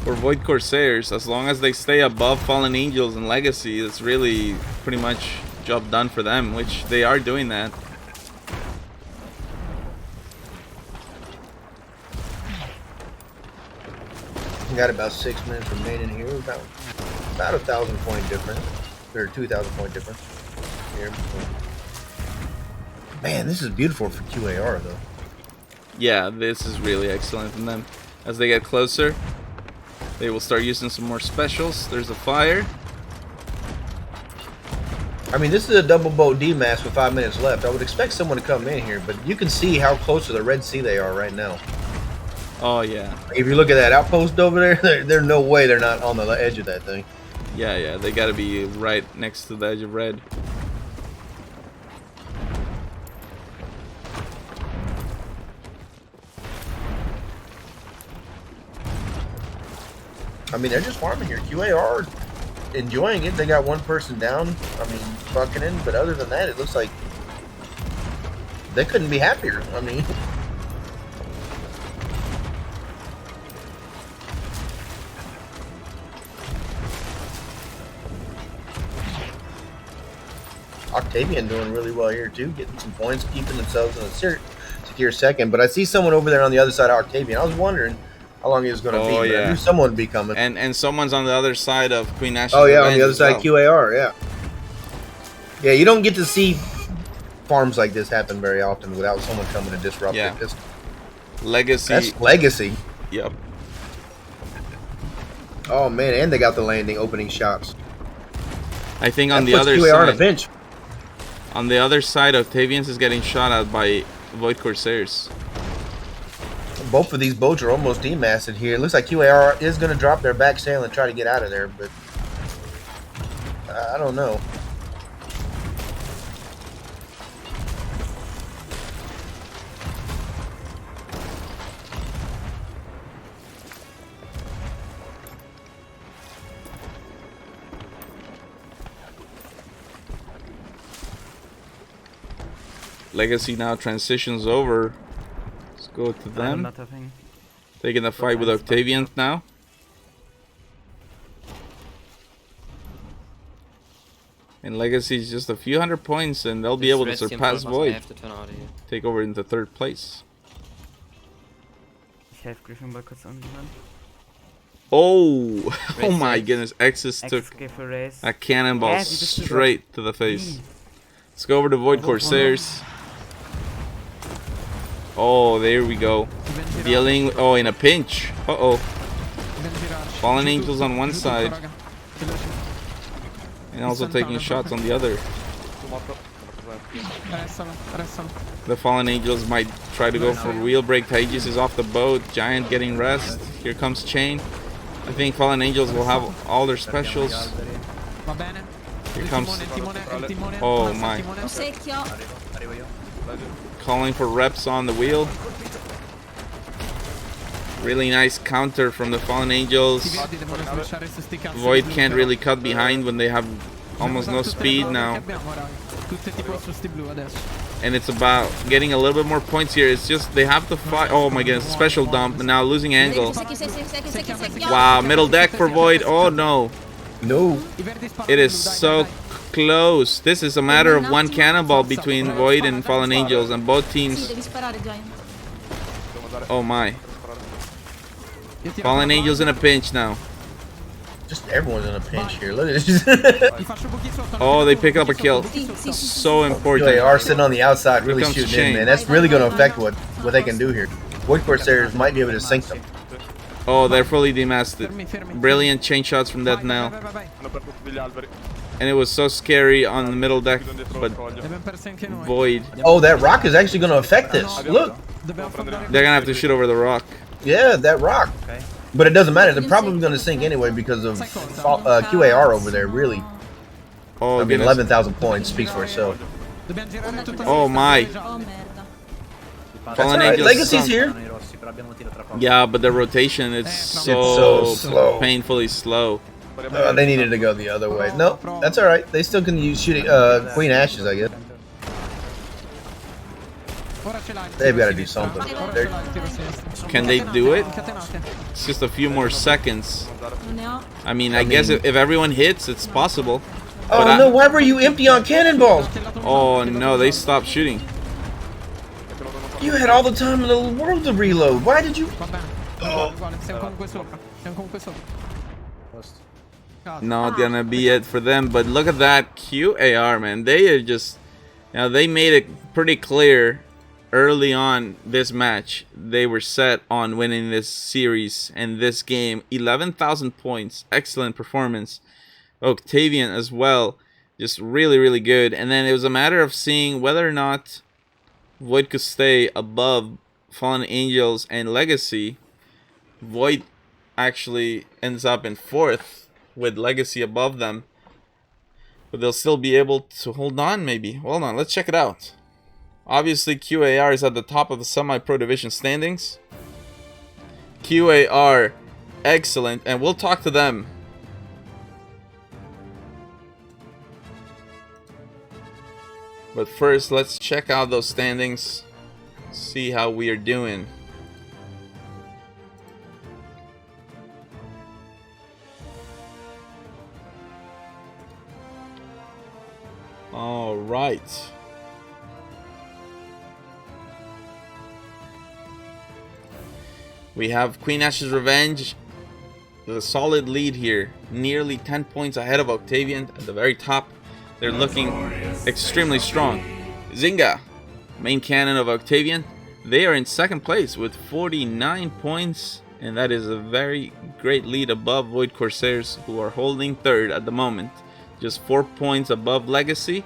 For Void Corsairs, as long as they stay above Fallen Angels and Legacy, it's really pretty much job done for them, which they are doing that. We got about 6 minutes remaining here. About 1,000 point difference, or 2,000 point difference here. Man, this is beautiful for QAR though. Yeah, this is really excellent from them. As they get closer, they will start using some more specials. There's a fire. I mean, this is a double boat D-mass with 5 minutes left. I would expect someone to come in here, but you can see how close to the Red Sea they are right now. Oh, yeah. If you look at that outpost over there, there's no way they're not on the edge of that thing. Yeah, they gotta be right next to the edge of red. I mean, they're just farming here. QAR enjoying it. They got one person down. I mean, fucking in. But other than that, it looks like they couldn't be happier. I mean, Octavian doing really well here too, getting some points, keeping themselves in a secure second. But I see someone over there on the other side of Octavian. I was wondering how long he was going to be, but I knew someone would be coming. And someone's on the other side of Queen Ash's Oh yeah, on Revenge the other as side, well. QAR. Yeah, yeah. You don't get to see farms like this happen very often without someone coming to disrupt it. Just Legacy. That's legacy. Yep. Oh man, and they got the landing opening shots. I think That on the puts other QAR on a side. bench. On the other side, Octavians is getting shot at by Void Corsairs. Both of these boats are almost demasted here. It looks like QAR is going to drop their back sail and try to get out of there, but I don't know. Legacy now transitions over. Let's go to them. Taking the fight with Octavian now. And Legacy is just a few hundred points, and they'll be able to surpass Void. Take over into third place. Ich helfe Griffin mal kurz an. Oh, oh my goodness! Exus took race. a cannonball straight to the face. Let's go over to Void Corsairs. Oh, there we go. Dealing. Oh, in a pinch. Uh-oh. Fallen Angels on one side. And also taking shots on the other. The Fallen Angels might try to go for wheel break. Taegis is off the boat. Giant getting rest. Here comes Chain. I think Fallen Angels will have all their specials. Here comes. Oh my. Calling for reps on the wheel. Really nice counter from the Fallen Angels. Void can't really cut behind when they have almost no speed now. And it's about getting a little bit more points here. It's just they have to fight. Oh my goodness, special dump. And now losing angle. Wow, middle deck for Void. Oh no. No. It is so close. This is a matter of one cannonball between Void and Fallen Angels, and both teams. Oh my. Fallen Angels in a pinch now. Just everyone's in a pinch here. Look at this. Oh, they pick up a kill. So important. They are sitting on the outside, really Here comes shooting in, Chain. man. That's really going to affect what they can do here. Void Corsairs might be able to sink them. Oh, they're fully demasted. Brilliant chain shots from that NAL. And it was so scary on the middle deck, but Void. Oh, that rock is actually going to affect this. Look. They're gonna have to shoot over the rock. Yeah, that rock. But it doesn't matter. They're probably going to sink anyway because of QAR over there, really. Oh, I mean, 11,000 points speaks for itself. Oh my. Fallen right. Angels Legacy's sunk. here. Yeah, but the rotation is so slow. painfully slow. They needed to go the other way. No, that's all right. They still can use shooting Queen Ashes, I guess. They've got to do something. Can they do it? It's just a few more seconds. I mean, I guess if everyone hits, it's possible. Oh But no, why were you empty on cannonballs? Oh no, they stopped shooting. You had all the time in the world to reload. Why did you? Not gonna be it for them, but look at that QAR, man. They are just, they made it pretty clear early on this match. They were set on winning this series and this game. 11,000 points, excellent performance. Octavian as well, just really, really good. And then it was a matter of seeing whether or not Void could stay above Fallen Angels and Legacy. Void actually ends up in 4th with Legacy above them, but they'll still be able to hold on maybe. Hold on, let's check it out. Obviously QAR is at the top of the semi-pro division standings. QAR, excellent, and we'll talk to them. But first, let's check out those standings, see how we are doing. All right. We have Queen Ash's Revenge. The solid lead here. Nearly 10 points ahead of Octavian at the very top. They're looking extremely strong. Zynga, main cannon of Octavian. They are in second place with 49 points. And that is a very great lead above Void Corsairs, who are holding third at the moment. Just 4 points above Legacy.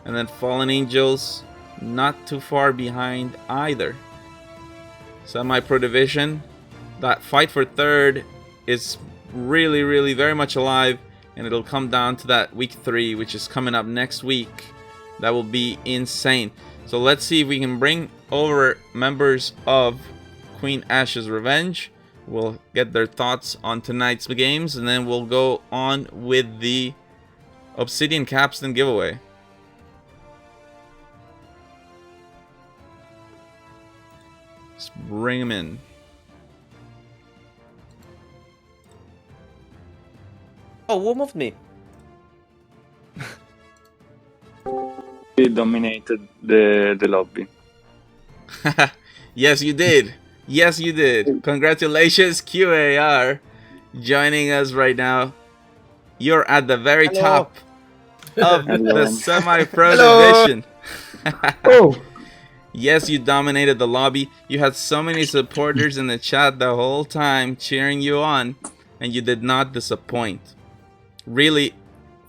And then Fallen Angels, not too far behind either. Semi-Pro Division, that fight for third is really very much alive, and it'll come down to that week 3, which is coming up next week. That will be insane. So let's see if we can bring over members of Queen Ash's Revenge. We'll get their thoughts on tonight's games, and then we'll go on with the Obsidian Capstan giveaway. Let's bring them in. Oh, who moved me? We dominated the lobby. Yes, you did. Yes, you did. Congratulations, QAR, joining us right now. You're at the very top of the semi-pro division. Oh. Yes, you dominated the lobby. You had so many supporters in the chat the whole time cheering you on, and you did not disappoint. Really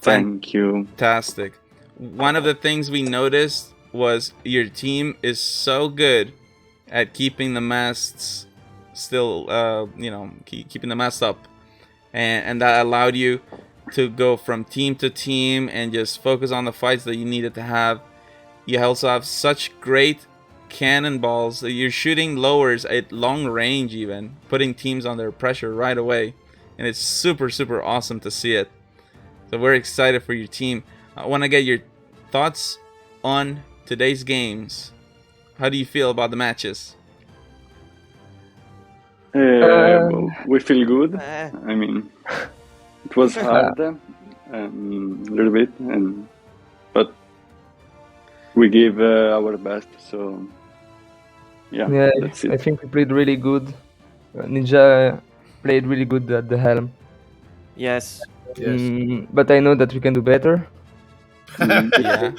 Thank you. Fantastic. One of the things we noticed was your team is so good at keeping the masts still, keeping the mast up. And that allowed you to go from team to team and just focus on the fights that you needed to have. You also have such great cannonballs that you're shooting lowers at long range, even putting teams under pressure right away. And it's super awesome to see it. So we're excited for your team. I want to get your thoughts on today's games. How do you feel about the matches? We feel good. I mean, it was hard a little bit, but we gave our best. So yeah, that's it. I think we played really good. Ninja played really good at the helm. Yes. But I know that we can do better. Yeah.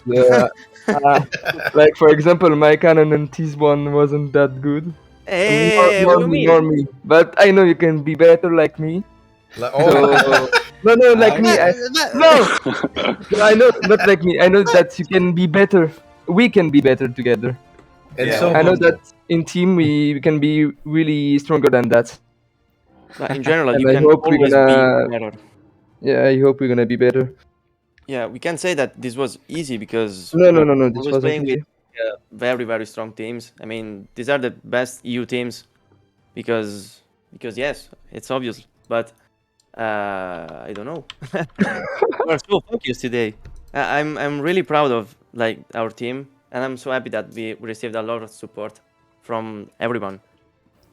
Like for example, my cannon and T1 wasn't that good. Hey, what do you mean? Nor me. But I know you can be better like me. No, like me. No, I know, not like me. I know that you can be better. We can be better together. And I know that in team we can be really stronger than that. In general, and you can always be better. Yeah, I hope we're gonna be better. Yeah, we can say that this was easy because No, this was wasn't playing easy. with very strong teams. I mean, these are the best EU teams because yes, it's obvious. But I don't know. We're so focused today. I'm really proud of like our team, and I'm so happy that we received a lot of support from everyone.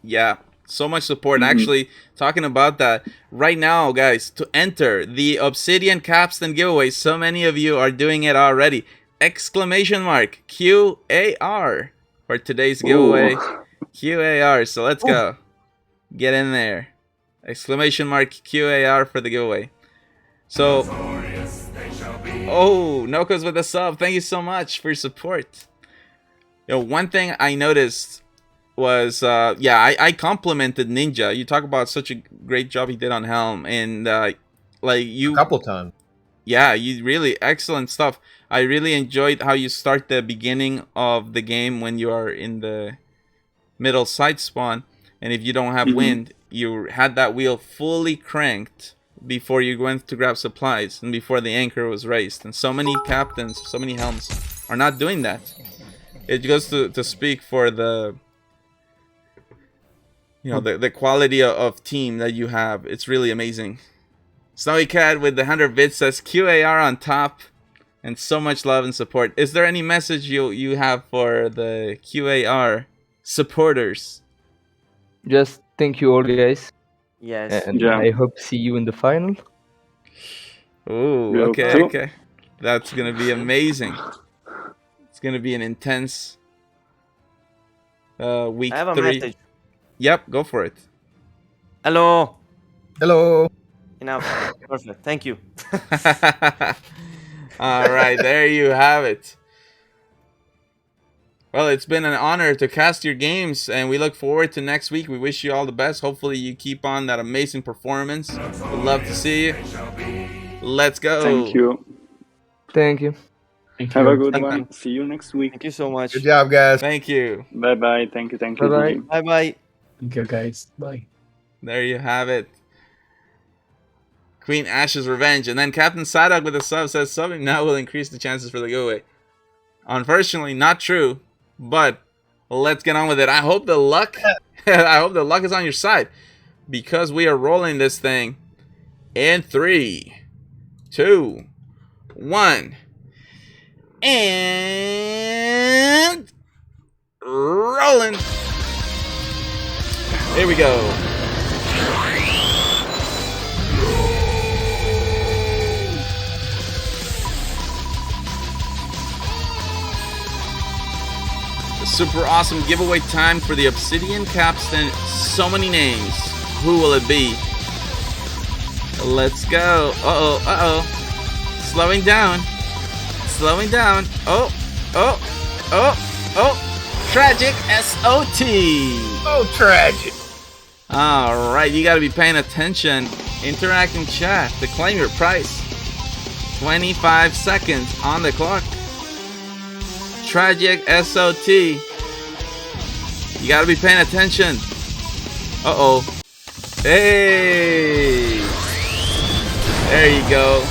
Yeah, so much support. Actually, talking about that right now, guys, to enter the Obsidian Capstan giveaway, so many of you are doing it already. Exclamation mark QAR for today's giveaway. QAR. So let's go. Get in there. Exclamation mark QAR for the giveaway. So, Noko's with the sub. Thank you so much for your support. One thing I noticed was, I complimented Ninja. You talk about such a great job he did on Helm, and like you, a couple times. Yeah, you really excellent stuff. I really enjoyed how you start the beginning of the game when you are in the middle side spawn, and if you don't have wind, you had that wheel fully cranked before you went to grab supplies and before the anchor was raised. And so many captains, so many helms are not doing that. It goes to speak for the the quality of team that you have. It's really amazing. Snowy Cat with the 100 bits says QAR on top, and so much love and support. Is there any message you have for the QAR supporters? Just thank you all, guys. Yes. And I hope see you in the final. Oh, okay. That's gonna be amazing. It's gonna be an intense week I have a 3. message. Yep, go for it. Hello. Hello. Enough. Perfect. Thank you. All right, there you have it. Well, it's been an honor to cast your games, and we look forward to next week. We wish you all the best. Hopefully you keep on that amazing performance. We'd love to see you. Let's go. Thank you. Thank you. Have a good one. See you next week. Thank you so much. Good job, guys. Thank you. Bye bye. Thank you. Thank you. Bye-bye. GG. Bye bye. Thank you, guys. Bye. There you have it. Queen Ash's Revenge. And then Captain Sadak with a sub says subbing now will increase the chances for the giveaway. Unfortunately, not true. But let's get on with it. I hope the luck is on your side, because we are rolling this thing in 3, 2, 1, and rolling. Here we go. Super awesome giveaway time for the Obsidian Capstan. So many names. Who will it be? Let's go. Uh-oh. Slowing down. Oh. Tragic SOT. Oh, tragic. All right, you got to be paying attention. Interact in chat to claim your prize. 25 seconds on the clock. Tragic SOT. You gotta be paying attention. Uh-oh. Hey! There you go.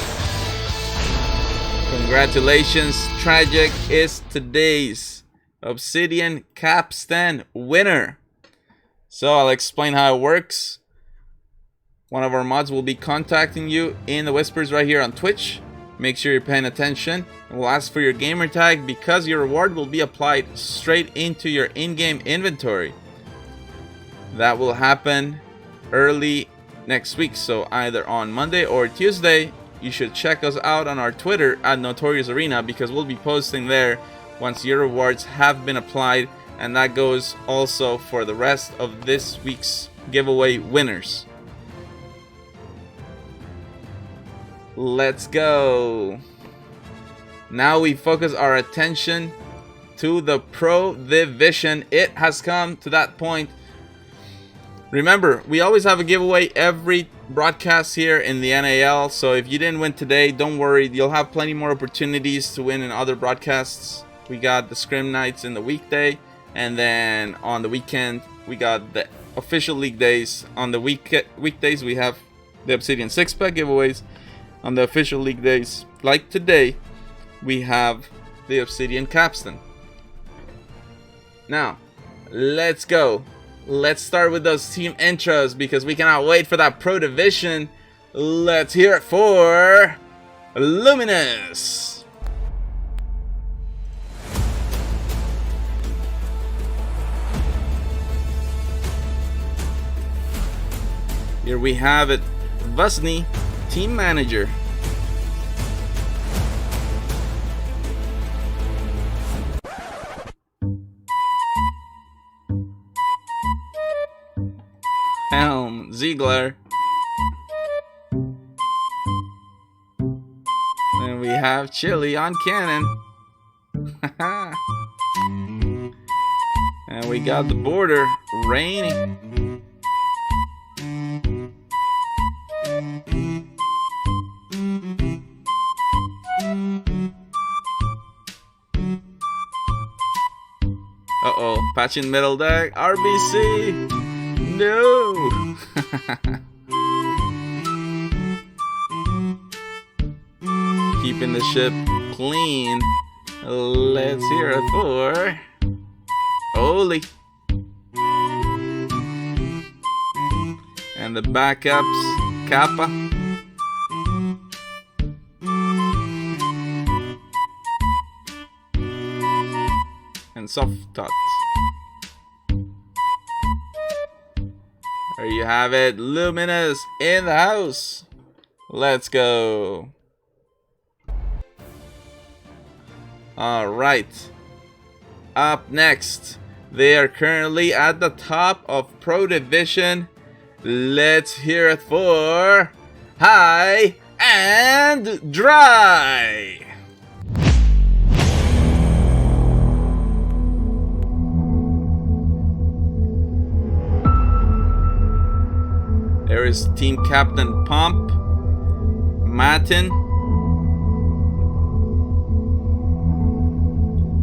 Congratulations. Tragic is today's Obsidian Capstan winner. So I'll explain how it works. One of our mods will be contacting you in the whispers right here on Twitch. Make sure you're paying attention. We'll ask for your gamer tag, because your reward will be applied straight into your in-game inventory. That will happen early next week, so either on Monday or Tuesday. You should check us out on our Twitter at Notorious Arena, because we'll be posting there once your rewards have been applied, and that goes also for the rest of this week's giveaway winners. Let's go. Now we focus our attention to the Pro Division. It has come to that point. Remember, we always have a giveaway every broadcast here in the NAL. So if you didn't win today, don't worry. You'll have plenty more opportunities to win in other broadcasts. We got the Scrim Nights in the weekday. And then on the weekend, we got the official league days. On the weekdays, we have the Obsidian 6-pack giveaways. On the official league days, like today, we have the Obsidian Capstan. Now, let's go. Let's start with those team intros, because we cannot wait for that Pro Division. Let's hear it for Luminous. Here we have it. Vusny, team manager. Helm, Ziegler. And we have Chili on cannon. And we got the border, Rainy. Uh-oh, patching middle deck, RBC. No. Keeping the ship clean. Let's hear it for Oli. And the backups, Kappa. And Soft Tot. There you have it. Luminous in the house. Let's go. Alright. Up next, they are currently at the top of Pro Division. Let's hear it for High and Dry. There is team captain Pomp, Matin,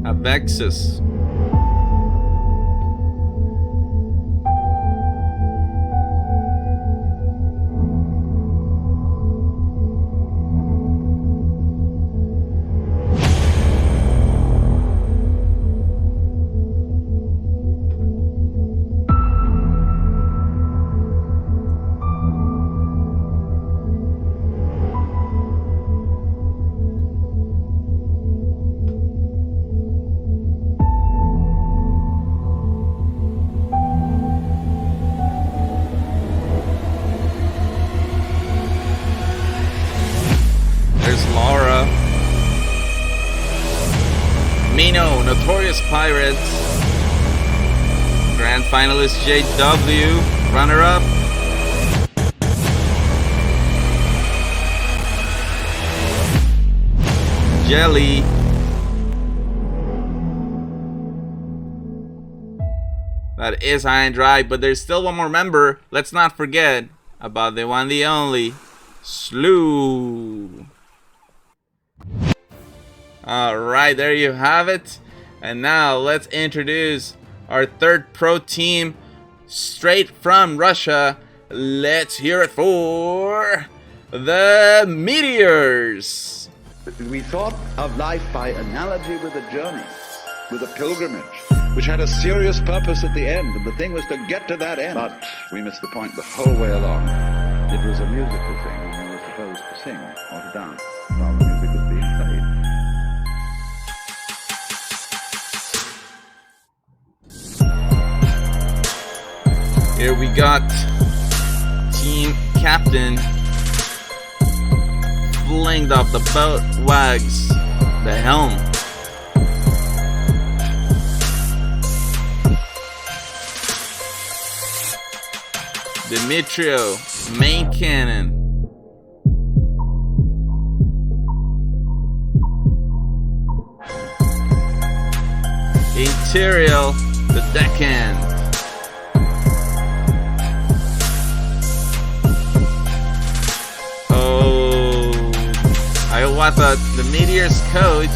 Avexis, Laura, Mino, Notorious Pirates, Grand Finalist JW, runner-up, Jelly, that is High and Dry, but there's still one more member. Let's not forget about the one, the only, Slew. Alright, there you have it. And now let's introduce our third pro team straight from Russia. Let's hear it for the Meteors. We thought of life by analogy with a journey, with a pilgrimage, which had a serious purpose at the end, and the thing was to get to that end. But we missed the point the whole way along. It was a musical thing, and we were supposed to sing or to dance while the music was being played. Here we got team captain flinged off the boat, wags the helm. Dimitrio, main cannon. Interior, the deckhand. Oh, Hiawatha, the Meteors coach.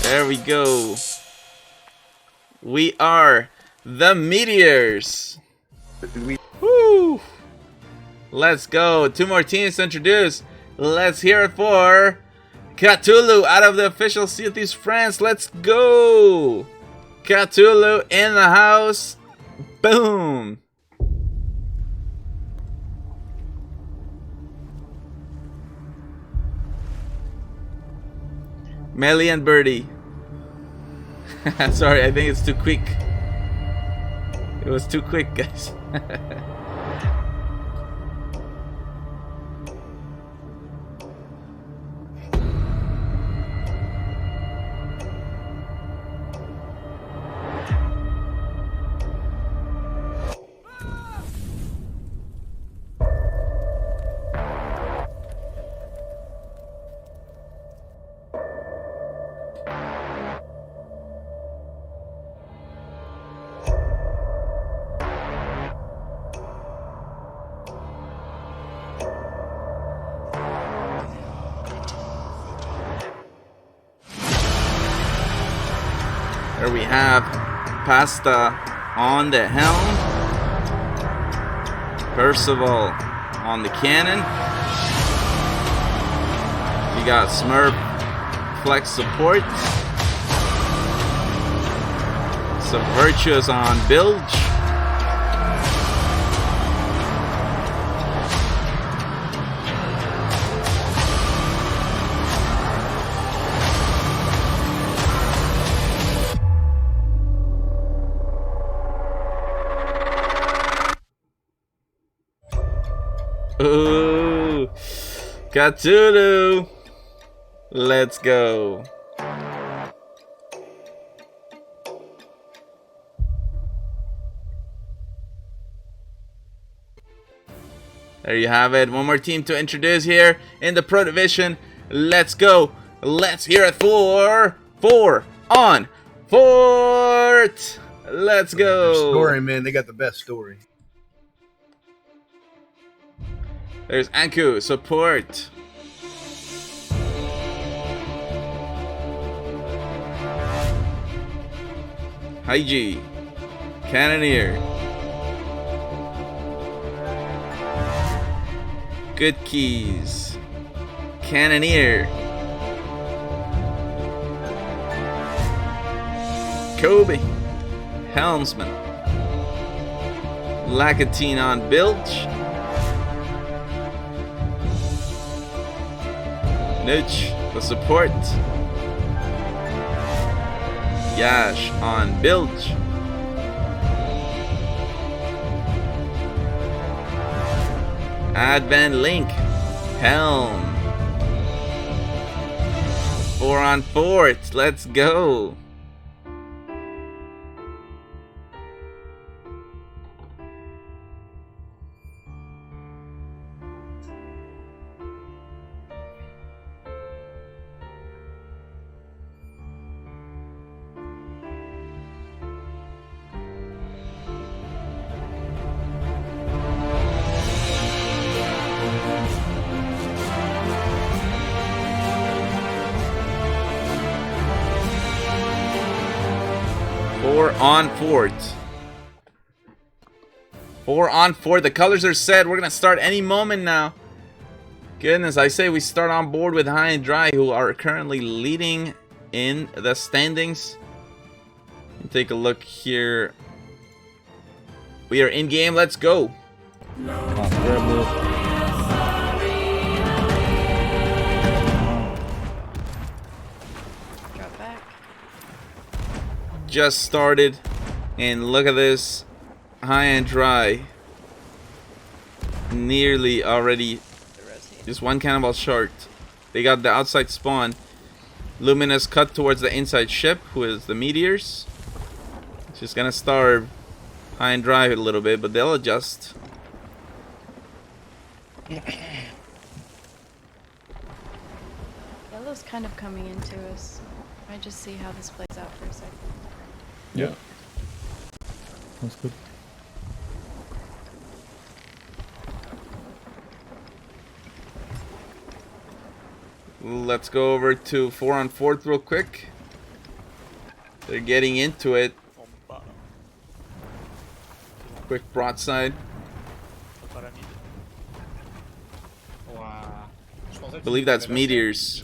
There we go. We are the Meteors. Woo! Let's go. Two more teams to introduce. Let's hear it for Cthulhu out of the official Sea of Thieves France. Let's go. Cthulhu in the house. Boom. Melly and Birdie. Sorry, I think it's too quick. It was too quick, guys. There we have Pasta on the helm, Percival on the cannon. You got Smurf flex support, some Virtuous on Bilge. Cthulhu. Let's go. There you have it. One more team to introduce here in the Pro Division. Let's go. Let's hear it for 4 on Fort. Let's go. Story, man. They got the best story. There's Anku, support. Haiji, Cannoneer. Good keys. Cannoneer. Kobe. Helmsman. Lacatine on Bilge. Nitch, the support. Yash on Bilge. Advent Link. Helm. 4 on Fort. Let's go. On Fort. 4 on 4. The colors are set. We're gonna start any moment now. Goodness, I say we start on board with High and Dry, who are currently leading in the standings. Take a look here. We are in game. Let's go. Just started, and look at this. High and Dry nearly already just one cannonball short. They got the outside spawn. Luminous cut towards the inside ship, who is the Meteors. Just gonna starve High and Dry a little bit, but they'll adjust. Yellow's kind of coming into us. I just see how this plays out for a second. Yeah. That's good. Let's go over to 4 on 4 real quick. They're getting into it. Quick broadside. I believe that's Meteors.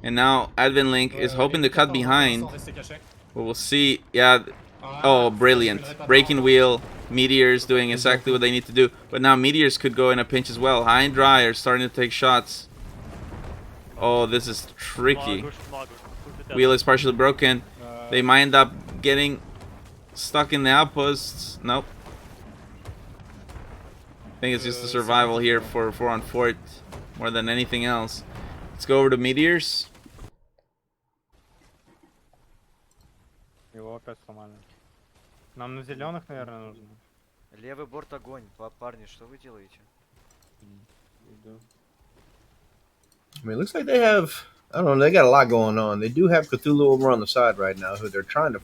And now Advent Link is hoping to cut behind. But we'll see. Yeah. Oh, brilliant. Breaking wheel. Meteors doing exactly what they need to do. But now Meteors could go in a pinch as well. High and Dry are starting to take shots. Oh, this is tricky. Wheel is partially broken. They might end up getting stuck in the outposts. Nope. I think it's just a survival here for 4 on 4 more than anything else. Let's go over to Meteors. Его опять сломали. Нам на зеленых, наверное, нужно. Левый борт огонь. Парни, что вы делаете? I mean, it looks like they have, I don't know, they got a lot going on. They do have Cthulhu over on the side right now who they're trying to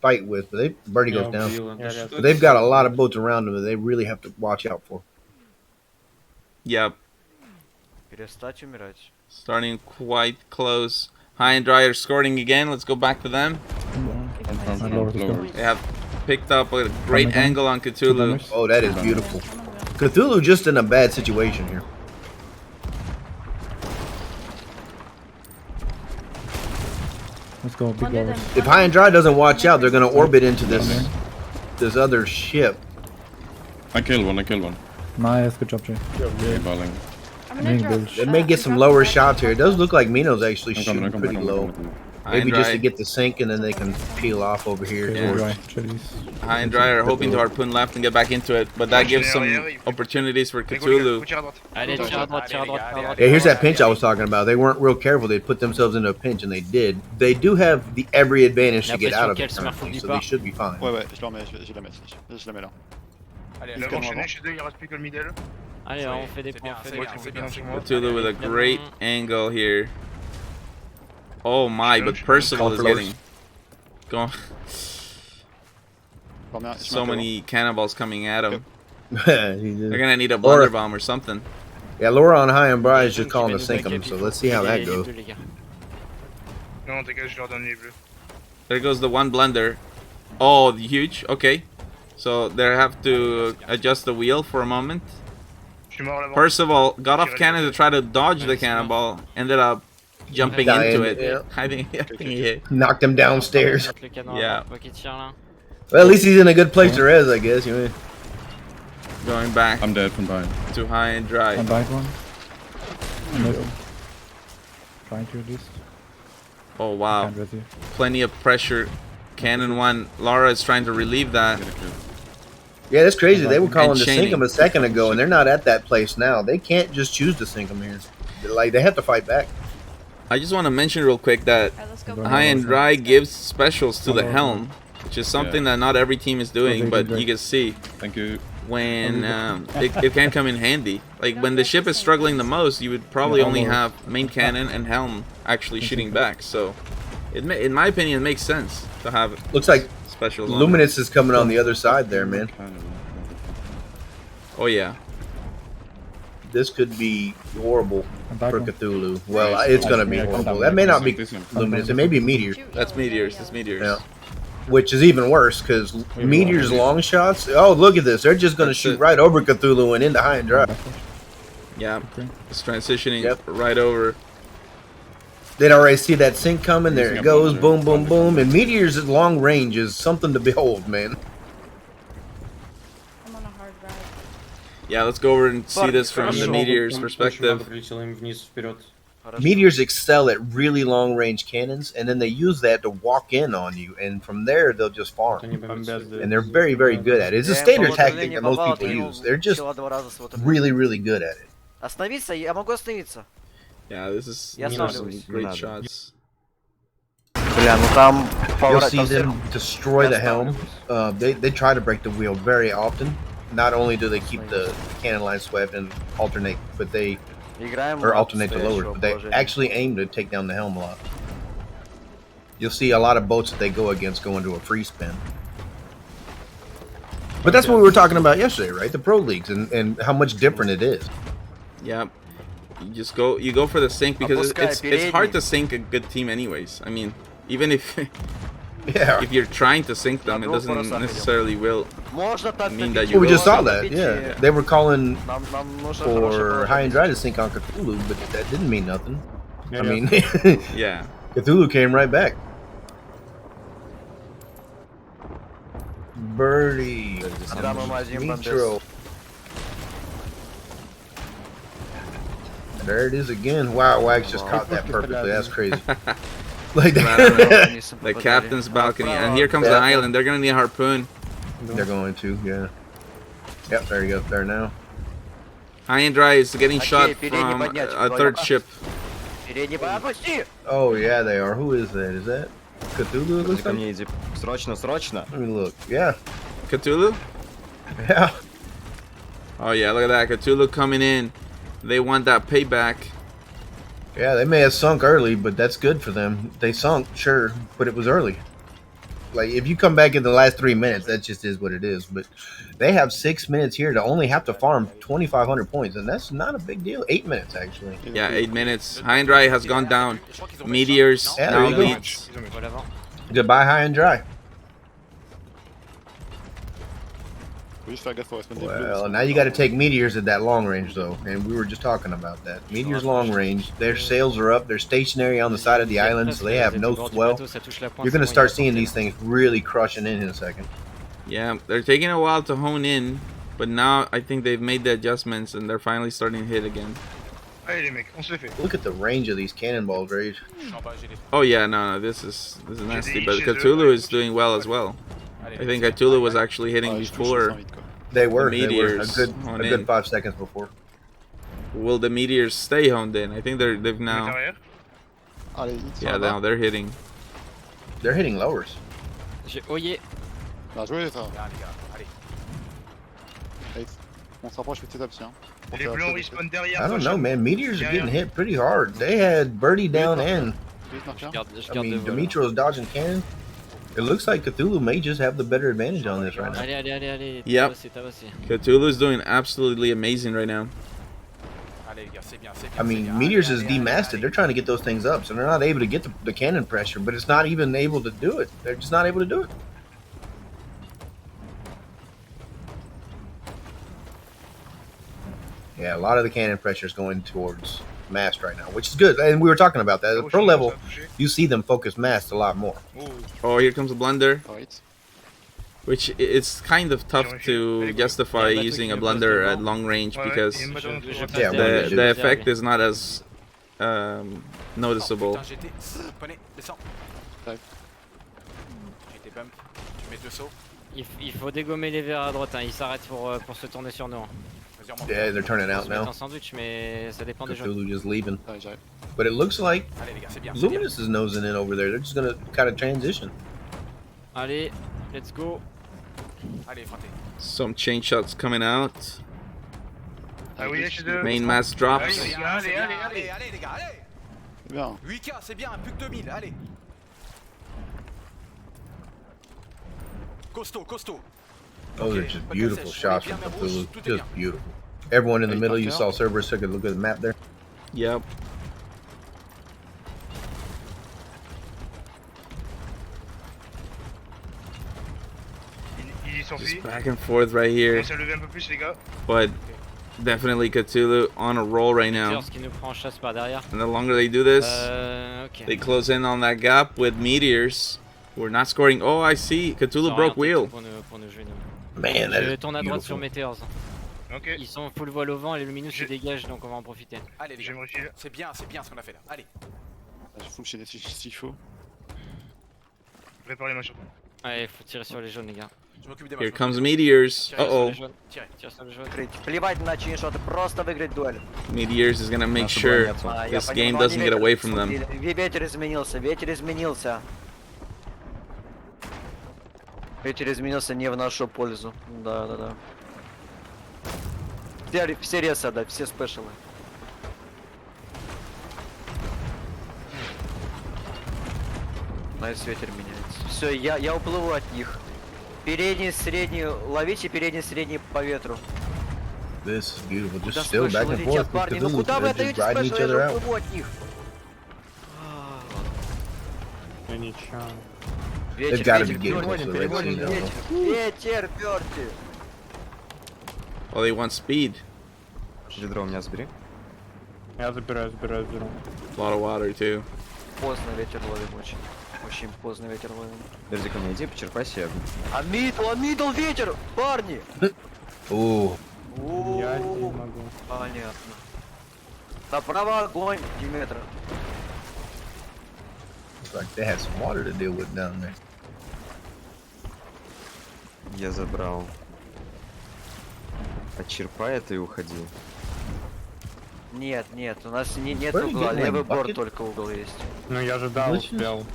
fight with, but Birdie goes down. But they've got a lot of boats around them that they really have to watch out for. Yep. Перестать умирать. Starting quite close. High and Dry are scoring again. Let's go back to them. They have picked up a great angle on Cthulhu. Oh, that is beautiful. Cthulhu just in a bad situation here. Let's go, big guys. If High and Dry doesn't watch out, they're going to orbit into this other ship. I killed one. Nice, good job, Jay. They may get some lower shots here. It does look like Mino's actually shooting pretty low. Maybe just to get the sink and then they can peel off over here. Yeah. High and Dry are hoping to harpoon left and get back into it, but that gives some opportunities for Cthulhu. Yeah, here's that pinch I was talking about. They weren't real careful. They put themselves into a pinch, and they did. They do have the every advantage to get out of it currently, so they should be fine. Ouais, je la mets, je la mets, je la mets là. Allez, enchaîner chez eux, il reste plus que le middle. Allez, on fait des points. Cthulhu with a great angle here. Oh my, but Percival is getting going. So many cannonballs coming at him. They're gonna need a blunder bomb or something. Yeah, Laura on High and Bry is just calling to sink them, so let's see how that goes. Non, t'inquiète, je leur donne les bleus. There goes the one blunder. Oh, huge. Okay. So they have to adjust the wheel for a moment. Percival got off cannon to try to dodge the cannonball. Ended up jumping into it. Yeah. I think he hit. Knocked him downstairs. Yeah. Well, at least he's in a good place to res, I guess. You know. Going back. I'm dead from behind. To High and Dry. I'm back one. Trying to at least. Oh wow. Plenty of pressure. Cannon 1. Lara is trying to relieve that. Yeah, that's crazy. They were calling to sink him a second ago, and they're not at that place now. They can't just choose to sink him here. Like, they have to fight back. I just want to mention real quick that High and Dry gives specials to the helm, which is something that not every team is doing, but you can see. Thank you. When it can come in handy. Like when the ship is struggling the most, you would probably only have main cannon and helm actually shooting back. So, in my opinion, it makes sense to have. Looks like specials. Luminous is coming on the other side there, man. Oh yeah. This could be horrible for Cthulhu. Well, it's gonna be horrible. That may not be Luminous. It may be Meteors. That's Meteors. That's Meteors. Yeah. Which is even worse because Meteor's long shots. Oh, look at this! They're just gonna shoot right over Cthulhu and into High and Dry. Yeah, it's transitioning right over. They'd already see that sink coming. There it goes, boom, boom, boom. And Meteor's at long range is something to behold, man. I'm on a hard ride. Yeah, let's go over and see this from the Meteor's perspective. Meteors excel at really long range cannons, and then they use that to walk in on you, and from there they'll just farm. And they're very, very good at it. It's a standard tactic that most people use. They're just really, really good at it. Остановиться, я могу остановиться. Yeah, this is some great shots. You'll see them destroy the helm. They try to break the wheel very often. Not only do they keep the cannon line swept and alternate, but they alternate to lower, but they actually aim to take down the helm a lot. You'll see a lot of boats that they go against go into a free spin. But that's what we were talking about yesterday, right? The pro leagues and how much different it is. Yeah, you go for the sink because it's hard to sink a good team anyways. I mean, even if if you're trying to sink them, it doesn't necessarily mean that you. Well, we just saw that. Yeah, they were calling for High and Dry to sink on Cthulhu, but that didn't mean nothing. I mean, yeah, Cthulhu came right back. Birdie, Nitro. There it is again. Wow, Wags just caught that perfectly. That's crazy. Like that. The captain's balcony, and here comes the island. They're gonna need a harpoon. They're going to, yeah. Yep, there you go. There now. High and Dry is getting shot from a third ship. Oh yeah, they are. Who is that? Is that Cthulhu? It looks like? Срочно. Let me look. Yeah. Cthulhu? Yeah. Oh yeah, look at that. Cthulhu coming in. They want that payback. Yeah, they may have sunk early, but that's good for them. They sunk, sure, but it was early. Like, if you come back in the last 3 minutes, that just is what it is. But they have 6 minutes here to only have to farm 2,500 points, and that's not a big deal. 8 minutes, actually. Yeah, 8 minutes. High and Dry has gone down. Meteors now leads. Goodbye, High and Dry. Well, now you got to take Meteors at that long range, though, and we were just talking about that. Meteors long range, their sails are up, they're stationary on the side of the island, so they have no swell. You're going to start seeing these things really crushing in a second. Yeah, they're taking a while to hone in, but now I think they've made the adjustments and they're finally starting to hit again. Allez les mecs, on se les fait. Look at the range of these cannonballs, Rage. Oh yeah, no, this is nasty. But Cthulhu is doing well as well. I think Cthulhu was actually hitting before. They were. The They were meteors a hone good in. 5 seconds before. Will the meteors stay honed in? I think they've now. Yeah, now they're hitting. They're hitting lowers. J'ai oyé. Bien joué ça. Allez, on se rapproche petit à petit. Les blancs respawn derrière. I don't know, man. Meteors are getting hit pretty hard. They had Birdie down and. I mean, Dimitro's dodging cannon. It looks like Cthulhu may just have the better advantage on this right now. Allez. Yep. Cthulhu's doing absolutely amazing right now. I mean, Meteors is demasted. They're trying to get those things up, so they're not able to get the cannon pressure, but it's not even able to do it. They're just not able to do it. Yeah, a lot of the cannon pressure is going towards mast right now, which is good. And we were talking about that. At the pro level, you see them focus mast a lot more. Oh, here comes a blunder. Which it's kind of tough to justify using a blunder at long range because the effect is not as noticeable. Il faut dégommer les verts à droite, hein. Ils s'arrêtent pour se tourner sur nous. Hein. Yeah, they're turning out now. Sandwich, mais ça dépend des gens. Cthulhu just leaving. But it looks like Luminous is nosing in over there. They're just gonna kind of transition. Allez, let's go. Some chain shots coming out. Ah oui, Main mass drops. Allez les gars, allez. Bien. 8K, c'est bien, plus que 2000, allez. Costaud. Oh, they're just beautiful shots from Cthulhu. Just beautiful. Everyone in the middle, you saw Cerberus took a look at the map there. Yep. Just back and forth right here. But definitely Cthulhu on a roll right now. And the longer they do this, they close in on that gap with meteors. We're not scoring. Oh, I see. Cthulhu broke wheel. Man, that is tourne à droite sur beautiful. Meteors. Ils sont full voile au vent et le Luminous se dégage, donc on va en profiter. Allez les gars, c'est bien ce qu'on a fait là. Allez. Je faut enchaîner s'il faut. Préparez les machins. Allez, faut tirer sur les jaunes, les gars. Here comes meteors. Uh-oh. Tire sur les jaunes. Плевать на чиншоты, просто выиграть дуэль. Meteors is gonna make sure this game doesn't get away from them. Ветер изменился. Ветер изменился не в нашу пользу. Да. Все ресы, да, все спешилы. Найс, ветер меняется. Все, я уплыву от них. Передний, средний, ловите передний, средний по ветру. This is beautiful. Just still back and forth with Cthulhu. They're just riding each other out. They've got to be getting close to the red sea now. Ветер, Берти. Oh, they want speed. Ведро у меня забери. Я забираю. A lot of water too. Поздно ветер ловим очень. Очень поздно ветер ловим. Берди ко мне иди, почерпай себе. А мидл ветер, парни! Ooh. Я не могу. Понятно. Направо огонь, Диметра. Looks like they had some water to deal with down there. Я забрал. Почерпай это и уходи. Нет, у нас нет угла, левый борт только угол есть. Ну я же успел.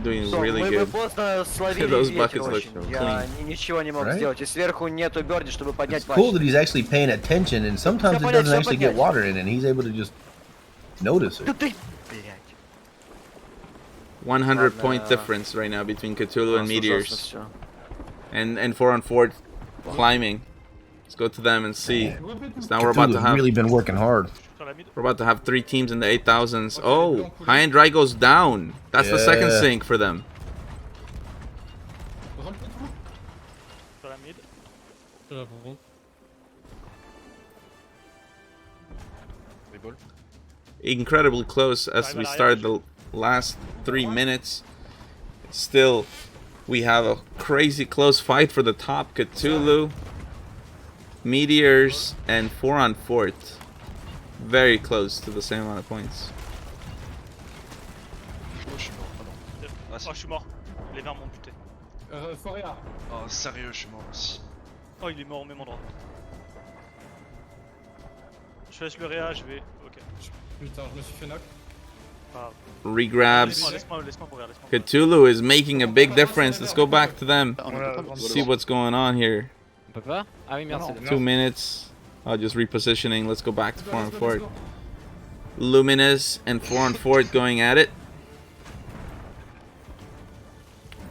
Doing really мы good. поздно словили Those ветер buckets look очень. Я ничего не мог сделать. И сверху нету Берди, чтобы поднять It's cool that he's actually paying attention, and sometimes it doesn't actually get water in, and he's able to just notice it. 100 point difference right now between Cthulhu and meteors. And 4-on-4 climbing. Let's go to them and see. So now we're about to have really been working hard. We're about to have 3 teams in the 8000s. Oh, High and Dry goes down. That's the second sink for them. Incredibly close as we started the last 3 minutes. Still, we have a crazy close fight for the top. Cthulhu, Meteors, and 4-on-4. very close to the same amount of points. Oh, je suis mort, pardon. Oh, je suis mort. Les verts m'ont buté. Foria. Oh, sérieux, je suis mort aussi. Oh, il est mort au même endroit. Je laisse le réa, je vais. Ok. Putain, je me suis fait knock. Regrabs. Laisse-moi mourir, laisse-moi. Cthulhu is making a big difference. Let's go back to them. See what's going on here. On peut pas? Ah oui, merde, c'est 2 minutes. Just repositioning. Let's go back to 4 on 4. Luminous and 4 on 4 going at it.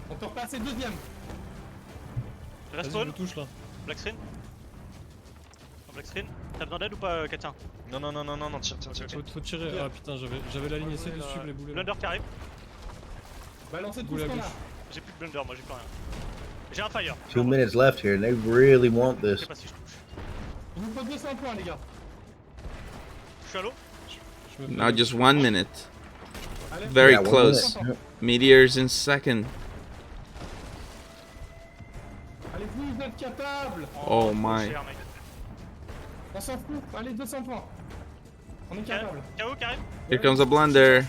On peut repasser deuxième. Reste spawn. Black screen. Black screen. T'as besoin d'aide ou pas, Katien? Non, tire. Faut tirer. Ah putain, j'avais la ligne, essayer de suivre les boulets. Blunder qui arrive. Balancez tout ce qu'on a. J'ai plus de blunder, moi j'ai plus rien. J'ai un fire. 2 minutes left here, and they really want Je this. sais pas si je touche. Il vous faut 200 points, les gars. Je suis à l'eau. Now just 1 minute. Very Yeah, 1 close. minute. Meteors in second. Allez-y, vous êtes capables. Oh my. On s'en fout. Allez, 200 points. On est capable. KO qui arrive. Here comes a blunder.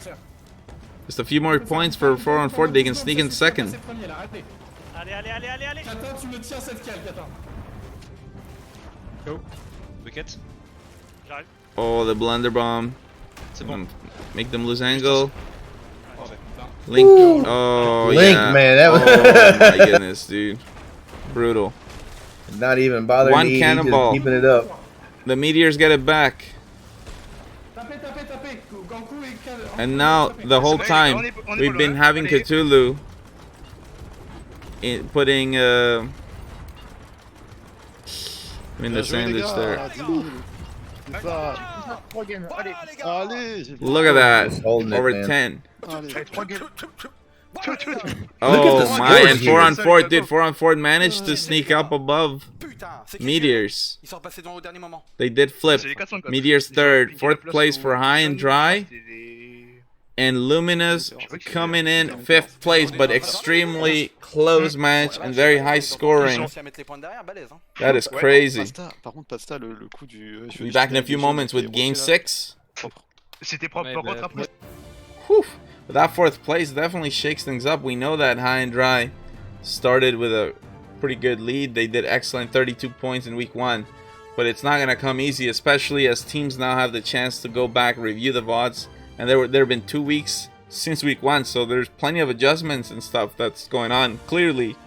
Just a few more points for 4 on 4. They can sneak in second. Allez. Catin, tu me tiens cette cale, Catin. Go. Wicket. J'arrive. Oh, the blunder bomb. C'est bon. Make them lose angle. Parfait. Link. Woo. Oh, Link, yeah. man, that was Oh my goodness, dude. Brutal. Not even bothering One me, he's cannonball. just keeping it up. The Meteors get it back. Tapez. Ganku et And now, the whole time, we've been having Cthulhu putting in the sandwich there. Look at that. Holding it, Over man. 10. Look at Oh the my, scores and here. 4 on 4, dude. 4 on 4 managed to sneak up above Meteors. They did flip. Meteors third, 4th place for High and Dry. And Luminous coming in 5th place, but extremely close match and very high scoring. That is crazy. Par contre, Pasta, le coup du. We'll be back in a few moments with Game 6. C'était propre, par contre, après. Whew. But that 4th place definitely shakes things up. We know that High and Dry started with a pretty good lead. They did excellent, 32 points in week 1. But it's not going to come easy, especially as teams now have the chance to go back, review the VODs. And there have been 2 weeks since week 1, so there's plenty of adjustments and stuff that's going on. Clearly,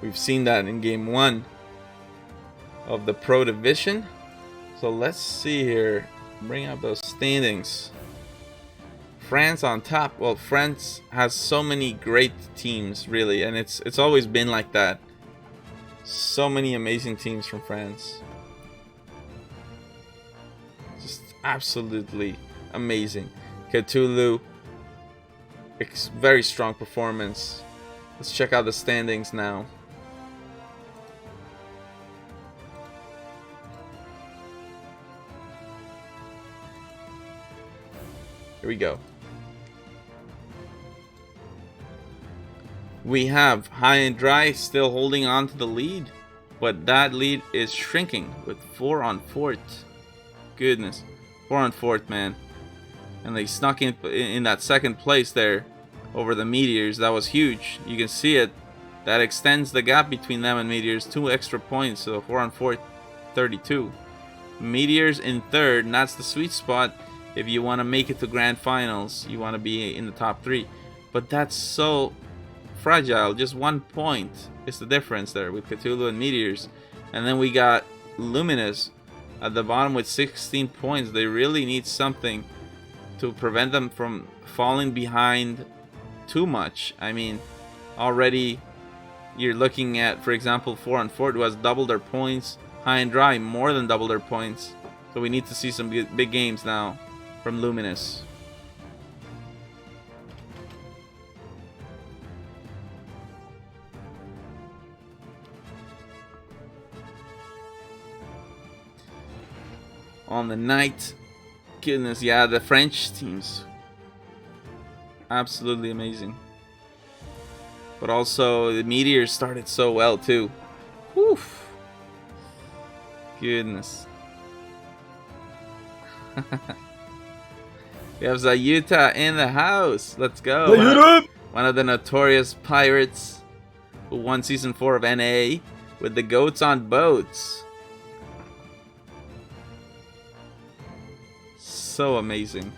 we've seen that in game 1 of the Pro Division. So let's see here. Bring up those standings. France on top. Well, France has so many great teams, really, and it's always been like that. So many amazing teams from France. Just absolutely amazing. Cthulhu, very strong performance. Let's check out the standings now. Here we go. We have High and Dry still holding on to the lead, but that lead is shrinking with 4 on 4th. Goodness, 4 on 4th, man. And they snuck in that 2nd place there over the Meteors. That was huge. You can see it. That extends the gap between them and Meteors. 2 extra points, so 4 on 4th, 32. Meteors in 3rd, and that's the sweet spot if you want to make it to Grand Finals. You want to be in the top 3. But that's so fragile. Just 1 point is the difference there with Cthulhu and Meteors. And then we got Luminous at the bottom with 16 points. They really need something to prevent them from falling behind too much. I mean, already you're looking at, for example, 4 on 4 who has doubled their points. High and Dry more than double their points. So we need to see some big games now from Luminous. On the night, goodness, yeah, the French teams, absolutely amazing. But also the Meteors started so well too. Whew. Goodness. We have Zayuta in the house. Let's go. Zayuta! One of the notorious pirates who won Season 4 of NA with the goats on boats. So amazing.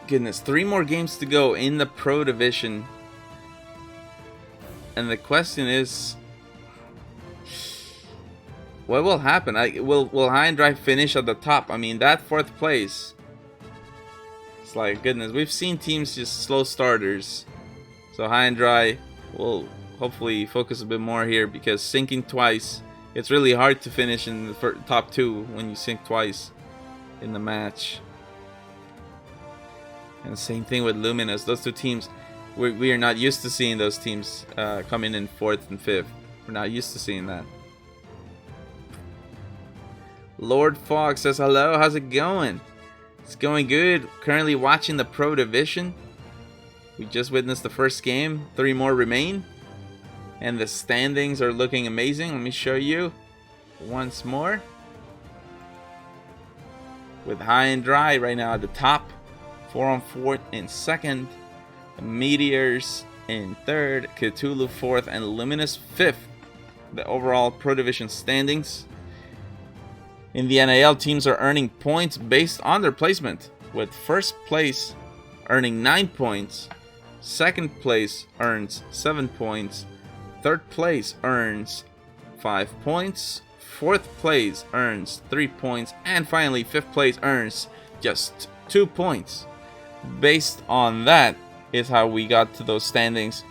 Goodness, 3 more games to go in the Pro Division. And the question is, what will happen? Will High and Dry finish at the top? I mean, that 4th place. It's like, goodness, we've seen teams just slow starters. So High and Dry will hopefully focus a bit more here, because sinking twice, it's really hard to finish in the top 2 when you sink twice in the match. And same thing with Luminous. Those 2 teams, we are not used to seeing those teams come in 4th and 5th. We're not used to seeing that. Lord Fox says hello. How's it going? It's going good. Currently watching the Pro Division. We just witnessed the first game. 3 more remain. And the standings are looking amazing. Let me show you once more. With High and Dry right now at the top. 4 on 4th in 2nd. Meteors in 3rd. Cthulhu 4th. And Luminous 5th. The overall Pro Division standings. In the NAL, teams are earning points based on their placement. With 1st place earning 9 points. 2nd place earns 7 points. 3rd place earns 5 points. 4th place earns 3 points. And finally, 5th place earns just 2 points. Based on that is how we got to those standings.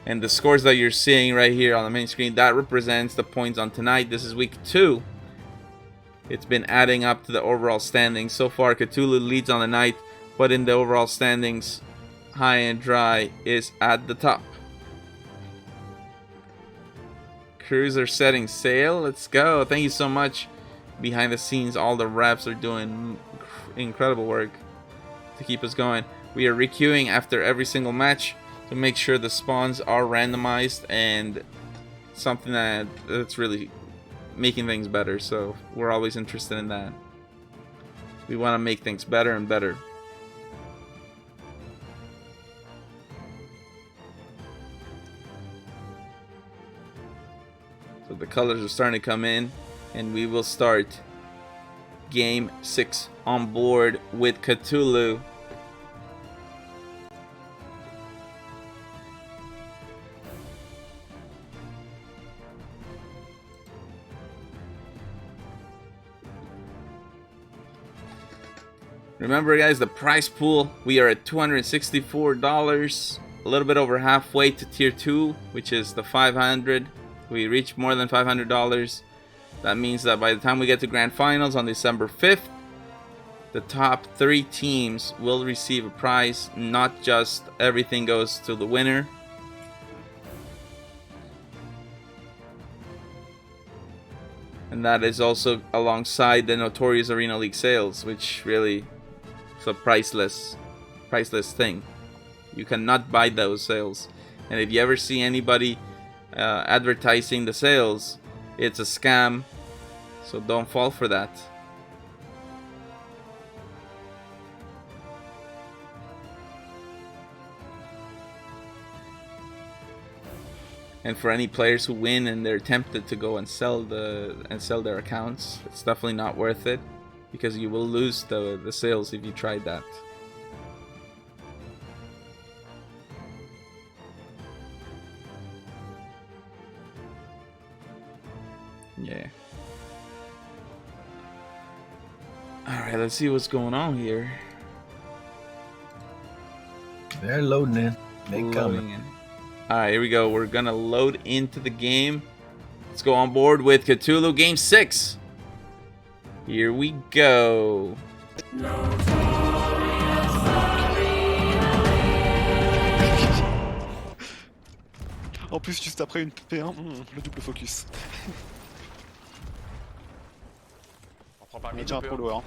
And the scores that you're seeing right here on the main screen, that represents the points on tonight. This is week 2. It's been adding up to the overall standings. So far, Cthulhu leads on the night, but in the overall standings, High and Dry is at the top. Crews are setting sail. Let's go. Thank you so much. Behind the scenes, all the reps are doing incredible work to keep us going. We are requeuing after every single match to make sure the spawns are randomized, and something that's really making things better. So we're always interested in that. We want to make things better and better. So the colors are starting to come in, and we will start game 6 on board with Cthulhu. Remember, guys, the prize pool, we are at $264, a little bit over halfway to tier 2, which is the 500. We reached more than $500. That means that by the time we get to grand finals on December 5th, the top 3 teams will receive a prize. Not just everything goes to the winner. And that is also alongside the Notorious Arena League sales, which really is a priceless thing. You cannot buy those sales. And if you ever see anybody advertising the sales, it's a scam. So don't fall for that. And for any players who win and they're tempted to go and sell their accounts, it's definitely not worth it, because you will lose the sales if you tried that. Yeah. Alright, let's see what's going on here. They're loading in. They coming in. Alright, here we go. We're gonna load into the game. Let's go on board with Cthulhu Game 6. Here we go. En plus, juste après une P1, le double focus. On prend pas Mid un peu low, hein.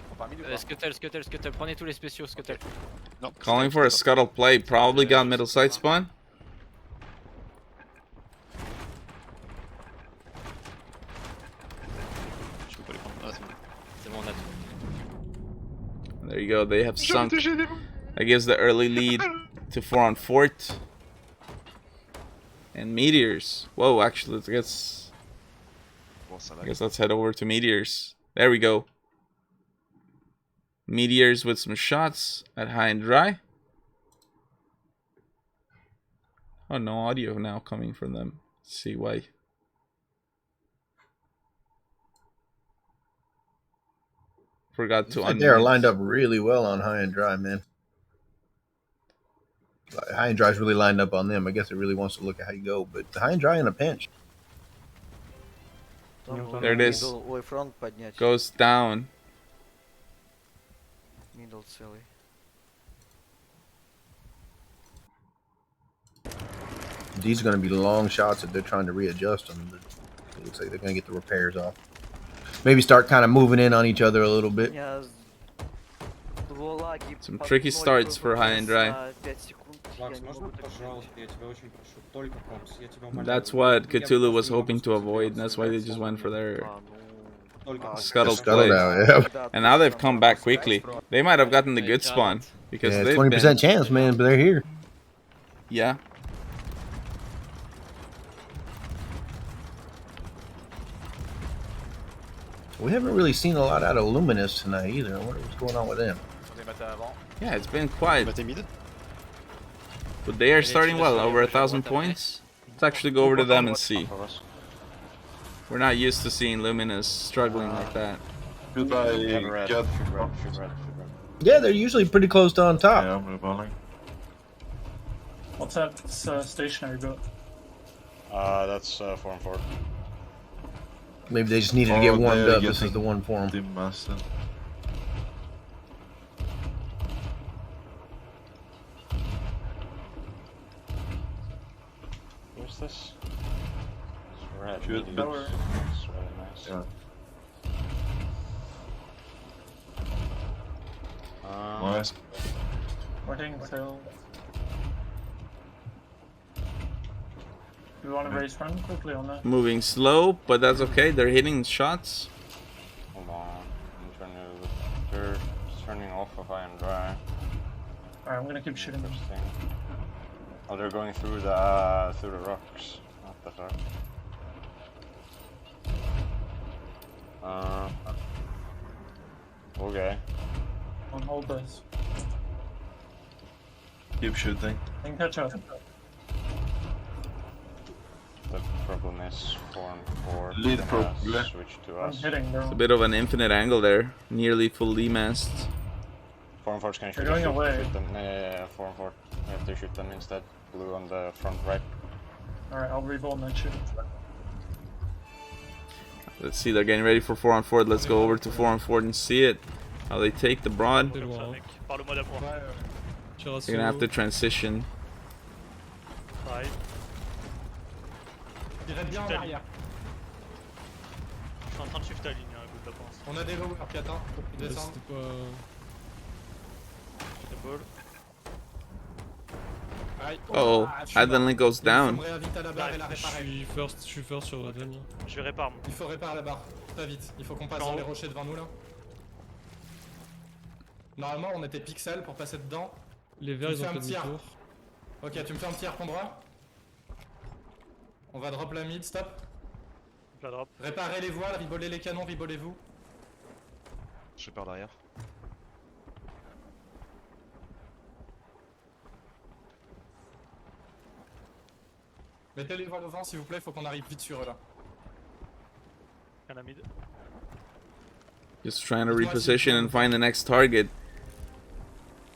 Scuttle, prenez tous les spéciaux, Scuttle. Non, Calling for a scuttle play. Probably got middle side spawn. Je peux pas les prendre. Ah, c'est bon. C'est bon, on a tout. There you go. They have sunk. That gives the early lead to 4 on Fort. And Meteors. Whoa, actually, I guess let's head over to Meteors. There we go. Meteors with some shots at high and dry. Oh, no audio now coming from them. Let's see why. Forgot to unmute. They are lined up really well on high and dry, man. High and dry's really lined up on them. I guess it really wants to look at how you go, but high and dry in a pinch. There it is. Goes down. Middle silly. These are going to be long shots if they're trying to readjust them. But it looks like they're going to get the repairs off. Maybe start kind of moving in on each other a little bit. Some tricky starts for high and dry. That's what Cthulhu was hoping to avoid, and that's why they just went for their scuttle play. Yeah. And now they've come back quickly. They might have gotten the good spawn because they've 20% chance, man, but they're here. Yeah. We haven't really seen a lot out of Luminous tonight either. I wonder what's going on with them. Yeah, it's been quiet. But they are starting well, over 1,000 points. Let's actually go over to them and see. We're not used to seeing Luminous struggling like that. Yeah, they're usually pretty close to on top. Yeah, I'm balling. What's that stationary build? That's 4 and 4. Maybe they just needed to get warmed up. This is the one for them. Where's this? It's red. Good. It's really nice. Yeah. Nice. Waiting till. Do we want to race run quickly on that? Moving slow, but that's okay. They're hitting shots. Hold on. I'm trying to. They're turning off of high and dry. Alright, I'm gonna keep shooting them. Oh, they're going through the rocks. Not that dark. Okay. On hold this. Keep shooting. Then catch up. The problem is 4 and 4. Lead probably. Switch to I'm us. hitting, bro. It's a bit of an infinite angle there. Nearly full demast. 4 and 4 can They're going away. shoot them. Yeah, 4 and 4. We have to shoot them instead. Blue on the front right. Alright, I'll rebuild and then shoot. Let's see, they're getting ready for 4 on 4. Let's go over to 4 on 4 and see it. How they take the broad. They're gonna have to transition. Je suis en train de suivre ta ligne, good la pense. On a des lowers qui attendent pour qu'ils descendent. Oh, Adeline goes down. Je suis first sur Adeline. Je vais répare. Il faut réparer la barre, très vite. Il faut qu'on passe dans les rochers devant nous là. Normalement on était pixel pour passer dedans. Les verts ils ont fait demi-tour. Ok, tu me fais un petit ton droit. On va drop la mid, stop. Je la drop. Réparez les voiles, ribolez les canons, ribolez-vous. Je pars derrière. Mettez les voiles au vent s'il vous plaît, faut qu'on arrive vite sur eux là. Mid. Just trying to reposition and find the next target.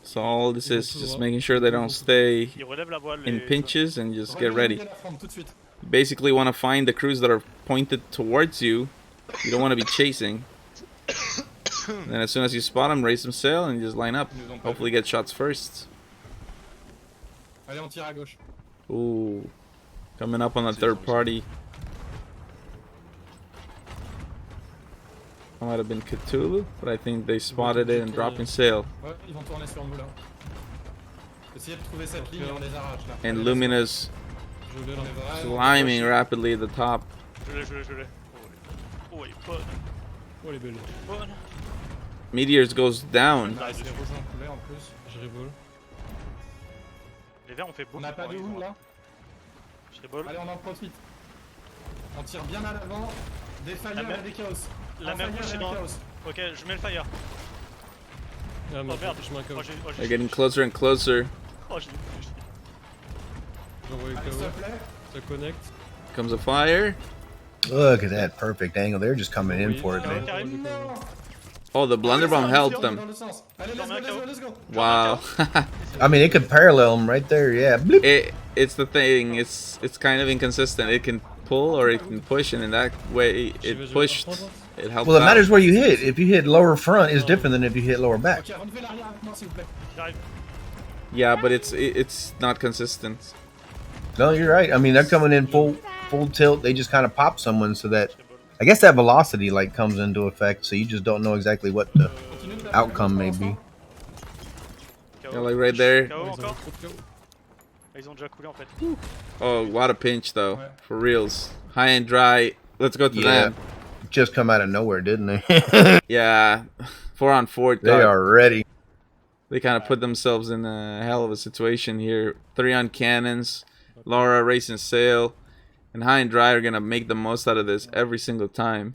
So all this is just making sure they don't stay in pinches and just get ready. You basically want to find the crews that are pointed towards you. You don't want to be chasing. And then as soon as you spot them, raise some sail and just line up. Hopefully get shots first. Allez, on tire à gauche. Ooh, coming up on the third party. That might have been Cthulhu, but I think they spotted it and dropping sail. Ouais, ils vont tourner sur nous là. Essayez de trouver cette ligne et on les arrache là. And Luminous climbing rapidly at the top. Je l'ai. Oh, il est bonne. Oh, elle est belle. Bonne. Meteors goes down. On a rejoint poulet en plus. Je revolt. Les verts ont fait beaucoup. On n'a pas de houle là. Je rebol. Allez, on en profite. On tire bien à l'avant. Des fires et des chaos. La mer bouche est dans. Ok, je mets le fire. Ah, Oh merde, je mets un chaos. They're getting closer and closer. Oh, je l'ai touché. J'envoie le chaos. Ça connecte. Comes a fire. Look at that perfect angle. They're just coming in for it, man. Oh, the blunderbomb helped them. Let's go. Wow. I mean, it could parallel them right there. Yeah. Bloop. It's the thing. It's kind of inconsistent. It can pull or it can push, and in that way, it pushed. It helped. Well, it out. matters where you hit. If you hit lower front, is different than if you hit lower back. Yeah, but it's not consistent. No, you're right. I mean, they're coming in full tilt. They just kind of pop someone so that, I guess that velocity like comes into effect. So you just don't know exactly what the outcome may be. Yeah, like right there. Ils ont déjà coulé en fait. Oh, what a pinch though, for reals. High and dry. Let's go to them. Just come out of nowhere, didn't they? Yeah, 4-on-4. They are ready. They kind of put themselves in a hell of a situation here. 3 on cannons. Laura racing sail, and High and Dry are gonna make the most out of this every single time.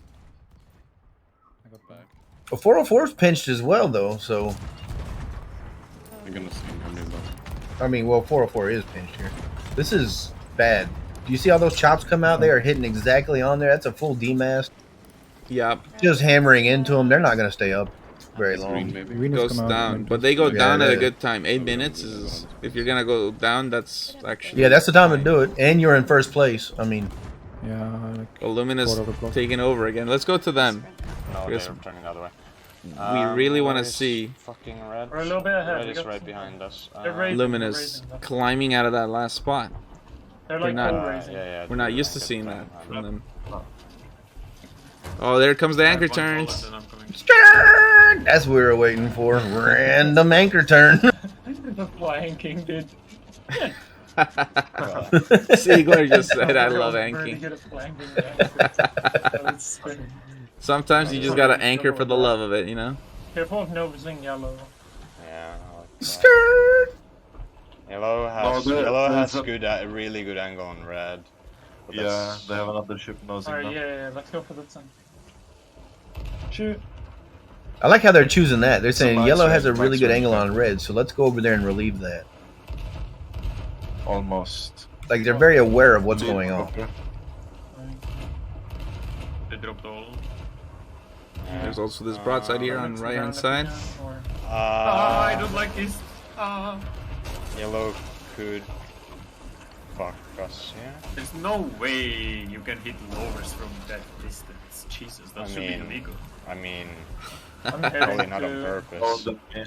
Well, 404 is pinched as well, though. So, I mean, well, 404 is pinched here. This is bad. Do you see all those chops come out? They are hitting exactly on there. That's a full D-mast. Yep. Just hammering into them. They're not gonna stay up very long. Goes down, but they go down at a good time. 8 minutes is, if you're gonna go down, that's actually. Yeah, that's the time to do it. And you're in first place. I mean. Yeah. Well, Luminous taking over again. Let's go to them. No, they're turning the other way. We really want to see Fucking red. We're a little bit ahead. Red is right behind us. Luminous climbing out of that last spot. They're like We're not used to seeing that from them. Oh, there comes the anchor turns. That's what we were waiting for. Random anchor turn. The flying king, dude. Siegler just said, I love anchoring. Sometimes you just gotta anchor for the love of it, you know? Careful of noticing yellow. Yeah. Skirt. Yellow has really good angle on red. Yeah, they have another ship nosing Alright, them. yeah, let's go for this one. Shoot. I like how they're choosing that. They're saying Max yellow range, has a really max good range, angle yeah. on red, so let's go over there and relieve that. Almost. Like they're very aware of what's going on. They dropped all. There's also this broadside here on right hand side. I don't like this. Yellow could fuck us, yeah? There's no way you can hit lowers from that distance. Jesus, that should be illegal. I mean, I'm probably not on purpose. Lower than me.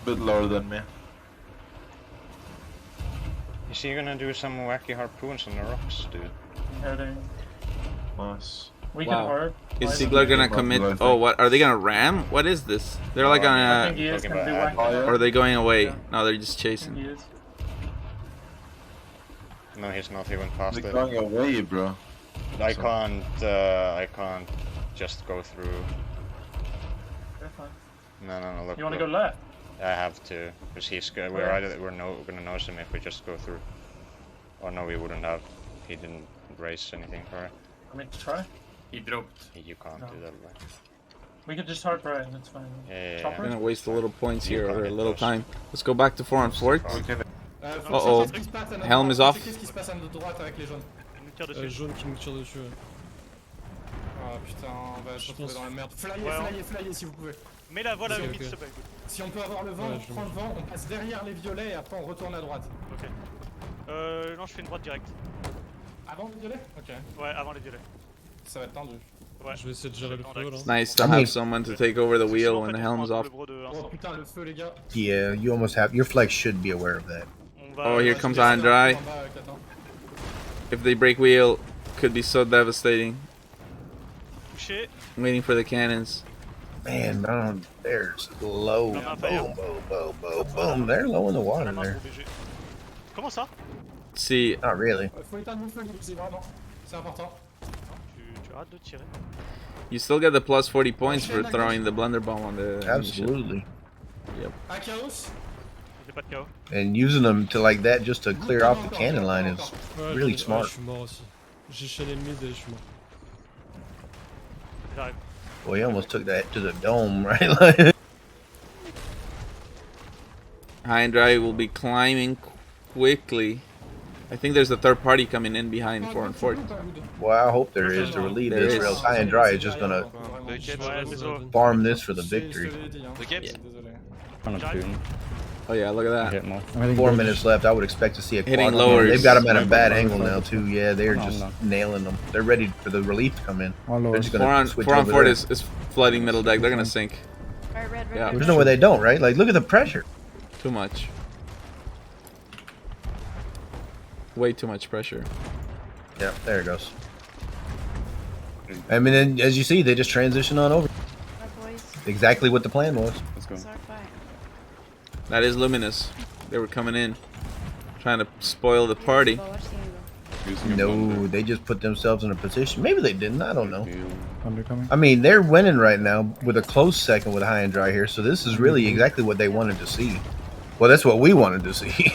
Bit lower than me. Is he gonna do some wacky harpoons on the rocks, dude? Heading. Nice. We can harp. Is Siegler gonna commit? Oh, what? Are they gonna ram? What is this? They're like on I think he is gonna do wacky. Or are they going away? No, they're just chasing. He is. No, he's not even past They're it. going away, bro. I can't just go through. They're fine. No, look. You wanna go left? I have to, because he's good. We're gonna nose him if we just go through. Or no, we wouldn't have. He didn't raise anything for it. I mean, try. He dropped. You can't do that. Way. We could just harp right, that's fine. Yeah. We're gonna waste a little points here or a little time. Let's go back to 4 on 4. Uh-oh. Helm is off. Qu'est-ce qui se passe à notre droite avec les jaunes? Jaune qui me tire dessus. Ah putain, on va se retrouver dans la merde. Flyez si vous pouvez. Mets la voile à limite, s'il te plaît. Si on peut avoir le vent, on prend le vent, on passe derrière les violets et après on retourne à droite. Ok. Non, je fais une droite directe. Avant les violets? Ok. Ouais, avant les violets. Ça va être tendu. Ouais. Je vais essayer de gérer le feu là. It's nice to have someone to take over the wheel when the helm's off. Oh putain, le feu les gars. Yeah, you almost have. Your flex should be aware of that. Oh, here comes High and Dry. If they break wheel, could be so devastating. Touché. Waiting for the cannons. Man, no, they're low. Boom, boom, boom, boom, boom. They're low in the water there. Comment ça? See, not really. Faut éteindre le feu, vraiment. C'est important. Tu arrêtes de tirer. You still get the plus 40 points for throwing the blunderbomb on the Absolutely. Yep. Un chaos. J'ai pas de KO. And using them to like that just to clear off the cannon line is really smart. Je suis mort aussi. J'ai chaîné le mid et je suis mort. J'arrive. Well, he almost took that to the dome, right? High and dry will be climbing quickly. I think there's a third party coming in behind 4 and 4. Well, I hope there is to relieve There this, is. or else High and Dry is just gonna farm this for the victory. Oh yeah, look at that. 4 minutes left. I would expect to see a Hitting quad. lowers. They've got them at a bad angle now too. Yeah, they're just nailing them. They're ready for the relief to come in. They're just 4 gonna on switch 4 on over 4 there. is flooding middle deck. They're gonna sink. Alright, red, Yeah. There's no way they don't, right? Like, look at the pressure. Too much. Way too much pressure. Yeah, there it goes. I mean, and as you see, they just transition on over. Exactly what the plan was. Let's go. That is Luminous. They were coming in, trying to spoil the party. No, they just put themselves in a position. Maybe they didn't. I don't know. Undercoming. I mean, they're winning right now with a close second with High and Dry here. So this is really exactly what they wanted to see. Well, that's what we wanted to see.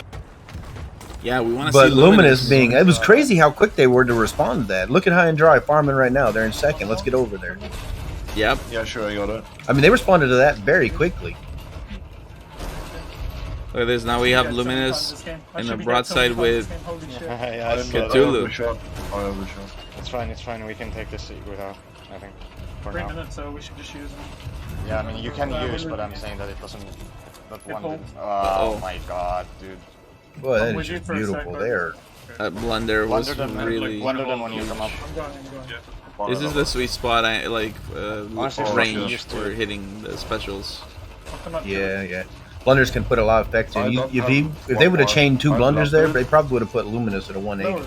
Yeah, we want to see But Luminous being, it was crazy how quick they were to respond to that. Look at High and Dry farming right now. They're in second. Let's get over there. Yep. Yeah, sure, I got it. I mean, they responded to that very quickly. Look at this. Now we have Luminous in the broadside with Yeah, Cthulhu. It's fine, it's fine. We can take this without, I think, for 3 now. minutes, so we should just use them. Yeah, I mean, you can use, but I'm saying that it doesn't... That one pull. didn't... Oh my god, dude. Boy, that is just beautiful there. That blunder was Blunder them, really... blunder them when you come up. This is the sweet spot, Honestly, range used to for it. hitting the specials. Yeah, yeah. Blunders can put a lot of effect in. If they would have chained 2 blunders there, they probably would have put Luminous at a 180.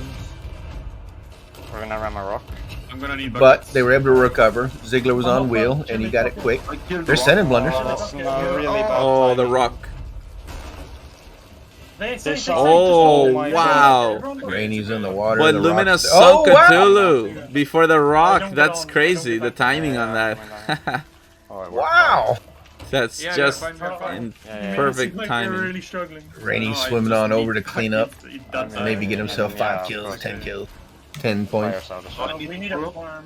We're gonna ram a rock. I'm gonna need But they were able to recover. Ziggler was on wheel, and he got it quick. They're sending blunders. That's not really bad. Oh, the rock. Oh, wow. Rainy's in the water. But the Luminous rock's- sunk wow. Cthulhu before the rock. That's crazy. The timing on that. Wow. That's just in perfect timing. really struggling. Rainy swimming on over to clean up. And maybe get himself 5 kills, 10 kills. 10 points. We need a farm.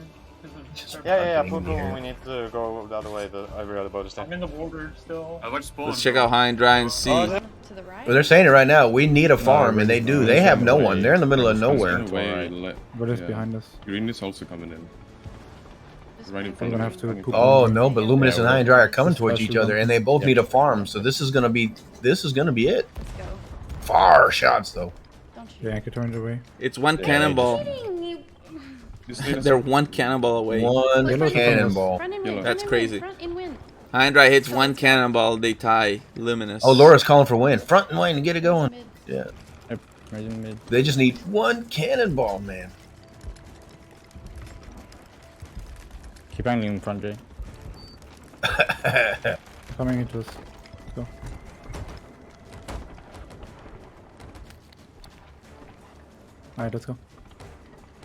Yeah, poo poo. We need to go the other way. Every other boat is there. I'm in the water still. Let's check out High and Dry and see. To the right? Well, they're saying it right now. We need a farm, and they do. They have no one. They're in the middle of nowhere. What is behind us? Green is also coming in. Right in We're front gonna of have to poop Oh on them. no, but Luminous and High and Dry are coming towards each Special other, one. and they both need a farm. So this is gonna be it. Far shots though. The anchor turned away. It's one cannonball. They're one cannonball away. One Yellow cannonball. Front and win, That's front and crazy. win, front and win. High and Dry hits one cannonball, they tie Luminous. Oh, Laura's calling for win. Front and win and get it going. Yeah. Yep, right in mid. They just need one cannonball, man. Keep angling in front, Jay. Coming into us. Let's go. Alright, let's go.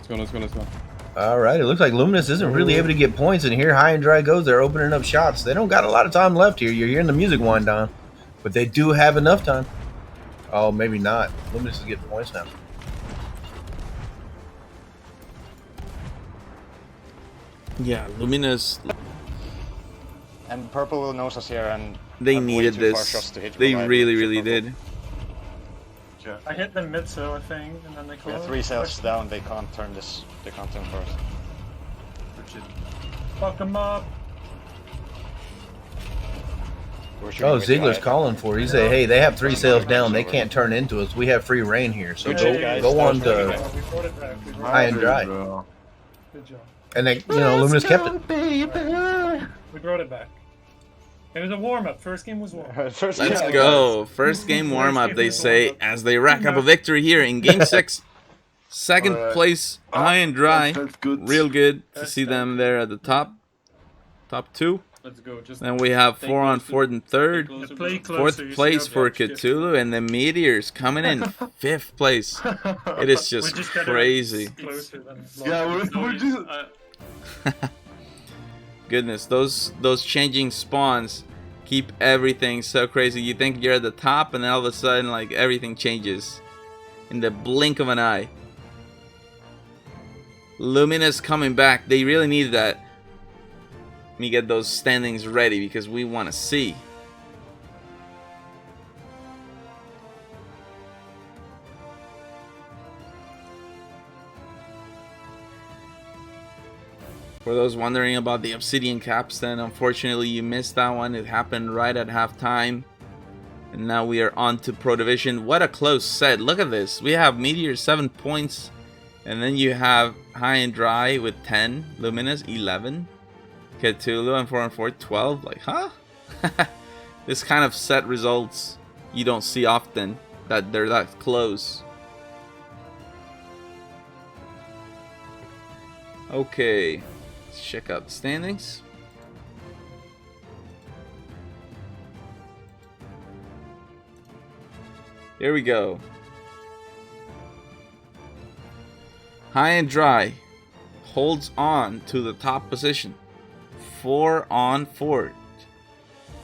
Let's go. All right, it looks like Luminous isn't really able to get points, and here High and Dry goes. They're opening up shots. They don't got a lot of time left here. You're hearing the music wind down, but they do have enough time. Oh, maybe not. Luminous is getting points now. Yeah, Luminous. And purple will nose us here, and They have way needed too far this. shots to hit They provide really, for really purple. did. I hit them mid sail, I think, and then they Yeah, close. 3 sails down. They can't turn this. They can't turn first. Fuck them up. Oh, Ziggler's calling for it. He said, hey, they have 3 sails down. They can't turn into us. We have free reign here. So go on to High and Dry. Good job. And they, Luminous kept it. We brought it back. It was a warm-up. First game was warm. Let's go. First game warm-up, they say, as they rack up a victory here in Game 6. Second place, High and Dry. That's good. Real good to see them there at the top. Top 2. Let's go. Just Then we have 4 on 4th and 3rd. Play closer, Fourth you see place how for Josh gets Cthulhu, and the Meteors coming in 5th place. It is just crazy. Yeah, we're just. Goodness, those changing spawns keep everything so crazy. You think you're at the top, and then all of a sudden, like, everything changes in the blink of an eye. Luminous coming back. They really needed that. Let me get those standings ready because we want to see. For those wondering about the Obsidian Capstan, unfortunately you missed that one. It happened right at halftime. And now we are on to Pro Division. What a close set. Look at this. We have Meteor 7 points. And then you have High and Dry with 10. Luminous 11. Cthulhu and 4 on 4 12. Like, huh? This kind of set results you don't see often. That they're that close. Okay. Let's check out the standings. Here we go. High and Dry holds on to the top position. 4 on 4.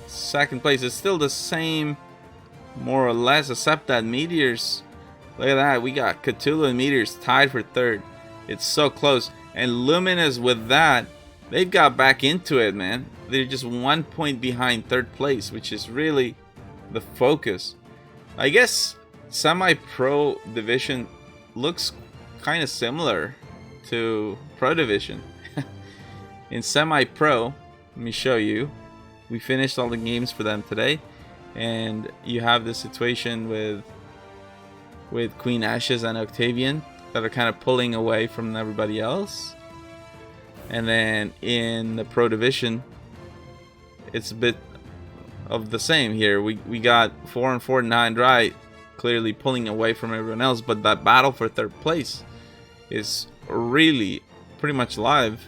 Second place is still the same, more or less, except that Meteors. Look at that. We got Cthulhu and Meteors tied for 3rd. It's so close. And Luminous with that, they've got back into it, man. They're just 1 point behind 3rd place, which is really the focus. I guess semi-pro division looks kind of similar to pro division. In semi-pro, let me show you. We finished all the games for them today, and you have this situation with Queen Ashes and Octavian that are kind of pulling away from everybody else. And then in the pro division, it's a bit of the same here. We got 4 on 4 and 9 Dry clearly pulling away from everyone else, but that battle for 3rd place is really pretty much live.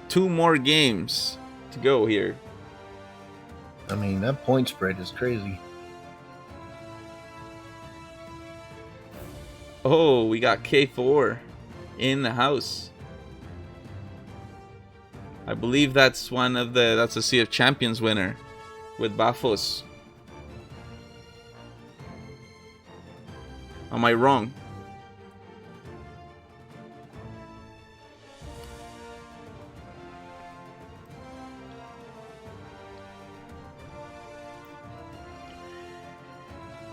Two more games to go here. I mean, that point spread is crazy. Oh, we got K4 in the house. I believe that's that's a Sea of Champions winner with Bafos. Am I wrong?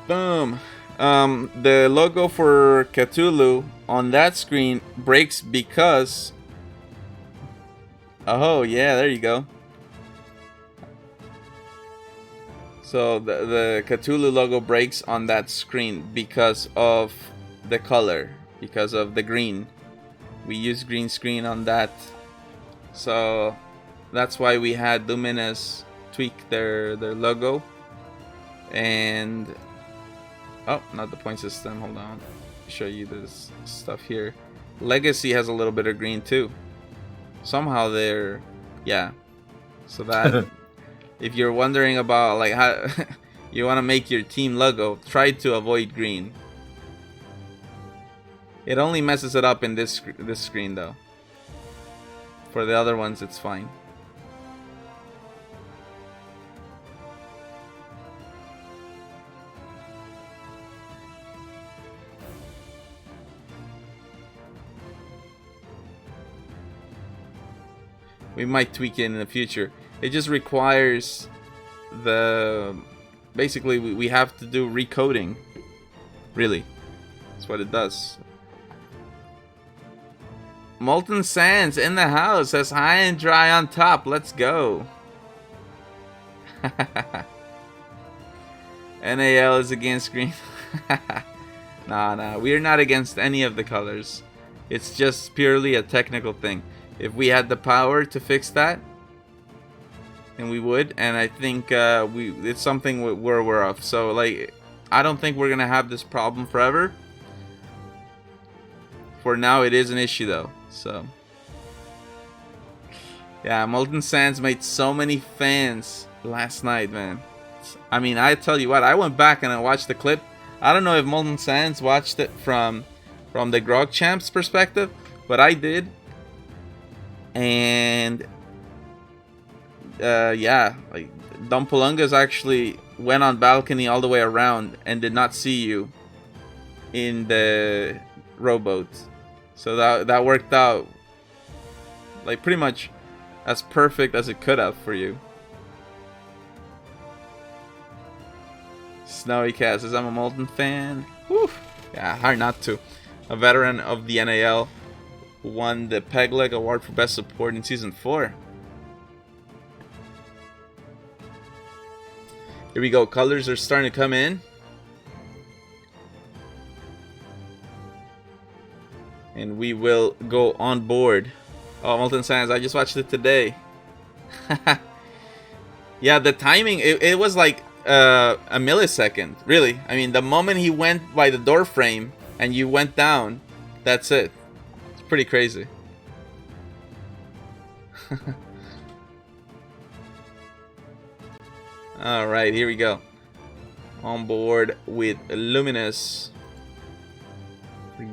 Boom. The logo for Cthulhu on that screen breaks because... Oh, yeah, there you go. So the Cthulhu logo breaks on that screen because of the color, because of the green. We use green screen on that. So that's why we had Luminous tweak their logo. And... Oh, not the point system. Hold on. Show you this stuff here. Legacy has a little bit of green too. Somehow they're... Yeah. So that... If you're wondering about like how you want to make your team logo, try to avoid green. It only messes it up in this screen though. For the other ones, it's fine. We might tweak it in the future. It just requires the... Basically, we have to do recoding. Really. That's what it does. Molten Sands in the house. Says High and Dry on top. Let's go. NAL is against green. Nah. We are not against any of the colors. It's just purely a technical thing. If we had the power to fix that, and we would, and I think it's something we're aware of. So like, I don't think we're gonna have this problem forever. For now, it is an issue though. So yeah, Molten Sands made so many fans last night, man. I mean, I tell you what, I went back and I watched the clip. I don't know if Molten Sands watched it from the Grog Champs perspective, but I did. And yeah, like Dumpalungas actually went on balcony all the way around and did not see you in the rowboat. So that worked out like pretty much as perfect as it could have for you. Snowy Cat says, I'm a Molten fan. Whew. Yeah, hard not to. A veteran of the NAL who won the Peg Leg Award for Best Support in Season 4. Here we go. Colors are starting to come in. And we will go on board. Oh, Molten Sands, I just watched it today. Yeah, the timing, it was like a millisecond, really. I mean, the moment he went by the door frame and you went down, that's it. It's pretty crazy. Alright, here we go. On board with Luminous.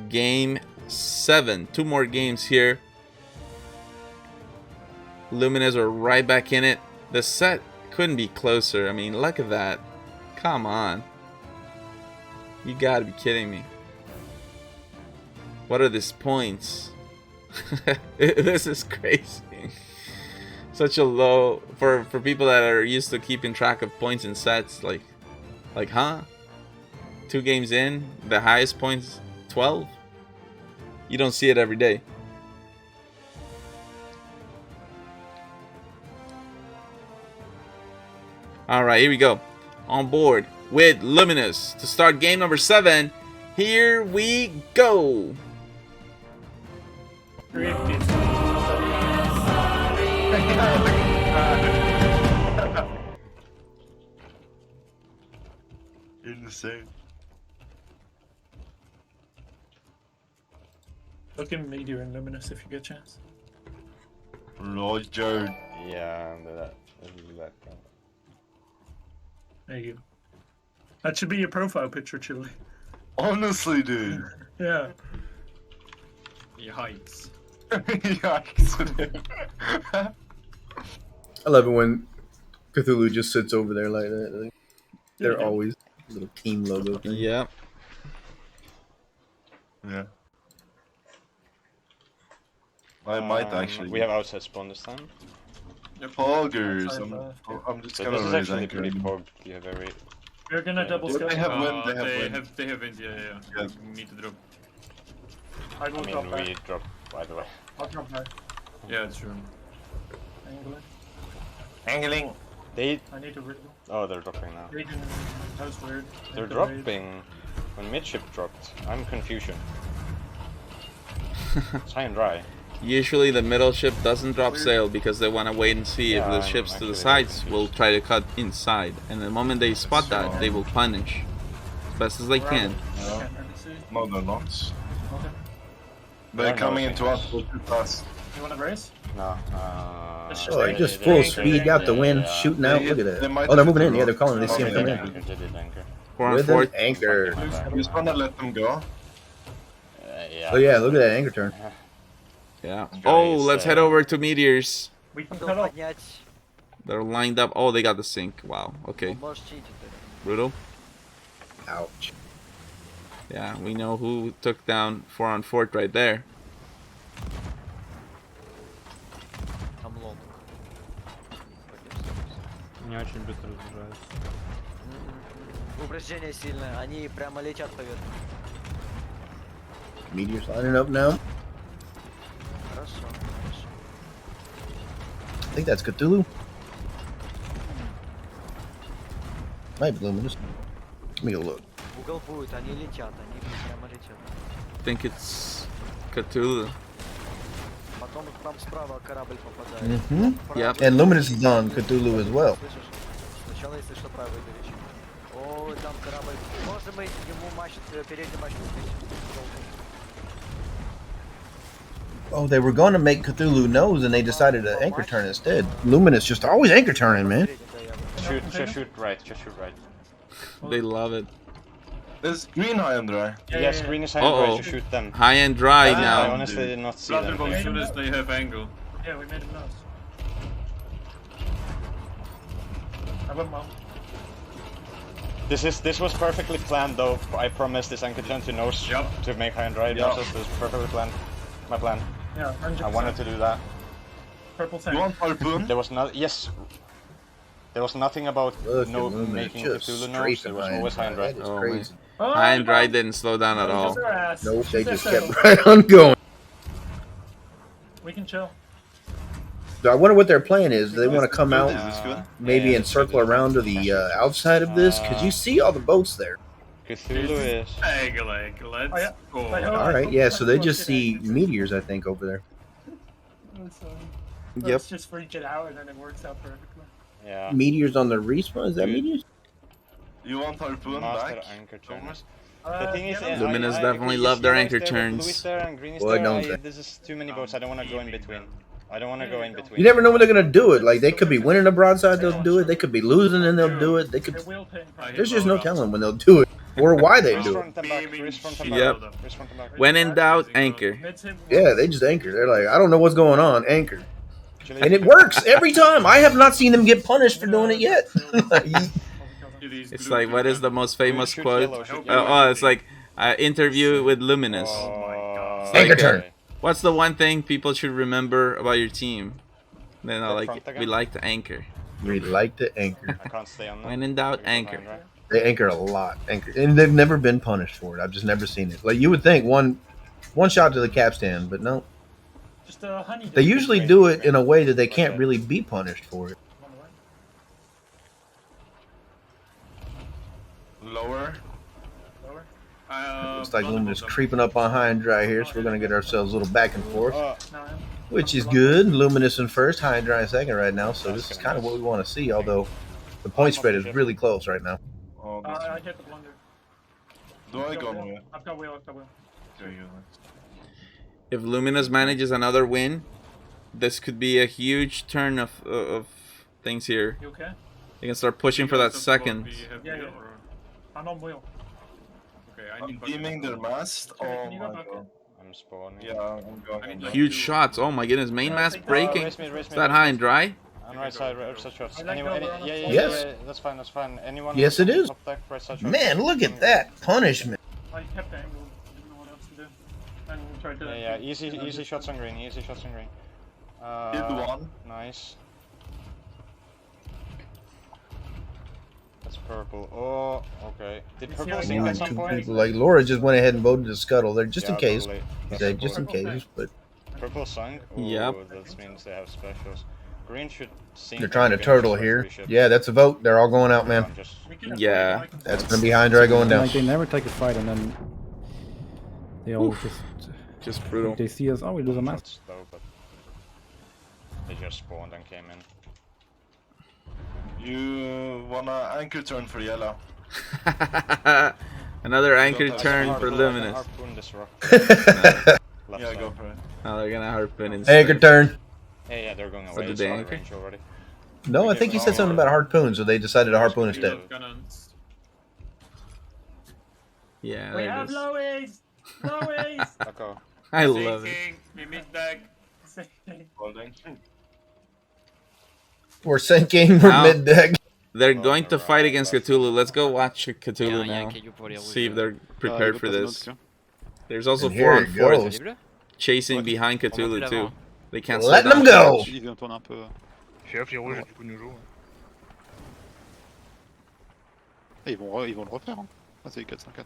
Game 7. 2 more games here. Luminous are right back in it. The set couldn't be closer. I mean, look at that. Come on. You gotta be kidding me. What are these points? This is crazy. Such a low for people that are used to keeping track of points in sets. Like huh? 2 games in, the highest points 12. You don't see it every day. Alright, here we go. On board with Luminous to start game number 7. Here we go. Insane. Look in media and Luminous if you get a chance. Roger. Yeah, that. There you go. That should be your profile picture, Chili. Honestly, dude. Yeah. Yikes. Yikes. I love it when Cthulhu just sits over there like that. Like, they're always a little team logo thing. Yeah. Yeah. I might actually. We have outside spawn this time. Poggers. I'm just So gonna this is raise actually anchor. pretty pog. You have very. We're gonna double scale. They have wind. They have wind. They have wind. Yeah. We need to drop. I will drop we back. drop by the way. I'll drop back. Yeah, it's true. Angling. Angling. They. I need to read. Oh, they're dropping now. Reading. That was weird. They're dropping when midship dropped. I'm confusion. It's high and dry. Usually the middle ship doesn't drop sail because they want to wait and see if the ships to the sides will try to cut inside. And the moment they spot that, they will punish as best as they can. No, they're not. Okay. They're coming into us too fast. You wanna race? No. Oh, they just full speed out the wind, shooting out. Look at that. Oh, they're moving in. Yeah, they're calling. They see them coming in. With an anchor. I'm just gonna let them go. Yeah. Oh yeah, look at that anchor turn. Yeah. Oh, let's head over to meteors. We can cut off. They're lined up. Oh, they got the sink. Wow. Okay. Brutal. Ouch. Yeah, we know who took down 4 on Fort right there. Не очень быстро разгружаются. Упреждение сильное, они прямо летят по ветру. Meteors lining up now. Хорошо. I think that's Cthulhu. Might be Luminous. Let me go look. Угол будет, они летят, они прямо летят. I think it's Cthulhu. Yep. And Luminous is on Cthulhu as well. Oh, they were going to make Cthulhu nose, and they decided to anchor turn instead. Luminous just always anchor turning, man. Just shoot right, just shoot right. They love it. Is green high and dry? Yes, green is high and dry, just shoot them. High and dry now. I honestly did not see them. As soon as they have angle. Yeah, we made him nose. I went mount. This was perfectly planned though. I promised this anchor turn to nose to make high and dry. This was perfectly planned. My plan. Yeah, 100%. I wanted to do that. Purple tank. You want harpoon? There was not. Yes. There was nothing about no making Cthulhu nose. There was always high and dry. Oh, crazy. High and dry didn't slow down at all. Nope, they just kept right on going. We can chill. So I wonder what their plan is. Do they want to come out, maybe and circle around to the outside of this? Because you see all the boats there. Cthulhu is. Let's go. All right, yeah. So they just see meteors, I think, over there. Yep. Let's just freak it out and then it works out perfectly. Yeah. Meteors on the respawn? Is that meteors? You want harpoon back? Anchor turns. The thing is, Luminous definitely love their anchor turns. This is too many boats. I don't want to go in between. I don't want to go in between. You never know when they're gonna do it. Like they could be winning a broadside, they'll do it. They could be losing and they'll do it. They could. There's just no telling when they'll do it or why they do it. Yep. When in doubt, anchor. Yeah, they just anchor. They're like, I don't know what's going on. Anchor. And it works every time. I have not seen them get punished for doing it yet. It's like, what is the most famous quote? Oh, it's like interview with Luminous. Anchor turn. What's the one thing people should remember about your team? Then I like, we like to anchor. We like to anchor. I can't stay on that. When in doubt, anchor. They anchor a lot. Anchor, and they've never been punished for it. I've just never seen it. Like you would think one shot to the capstan, but no. Just a honey. They usually do it in a way that they can't really be punished for it. Lower. Looks like Luminous creeping up on high and dry here, so we're gonna get ourselves a little back and forth, which is good. Luminous in first, high and dry in second right now. So this is kind of what we want to see. Although the point spread is really close right now. I hit the blunder. Do I go away? I've got wheel. If Luminous manages another win, this could be a huge turn of things here. You okay? They can start pushing for that second. Yeah. I'm on wheel. I'm beaming their mast. Oh my god. I'm spawning. Yeah, I'm going. Huge shots. Oh my goodness, main mast breaking. Is that high and dry? On right side shots. Yes. That's fine. Anyone? Yes, it is. Up deck, right side shots. Man, look at that punishment. I kept angle. Didn't know what else to do. And tried to. Yeah. Easy shots on green. Easy shots on green. Hit one. Nice. That's purple. Oh, okay. Did purple sink at some point? People like Laura just went ahead and voted to scuttle there just in case. Just in case, but purple sunk. Yep. That means they have specials. Green should sink. they're trying to turtle here. Yeah, that's a vote. They're all going out, man. Yeah. That's gonna be high and dry going down. Like they never take a fight and then they all just brutal. They see us. Oh, we lose a mast. They just spawned and came in. You wanna anchor turn for yellow? Another anchor turn for Luminous. Harpoon this rock. Yeah, go for it. Oh, they're gonna harpoon instead. Anchor turn. Yeah, they're going away. So did they anchor? Already. No, I think he said something about harpoon, so they decided to harpoon instead. Yeah, We there have it is. lowies! Lowies! Okay. I love it. Holding. We're sinking. We're Now- mid deck. They're going to fight against Cthulhu. Let's go watch Cthulhu now. See if they're prepared for this. There's also And here 4 it on 4 goes. chasing behind Cthulhu too. They can't Let slow them down. go. Ils viennent tourner un peu. Fais gaffe, les rouges, du coup, nous jouent. Ils vont le refaire. Hein. Ah, c'est 4-5-4.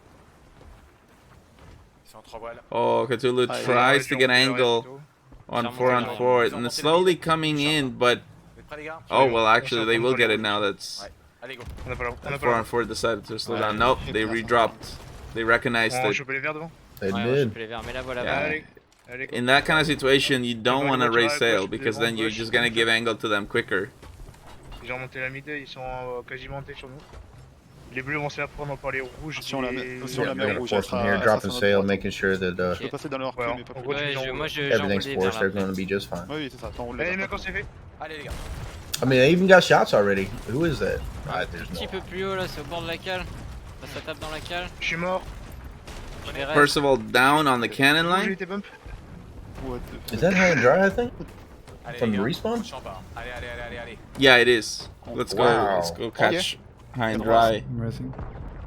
Oh, Cthulhu tries to get angle on 4 on 4 and it's slowly coming in, but oh well, actually they will get it now. That's 4 on 4 decided to slow down. Nope, they redropped. They recognized it. They Ouais, did. je peux les verts, mais là voilà. Yeah. In that kind of situation, you don't want to raise sail because then you're just gonna give angle to them quicker. Ils ont monté la mid, ils sont quasiment montés sur nous. Les bleus vont se faire prendre par les rouges. Sur la mer They're rouge, forcing here, dropping sail, making sure that Je peux passer dans leur queue, mais pas plus. everything's forced. They're going to be just fine. Oui, c'est ça. T'enroules Allez, les mec, on s'est fait. Allez les gars. I mean, they even got shots already. Who is that? Un petit peu plus haut là, c'est au bord de la cale. Ça tape dans la cale. Je suis mort. Percival down on the cannon line. Is that high and dry, I think? From the respawn? Yeah, it is. Let's go. Wow. Let's go catch high and dry. I'm racing.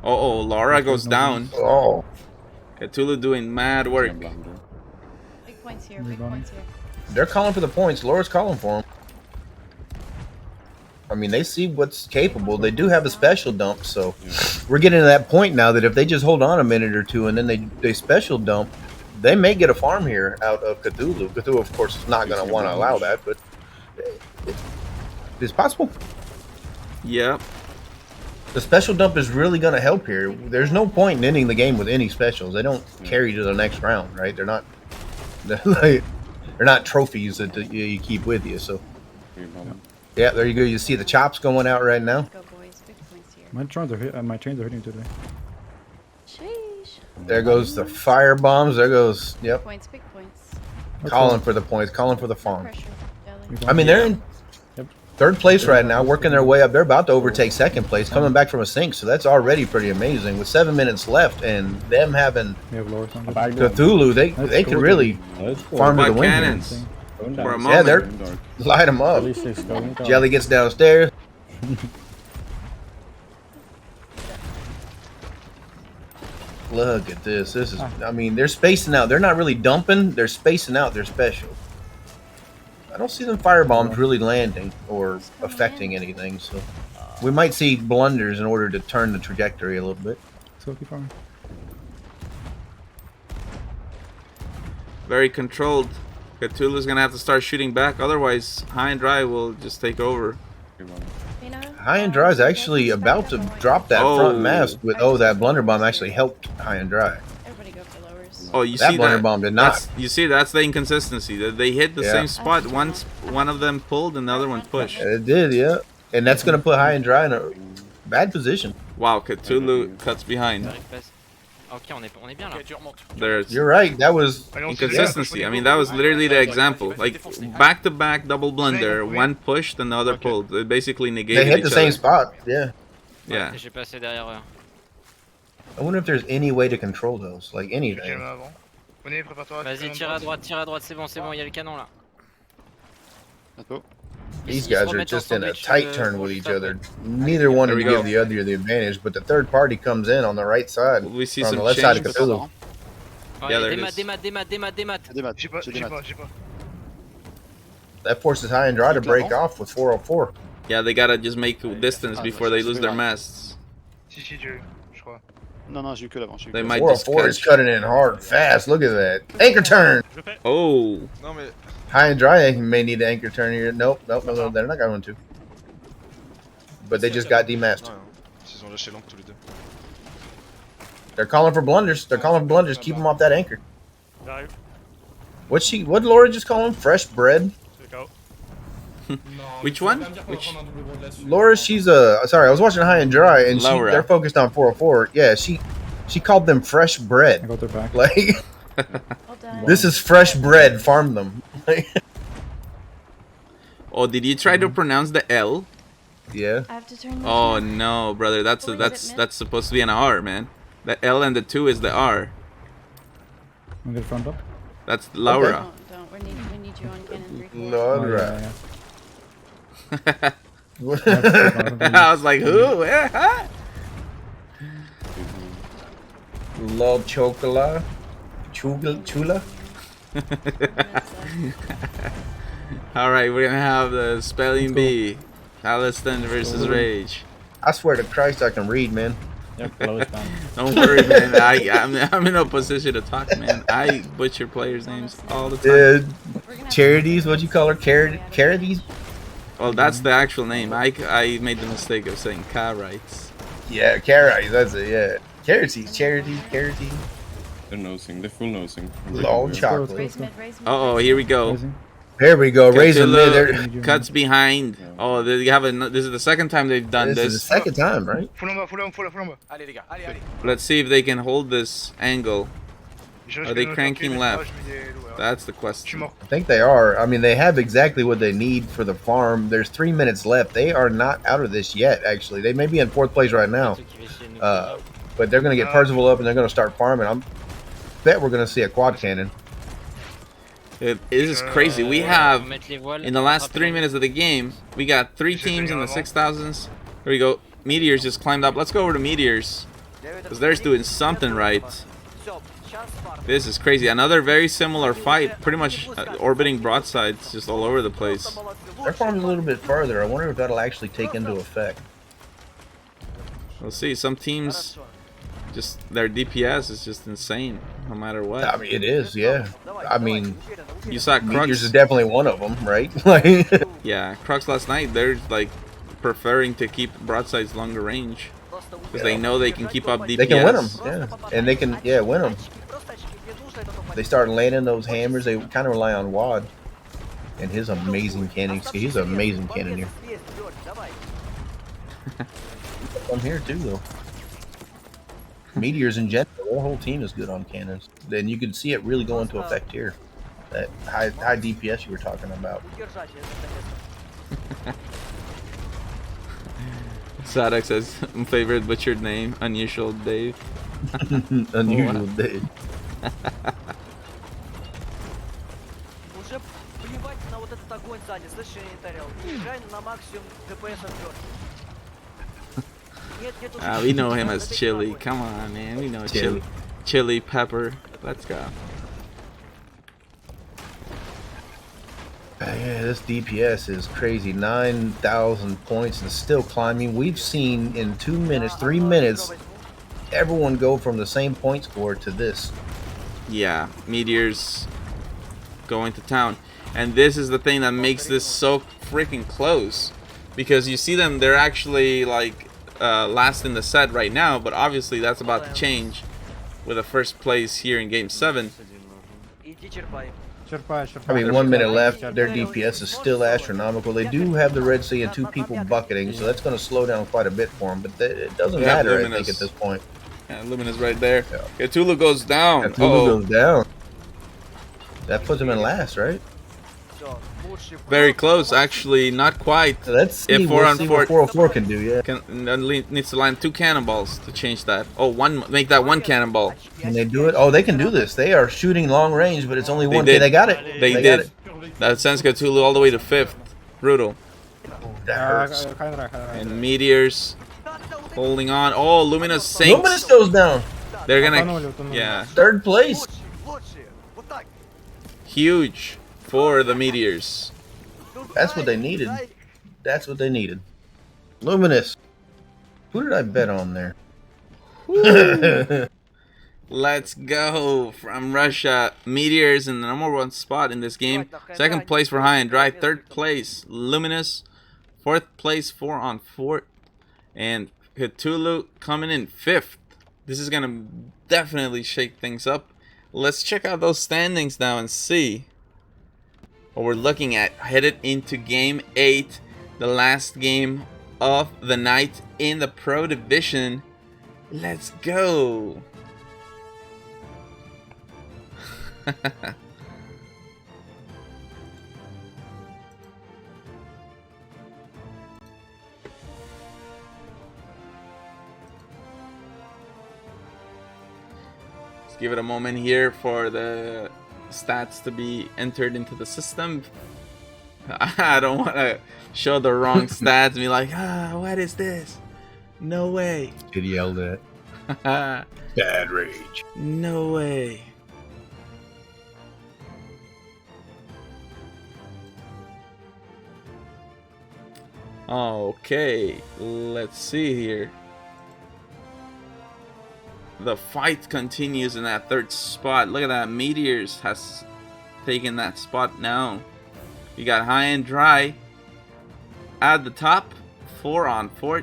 Oh, Laura goes down. Oh. Cthulhu doing mad work. Big points here, big points here. They're calling for the points. Laura's calling for them. I mean, they see what's capable. They do have a special dump, so we're getting to that point now that if they just hold on a minute or two and then they special dump, they may get a farm here out of Cthulhu. Cthulhu, of course, is not going to want to allow that, but it's possible. Yep. The special dump is really going to help here. There's no point in ending the game with any specials. They don't carry to the next round, right? They're not trophies that you keep with you. So, yeah, there you go. You see the chops going out right now. Go boys, big points here. My chains are hitting today. Sheesh. There goes the fire bombs. There goes, yep. Points, big points. Calling for the points, calling for the farm. Pressure, I mean, they're in third place right now, working their way up. They're about to overtake second place, coming back from a sink, so that's already pretty amazing. With 7 minutes left and them having Cthulhu, they could really farm to the win. Cannons. For a moment. Yeah, they're light them up. Jelly gets downstairs. Look at this. This is, I mean, they're spacing out. They're not really dumping. They're spacing out their special. I don't see them firebombs really landing or affecting anything, so we might see blunders in order to turn the trajectory a little bit. So keep on. Very controlled. Cthulhu's gonna have to start shooting back, otherwise High and Dry will just take over. High and Dry is actually about to drop that front mast with, that blunderbomb actually helped High and Dry. Everybody go for lowers. Oh, you That see blunderbomb did not. You see, that's the inconsistency. They hit the same spot. Once one of them pulled and the other one pushed. It did, yeah. And that's going to put High and Dry in a bad position. Wow, Cthulhu cuts behind. Ok, on est bien là. There's You're right. That was inconsistency. I mean, that was literally the example. Like back-to-back double blunder, one pushed and the other pulled. They basically negated They hit each the same other. spot, yeah. Yeah. J'ai passé derrière eux. I wonder if there's any way to control those, like anything. Vas-y, tire à droite, c'est bon, il y a le canon là. These guys are just in a tight turn with each other. Neither one to give the other the advantage, but the third party comes in on the right side. We see on some the left side of change. Cthulhu. Yeah, there it is. Des maths. J'ai pas. That forces High and Dry to break off with 404. Yeah, they gotta just make distance before they lose their masts. Si, j'ai eu, je crois. Non, j'ai eu que l'avant. They might just 404 is cutting in hard, fast. Look at that. Anchor turn! Oh. High and Dry may need the anchor turn here. Nope, they're not going to. But they just got demasked. Ils ont lâché l'encre tous les deux. They're calling for blunders. Keep them off that anchor. J'arrive. What Laura just call them? Fresh bread? Which one? Laura, she's sorry, I was watching High and Dry and they're focused on 404. Yeah, she called them fresh bread. I got their back. Like this is fresh bread, farm them. Oh, did you try to pronounce the L? Yeah. I have to turn this Oh off. no, brother, that's supposed to be an R, man. The L and the 2 is the R. I'm gonna front up. That's Laura. Don't. We need you on cannon 3. Laura. I was like, who? Lol Chocola. Chula. Alright, we're gonna have the spelling bee. Aliston versus Rage. I swear to Christ I can read, man. Don't worry, man. I'm in no position to talk, man. I butcher players' names all the time. Charities, what you call her? Charities? Well, that's the actual name. I made the mistake of saying Carites. Yeah, Carites, that's it, yeah. Charities. They're nosing. They're full nosing. Lol chocolate. Raise mid, raise mid. Oh, here we go. There we go. Raising mid. There. Cthulhu cuts behind. Oh, they have this is the second time they've done This this. is the second time, right? Full en bas, full en bas, full en bas. Allez les gars, allez, allez. Let's see if they can hold this angle. Je Are risque they de me faire cranking tuer, left? mais je mets des loups, alors. That's the Je suis question. mort. I think they are. I mean, they have exactly what they need for the farm. There's 3 minutes left. They are not out of this yet, actually. They may be in 4th place right now. But they're going to get Percival up and they're going to start farming. I bet we're going to see a quad cannon. It is crazy. We have, in the last 3 minutes of the game, we got 3 teams in the 6,000s. Here we go. Meteors just climbed up. Let's go over to Meteors, because they're doing something right. This is crazy. Another very similar fight. Pretty much orbiting broadsides just all over the place. Their farm's a little bit further. I wonder if that'll actually take into effect. We'll see. Some teams, just their DPS is just insane, no matter what. I mean, it is, yeah. I mean, you saw Crux. Meteors is definitely one of them, right? Yeah, Crux last night, they're like preferring to keep broadsides longer range because they know they can keep up DPS. They can win them, yeah. And they can, yeah, win them. They start landing those hammers. They kind of rely on Wad and his amazing cannon. He's an amazing cannoneer. I'm here too, though. Meteors in general, their whole team is good on cannons. Then you can see it really go into effect here. That high DPS you were talking about. Sadek says, favorite butchered name, Unusual Dave. Unusual Dave. Уже плевать на вот этот огонь сзади, слышишь, Интарел? Езжай на максимум ДПС отбер. We know him as Chili. Come on, man. We know Chili. Chili Pepper. Let's go. Yeah, this DPS is crazy. 9,000 points and still climbing. We've seen in 2 minutes, 3 minutes, everyone go from the same point score to this. Yeah, Meteors going to town. And this is the thing that makes this so freaking close. Because you see them, they're actually like last in the set right now, but obviously that's about to change with a first place here in Game 7. I mean, 1 minute left. Their DPS is still astronomical. They do have the Red Sea and 2 people bucketing, so that's going to slow down quite a bit for them. But it doesn't matter, I think, at this point. Yeah, Luminous right there. Yeah. Cthulhu goes down. Cthulhu goes down. That puts him in last, right? Very close, actually, not quite. Let's see, if 4 on 4, 404 can do, yeah. Needs to land 2 cannonballs to change that. Oh, make that 1 cannonball. Can they do it? Oh, they can do this. They are shooting long range, but it's only 1. They got it. They did. That sends Cthulhu all the way to 5th. Brutal. That hurts. And Meteors holding on. Oh, Luminous sinks. Luminous goes down. They're gonna, yeah. 3rd place. Huge for the Meteors. That's what they needed. That's what they needed. Luminous. Who did I bet on there? Let's go from Russia. Meteors in the #1 spot in this game. 2nd place for High and Dry. 3rd place Luminous. 4th place 4 on 4. And Cthulhu coming in 5th. This is gonna definitely shake things up. Let's check out those standings now and see what we're looking at. Headed into Game 8, the last game of the night in the Pro Division. Let's go. Let's give it a moment here for the stats to be entered into the system. I don't want to show the wrong stats and be like, what is this? No way. Get yelled at. Bad rage. No way. Okay, let's see here. The fight continues in that 3rd spot. Look at that. Meteors has taken that spot now. You got High and Dry at the top, 4 on 4.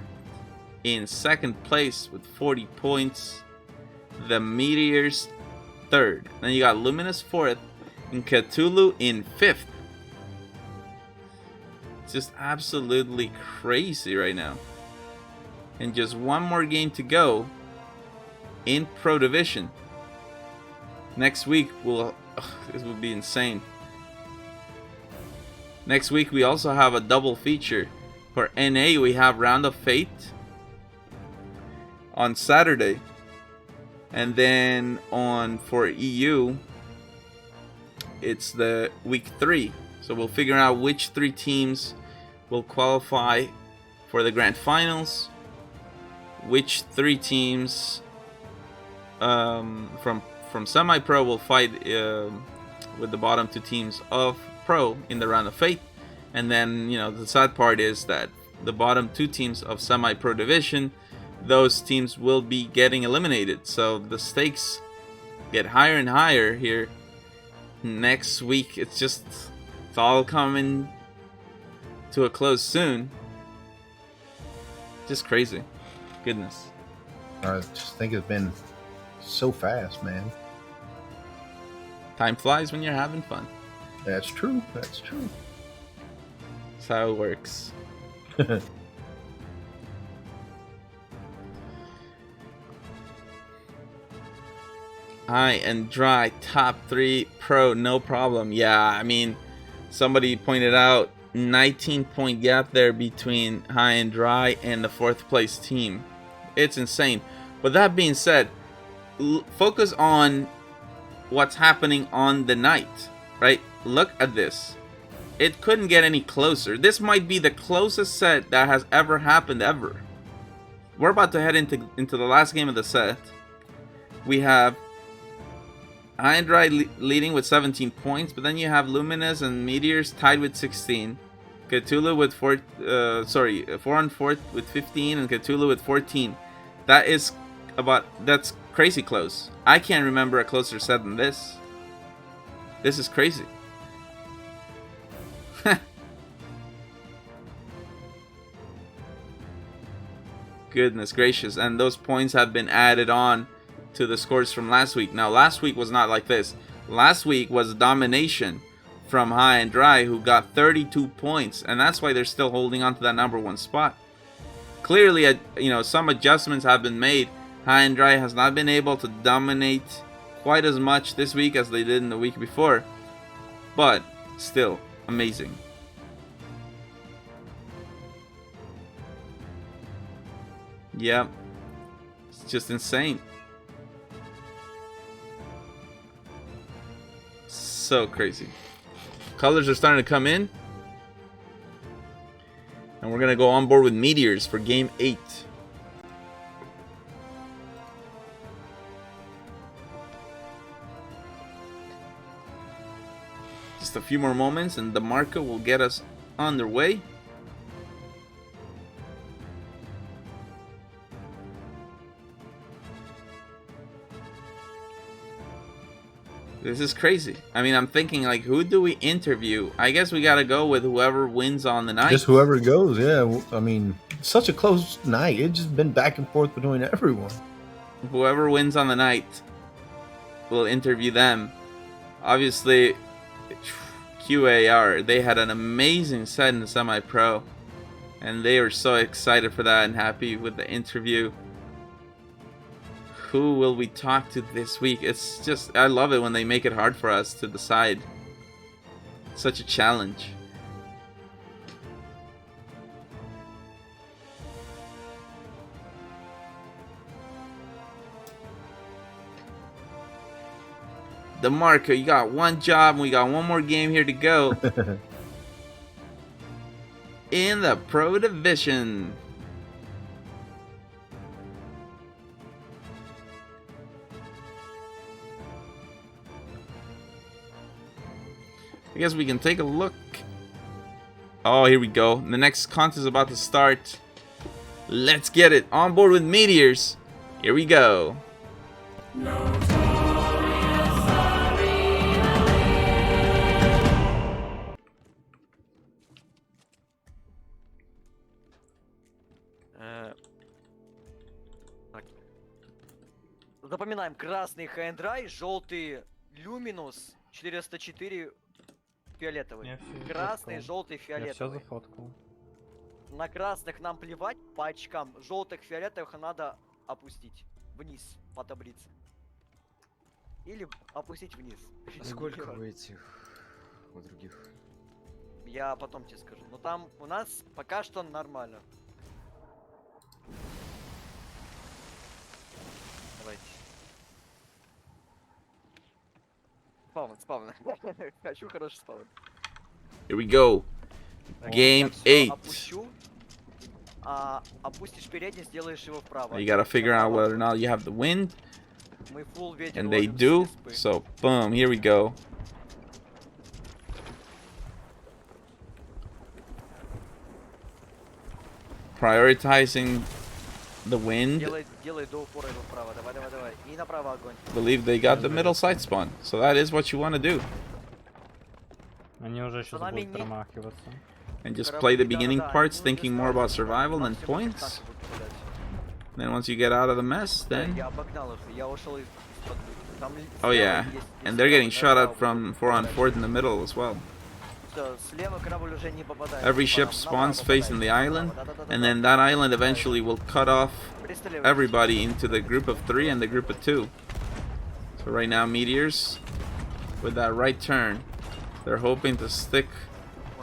In 2nd place with 40 points. The Meteors 3rd. Then you got Luminous 4th and Cthulhu in 5th. It's just absolutely crazy right now. And just one more game to go in Pro Division. Next week this will be insane. Next week we also have a double feature. For NA we have Round of Fate on Saturday. And then for EU it's the week 3. So we'll figure out which 3 teams will qualify for the grand finals. Which 3 teams from semi-pro will fight with the bottom 2 teams of pro in the Round of Fate. And then, you know, the sad part is that the bottom 2 teams of semi-pro division, those teams will be getting eliminated. So the stakes get higher and higher here. Next week, it's all coming to a close soon. Just crazy. Goodness. I just think it's been so fast, man. Time flies when you're having fun. That's true. That's true. That's how it works. High and dry, top 3 pro, no problem. Yeah, I mean, somebody pointed out 19-point gap there between high and dry and the 4th place team. It's insane. But that being said, focus on what's happening on the night, right? Look at this. It couldn't get any closer. This might be the closest set that has ever happened ever. We're about to head into the last game of the set. We have High and Dry leading with 17 points, but then you have Luminous and Meteors tied with 16. Cthulhu with 4 on 4th with 15 and Cthulhu with 14. That's crazy close. I can't remember a closer set than this. This is crazy. Goodness gracious. And those points have been added on to the scores from last week. Now, last week was not like this. Last week was domination from High and Dry, who got 32 points. And that's why they're still holding on to that number 1 spot. Clearly, some adjustments have been made. High and Dry has not been able to dominate quite as much this week as they did in the week before. But still, amazing. Yeah, it's just insane. So crazy. Colors are starting to come in. And we're going to go on board with Meteors for game 8. Just a few more moments and the marker will get us underway. This is crazy. I mean, I'm thinking, like, who do we interview? I guess we gotta go with whoever wins on the night. Just whoever goes, yeah. I mean, such a close night. It's just been back and forth between everyone. Whoever wins on the night, we'll interview them. Obviously, QAR, they had an amazing set in the semi-pro. And they were so excited for that and happy with the interview. Who will we talk to this week? It's just, I love it when they make it hard for us to decide. Such a challenge. The marker, you got one job and we got one more game here to go. In the Pro Division. I guess we can take a look. Oh, here we go. The next contest is about to start. Let's get it. On board with Meteors. Here we go. Запоминаем, красный хай-драй, желтый люминус, 404 фиолетовый. Красный, желтый, Я все фиолетовый. зафоткал. На красных нам плевать по очкам, желтых, фиолетовых надо опустить вниз по таблице. Или опустить вниз. А сколько у этих, у других? Я потом тебе скажу. Но там у нас пока что нормально. Давайте. Спавн. Хочу хороший спавн. Here we go. Game 8. Опущу. Опустишь передний, сделаешь его вправо. You gotta figure out whether or not you have the wind. Мы full ветер And they ловим с do. респы. So, boom, here we go. Prioritizing the wind. Делай до упора его вправо. Давай. И направо огонь. Believe they got the middle side spawn. So that is what you want to do. Они уже сейчас будут промахиваться. And just play the beginning parts thinking more about survival than points. Then once you get out of the mess, then... Я обогнал их, я ушел из-под... Oh yeah, and they're getting shot at from 4 on 4 in the middle as well. Слева корабль уже не попадает. Every ship spawns facing the island, and then that island eventually will cut off everybody into the group of 3 and the group of 2. So right now, Meteors, with that right turn, they're hoping to stick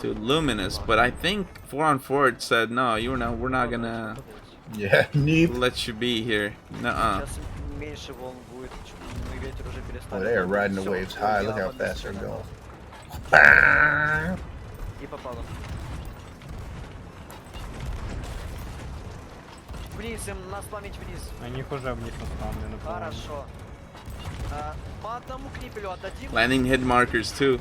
to Luminous, but I think 4 on 4 said, no, we're not gonna let you be here. Nuh-uh. Oh, they are riding the waves high. Look how fast they're going. И попало. Вниз, им нас память вниз. На них уже вниз наставлены. Хорошо. По одному крипелю отдадим. Landing hit markers too.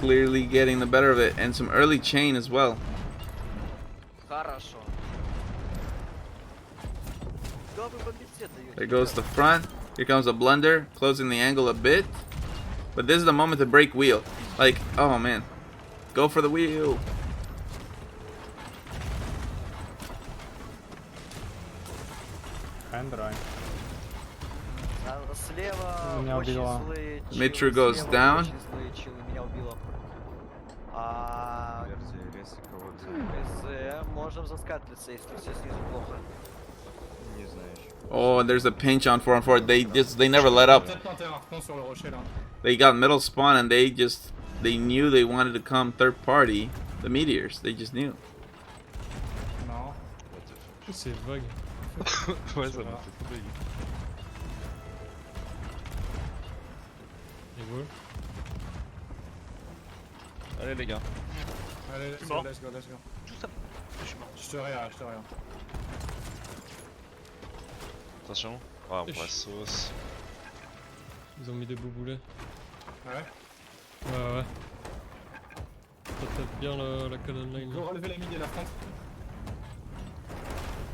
Clearly getting the better of it, and some early chain as well. Хорошо. There goes the front. Here comes a blunder, closing the angle a bit. But this is the moment to break wheel. Like, oh man. Go for the wheel. Mitru goes down. Можем заскатлиться, если все снизу плохо. Oh, there's a pinch on 4 on 4. They never let up. They got middle spawn and they knew they wanted to come third party. The Meteors, they just knew. Non. C'est vague. Ouais, ça m'a fait vague. Et voilà. Allez les gars. Allez, let's go. Je te regarde. Attention. Ah, on voit sauce. Ils ont mis des beaux boulets. Ouais. Ouais. Ça tape bien la colonne line. Go relever la mid et la front.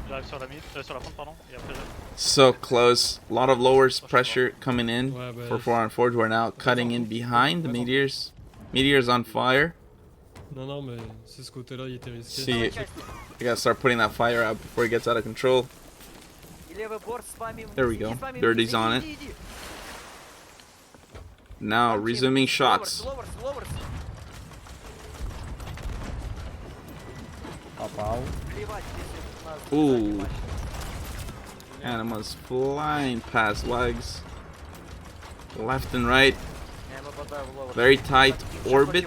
J'arrive sur la mid, sur la front pardon, et après So close. A lot of lowers pressure coming in for 4 on 4. We're now cutting in behind the Meteors. Meteors on fire. Non, mais c'est ce côté-là, il était risqué. See, you gotta start putting that fire out before it gets out of control. There we go. Dirty's on it. Now resuming shots. Ooh. Animals flying past legs. Left and right. Very tight orbit.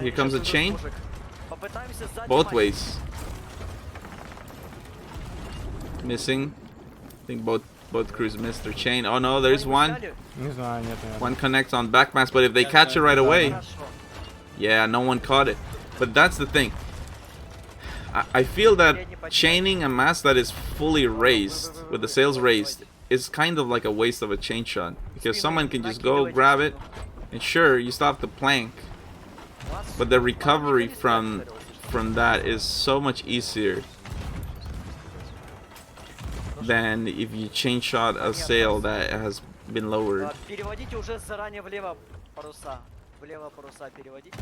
Here comes a chain. Both ways. Missing. I think both crews missed their chain. Oh no, there's one. One connects on backmass, but if they catch it right away, yeah, no one caught it. But that's the thing. I feel that chaining a mast that is fully raised, with the sails raised, is kind of like a waste of a chain shot. Because someone can just go grab it, and sure, you stop the plank. But the recovery from that is so much easier than if you chain shot a sail that has been lowered. Переводите уже заранее влево паруса. Влево паруса переводите.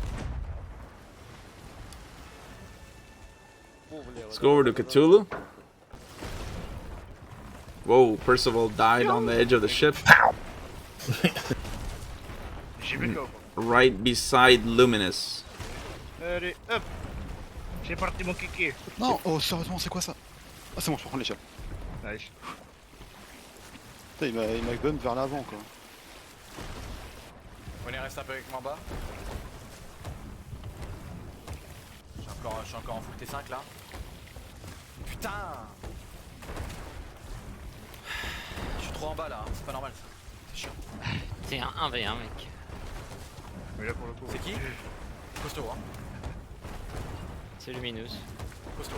Let's go over to Cthulhu. Whoa, Percival died on the edge of the ship. Pow! Right beside Luminous. Allez, hop. J'ai parti mon kiki. Non, oh sérieusement, c'est quoi ça? Ah c'est bon, je peux prendre l'échelle. Nice. Putain, il m'a bump vers l'avant quoi. On est resté un peu avec moi en bas. Je suis encore en full T5 là. Putain! Je suis trop en bas là, c'est pas normal ça. C'est chiant. C'est un 1v1 mec. Mais là pour le coup. C'est qui? Costaud hein. C'est Luminous. Costaud.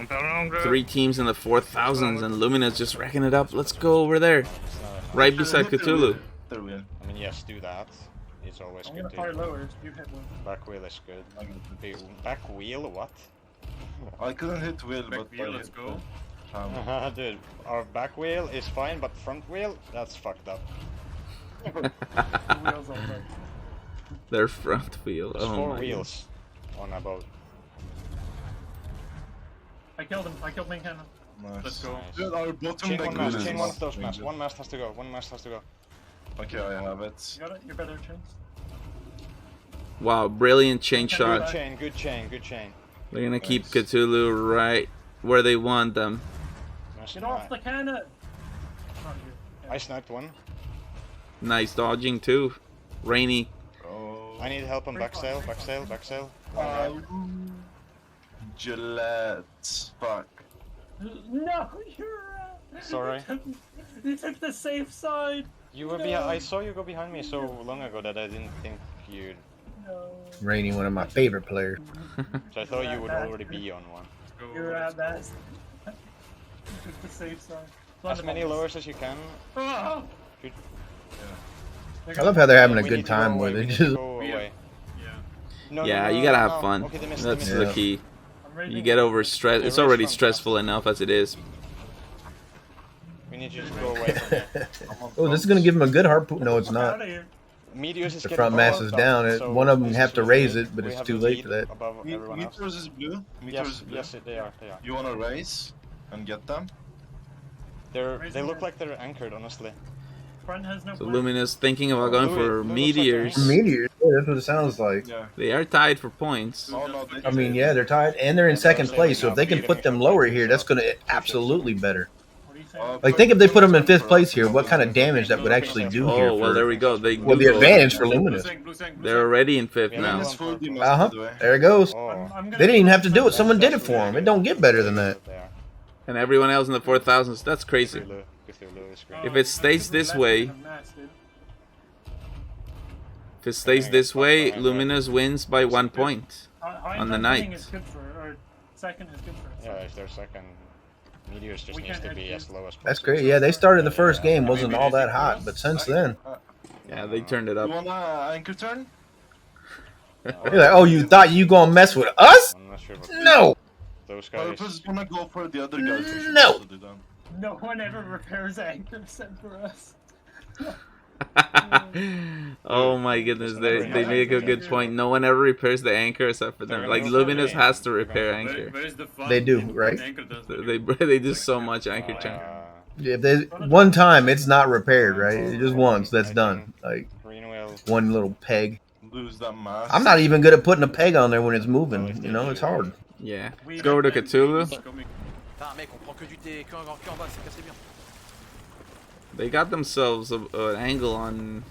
On parle anglais. 3 teams in the 4000s and Luminous just racking it up. Let's go over there. Right beside Cthulhu. I mean, yes, do that. It's always good to... Back wheel is good. Back wheel, what? I couldn't hit wheel, Back but wheel, I let's hit go. Dude, our back wheel is fine, but front wheel, that's fucked up. Their front wheel. There's Oh 4 my wheels on a boat. I killed him. I killed main cannon. Nice. Let's go. Dude, our bottom Chain back one wheel mast, is chain one not of those doing masts. good. One mast has to go, one mast has to go. Okay, I have it. You got it? You're better chance. Wow, brilliant chain Good shot. chain, good chain, good chain. They're gonna keep Cthulhu right where they want them. Get off the cannon! I sniped one. Nice dodging too. Rainy. I need help on back sail, back sail, back sail. Gillette. Fuck. No, you're Sorry. You took the safe side! You were behind. I saw you go behind me so long ago that I didn't think you'd. Rainy, one of my favorite players. So I thought you would already be on one. You're at best. You took the safe side. As many lowers as you can. Oh! Good. I love how they're having a We good need to go time away, where we they need to just. go away. No, Yeah, no, you no, gotta no, have no. fun. Okay, they missed, That's they the missed. key. You get over stress. It's already stressful enough as it is. We need you to go away from here. Oh, this is gonna give him a good harpoon. No, it's not. Meteors is The getting front mast bored is up, down. so One of them this have is to just raise good. it, but We it's have too the late lead for that. above everyone else. Meters is blue. Meters is blue. Yes, they are. They are. You wanna race and get them? They look like they're anchored, honestly. Front has no So Luminous thinking about going for Louis meteors. Meteors. Yeah, that's what it sounds like. Yeah. They are tied for points. Oh, no, I mean, yeah, they're tied and they're in second place. So if they can put them lower here, that's gonna absolutely better. Like, think if they put them in 5th place here, what kind of damage that would actually do here? Oh, well, there we go. They Well, do the go- advantage for Luminous. They're already in 5th now. Uh huh. There it goes. Oh. They didn't even have to do it. Someone did it for them. It don't get better than that. And everyone else in the 4000s. That's crazy. If it stays this way, Luminous wins by 1 point on the night. Second is good for Yeah, if they're second, Meteors just needs to be as low as possible. That's great. Yeah, they started the first game, wasn't all that hot, but since then, Yeah, they turned it You up. wanna anchor turn? you're like, oh, you thought you gonna mess with us? I'm not sure what No. those Or guys. just wanna go for the other guys. We should No. also do that. No one ever repairs anchor except for us. Oh my goodness, they make a good point. No one ever repairs the anchor except for them. Like Luminous has to repair anchor. Where is the fun? They do, when right? Anchor does They do so much anchor turn. Yeah, if they, one time it's not repaired, right? It's just once, that's done. Like Green wheel. one little peg. Lose that mass. I'm not even good at putting a peg on there when it's moving. You know, it's hard. Yeah. Let's go over to Cthulhu. Putain, mec, on prend que du T, que en bas, c'est cassé bien. They got themselves an angle on.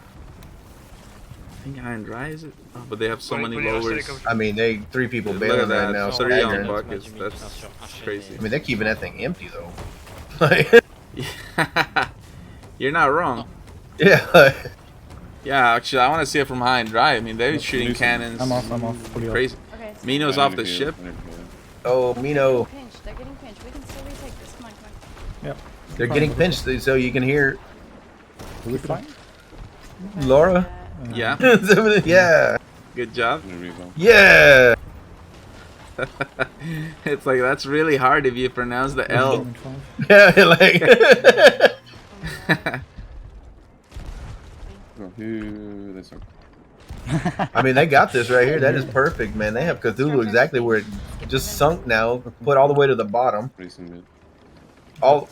I think high and dry is it? Oh, but they have so many lowers. I mean, they 3 people Look at bailing that. right now. 3 on staggering. buckets. That's crazy. I mean, they're keeping that thing empty though. You're not wrong. Yeah. Yeah, actually, I want to see it from high and dry. I mean, they're shooting cannons. I'm off. Fully off. Crazy. Okay, so Mino's off the ship. Oh, Mino. pinched. They're getting pinched. We can still retake this. Come on, come on. Yep. They're getting pinched so you can hear Are we fine? Laura. Yeah. Yeah. Good job. Yeah. It's like that's really hard if you pronounce the L. Yeah, like. I mean, they got this right here. That is perfect, man. They have Cthulhu exactly where it just sunk now, put all the way to the bottom. All.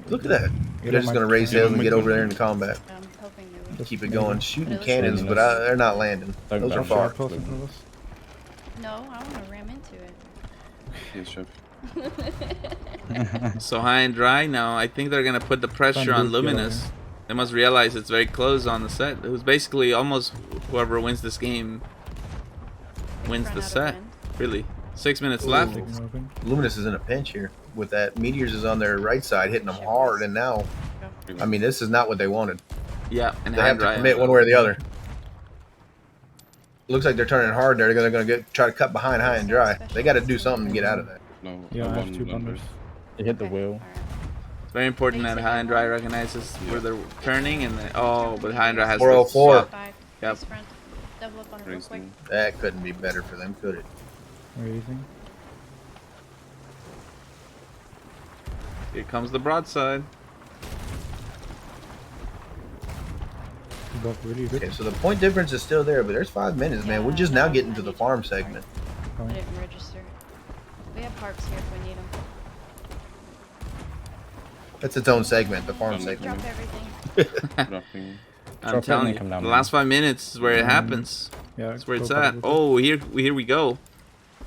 Look at that. They're just gonna raise sails and get over there into combat. I'm hoping they will. Keep it going, shooting But cannons, but they're not landing. Those are far. No, I want to ram into it. Yes, chef. So high and dry now. I think they're gonna put the pressure on Luminous. They must realize it's very close on the set. It was basically almost whoever wins this game wins the set. Really. 6 minutes left. Luminous is in a pinch here. With that, Meteors is on their right side hitting them hard, and now, I mean, this is not what they wanted. Yeah, and they have to commit one way or the other. Looks like they're turning hard there. They're gonna try to cut behind high and dry. They got to do something to get out of that. No, yeah, I have 2 blunders. They hit the wheel. It's very important that high and dry recognizes where they're turning, and but high and dry has 404. Yep. Double up on it real quick. That couldn't be better for them, could it? Raising. Here comes the broadside. Okay, so the point difference is still there, but there's 5 minutes, man. We're just now getting to the farm segment. I didn't register. We have harps here if we need them. That's its own segment, the farm segment. Drop everything. I'm telling you, the last 5 minutes is where it happens. Yeah, that's where it's at. Oh, here we go.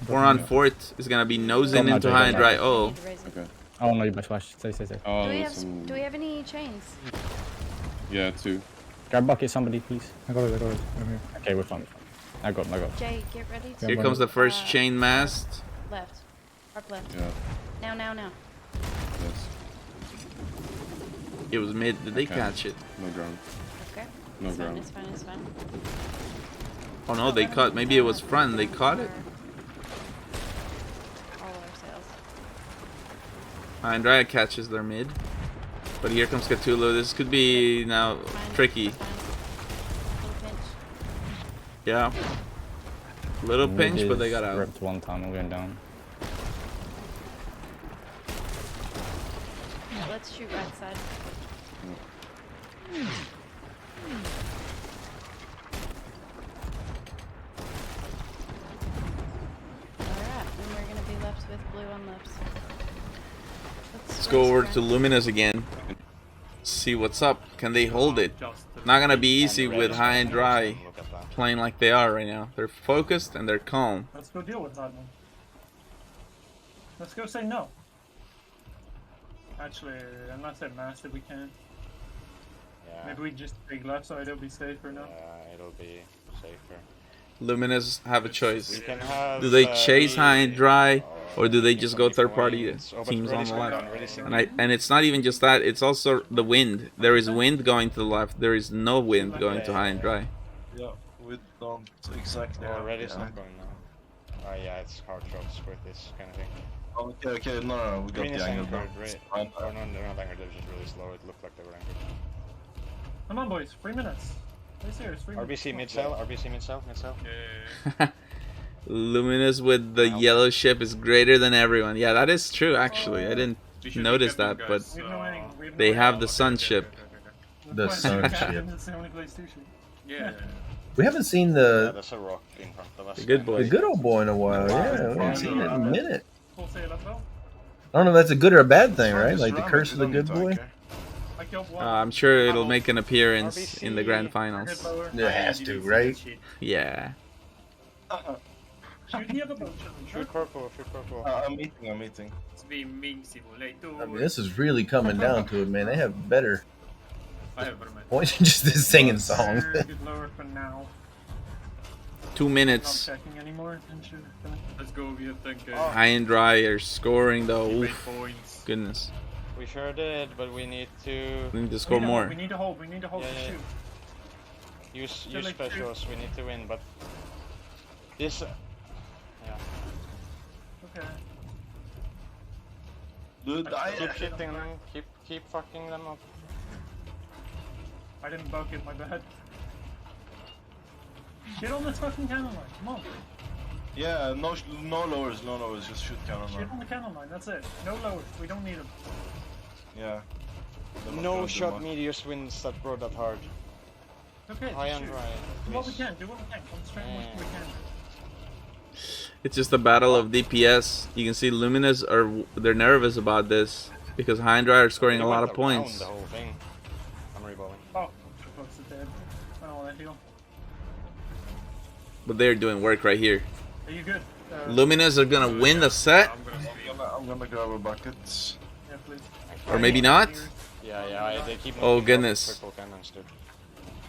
4 on 4th is gonna be nosing into high and dry. Oh. Okay. Oh no, you must flash. Say. Do we have any chains? Yeah, 2. Grab bucket, somebody, please. I got it. I'm here. Okay, we're fine. I got it. Jay, get ready to. Here comes the first chain mast. Left. Harp left. Yeah. Now. Yes. It was mid. Did they catch it? No ground. Okay. No ground. It's fine. Oh no, they caught. Maybe it was front. They caught it. All our sails. High and dry catches their mid. But here comes Cthulhu. This could be now tricky. Yeah. Little pinch, but they got out. Ripped one tunnel going down. Yeah, let's shoot right side. Alright, then we're gonna be left with blue on lips. Let's go over to Luminous again. See what's up. Can they hold it? Not gonna be easy with high and dry playing like they are right now. They're focused and they're calm. Let's go deal with that one. Let's go say no. Actually, I'm not saying massive we can. Yeah. Maybe we just take left side, it'll be safer now. Yeah, it'll be safer. Luminous have a choice. Have, do they chase high and dry, or do they just go third-party teams on the left? And it's not even just that; it's also the wind. There is wind going to the left. There is no wind going to high and dry. Yeah, we don't exactly. Already it's not going now. Oh yeah, it's hard shots with this kind of thing. Okay, no, we got the angle. Oh no, they're not anchored. They're just really slow. It looked like they were anchored. Come on, boys, 3 minutes. RBC mid-cell, RBC mid-cell. Yeah. Luminous with the yellow ship is greater than everyone. Yeah, that is true, actually. I didn't notice that, but they have the sun ship. The sun ship. Yeah. We haven't seen the... There's a rock in front of us. The good boy. The good old boy in a while, yeah. We haven't seen it in a minute. I don't know if that's a good or a bad thing, right? Like the curse of the good boy? I'm sure it'll make an appearance in the grand finals. It has to, right? Yeah. Shoot purple. I'm eating. I mean, this is really coming down to it, man. They have better points than just this singing song. 2 minutes. Let's go, High and dry are scoring though. Oof. Goodness. We sure did, but we need to... We need to score more. We need to hold to shoot. Use specials, we need to win, but... This... yeah. Okay. Dude, keep shitting them, keep fucking them up. I didn't bug it, my bad. Get on this fucking cannon line, come on. Yeah, no lowers, just shoot cannon line. Shoot on the cannon line, that's it. No lowers, we don't need them. Yeah. No shot meteors wins that bro that hard. Okay, high and dry. Do what we can, concentrate on what we can. It's just a battle of DPS. You can see Luminous they're nervous about this. because High and Dry are scoring They a lot went of around points. the whole thing. I'm reballing. Oh, close to dead. I don't want to heal. But they're doing work right here. Are you good? Luminous are gonna win the set, I'm gonna grab a bucket. Yeah, please. or maybe not. Yeah, they keep Oh moving goodness! triple cannons, dude.